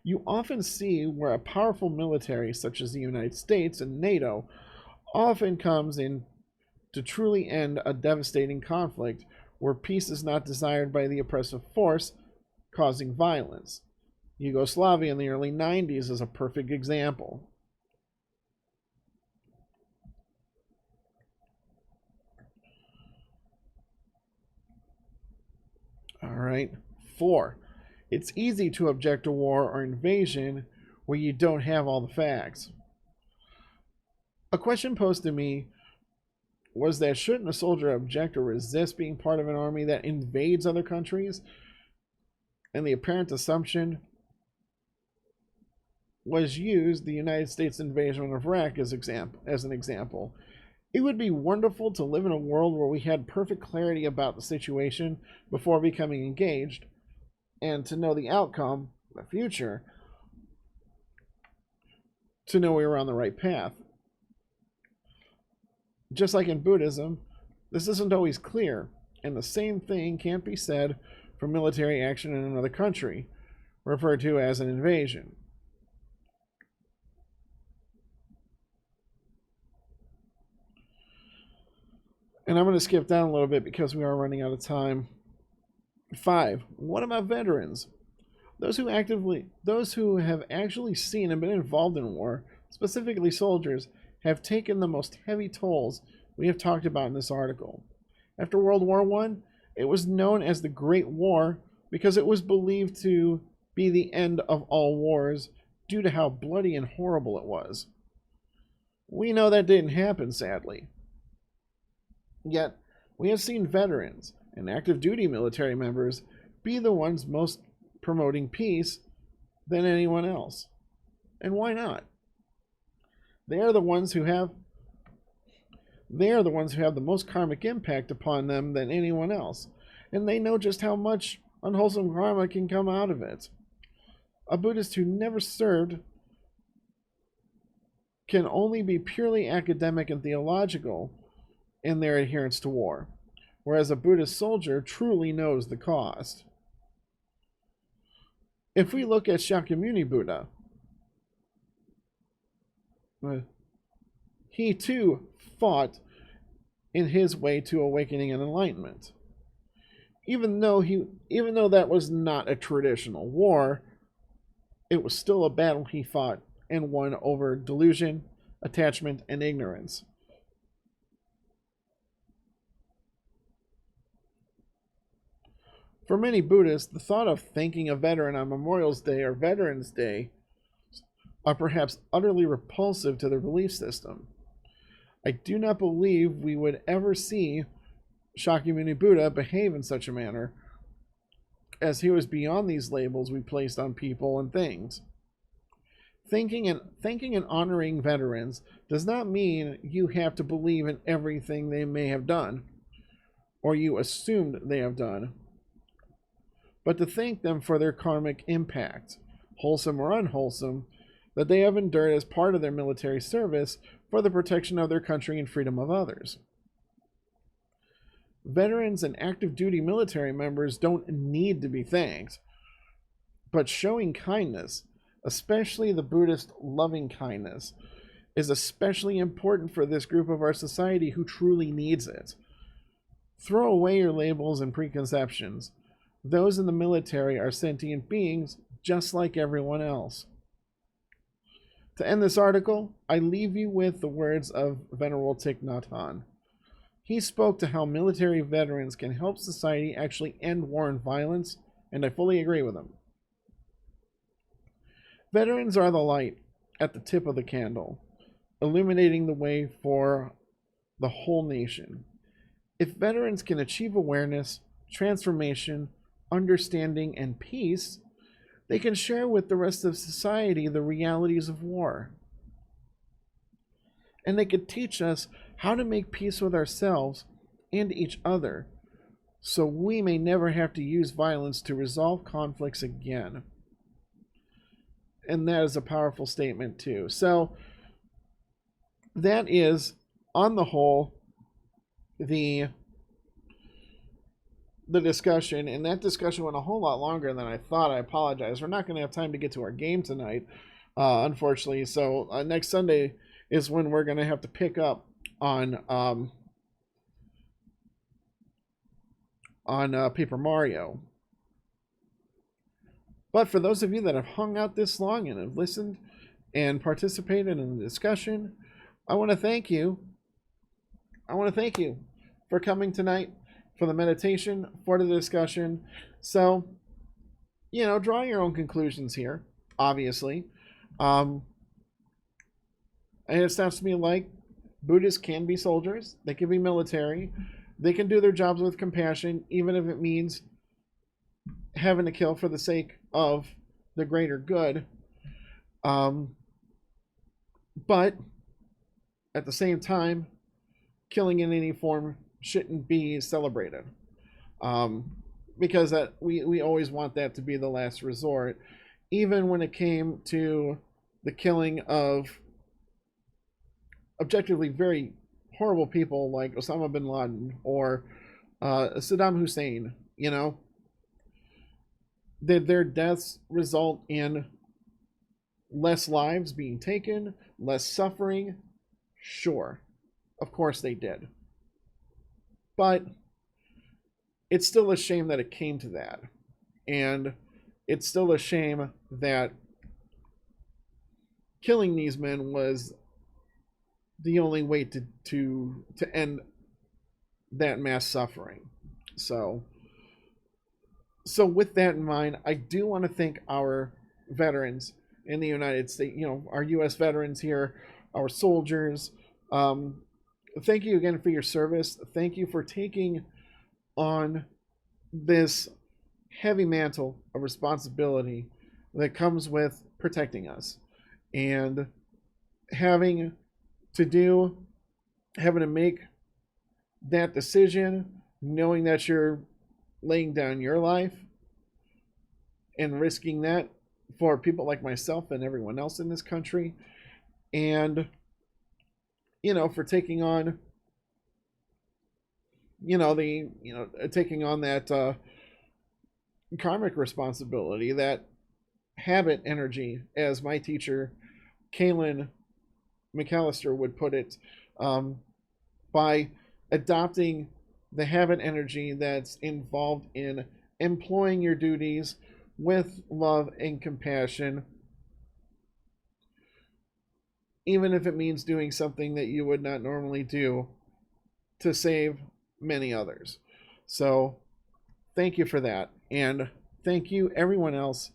You often see where a powerful military such as the United States and NATO often comes in to truly end a devastating conflict where peace is not desired by the oppressive force causing violence. Yugoslavia in the early 90s is a perfect example. All right. 4. It's easy to object to war or invasion where you don't have all the facts. A question posed to me was that shouldn't a soldier object or resist being part of an army that invades other countries? And the apparent assumption was used the United States invasion of Iraq as an example. It would be wonderful to live in a world where we had perfect clarity about the situation before becoming engaged, and to know the outcome, the future, to know we were on the right path. Just like in Buddhism, this isn't always clear, and the same thing can't be said for military action in another country, referred to as an invasion. And I'm going to skip down a little bit because we are running out of time. 5. What about veterans? Those who have actually seen and been involved in war, specifically soldiers, have taken the most heavy tolls we have talked about in this article. After World War I, it was known as the Great War because it was believed to be the end of all wars due to how bloody and horrible it was. We know that didn't happen, sadly. Yet, we have seen veterans and active duty military members be the ones most promoting peace than anyone else. And why not? They are the ones who have the most karmic impact upon them than anyone else, and they know just how much unwholesome karma can come out of it. A Buddhist who never served can only be purely academic and theological in their adherence to war, whereas a Buddhist soldier truly knows the cost. If we look at Shakyamuni Buddha, he too fought in his way to awakening and enlightenment. Even though that was not a traditional war, it was still a battle he fought and won over delusion, attachment, and ignorance. For many Buddhists, the thought of thanking a veteran on Memorial Day or Veterans Day are perhaps utterly repulsive to their belief system. I do not believe we would ever see Shakyamuni Buddha behave in such a manner, as he was beyond these labels we placed on people and things. Thanking and honoring veterans does not mean you have to believe in everything they may have done, or you assumed they have done, but to thank them for their karmic impact, wholesome or unwholesome, that they have endured as part of their military service for the protection of their country and freedom of others. Veterans and active duty military members don't need to be thanked, but showing kindness, especially the Buddhist loving kindness, is especially important for this group of our society who truly needs it. Throw away your labels and preconceptions. Those in the military are sentient beings just like everyone else. To end this article, I leave you with the words of Venerable Thich Nhat Hanh. He spoke to how military veterans can help society actually end war and violence, and I fully agree with him. Veterans are the light at the tip of the candle, illuminating the way for the whole nation. If veterans can achieve awareness, transformation, understanding, and peace, they can share with the rest of society the realities of war. And they could teach us how to make peace with ourselves and each other, so we may never have to use violence to resolve conflicts again. And that is a powerful statement too. So that is, on the whole, the discussion, and that discussion went a whole lot longer than I thought. I apologize. We're not going to have time to get to our game tonight, unfortunately. So next Sunday is when we're going to have to pick up on Paper Mario. But for those of you that have hung out this long and have listened and participated in the discussion, I want to thank you. I want to thank you for coming tonight, for the meditation, for the discussion. So, draw your own conclusions here, obviously. And it sounds to me like Buddhists can be soldiers. They can be military. They can do their jobs with compassion, even if it means having to kill for the sake of the greater good. But at the same time, killing in any form shouldn't be celebrated, because we always want that to be the last resort, even when it came to the killing of objectively very horrible people like Osama bin Laden or Saddam Hussein. Did their deaths result in less lives being taken, less suffering? Sure, of course they did. But it's still a shame that it came to that. And it's still a shame that killing these men was the only way to end that mass suffering. So with that in mind, I do want to thank our veterans in the United States, our U.S. veterans here, our soldiers. Thank you again for your service. Thank you for taking on this heavy mantle of responsibility that comes with protecting us and having to make that decision, knowing that you're laying down your life and risking that for people like myself and everyone else in this country, and for taking on taking on that karmic responsibility, that habit energy, as my teacher Kaylin McAllister would put it, by adopting the habit energy that's involved in employing your duties with love and compassion, even if it means doing something that you would not normally do to save many others. So thank you for that. And thank you everyone else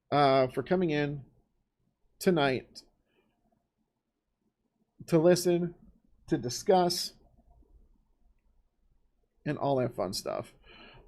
for coming in tonight to listen, to discuss, and all that fun stuff.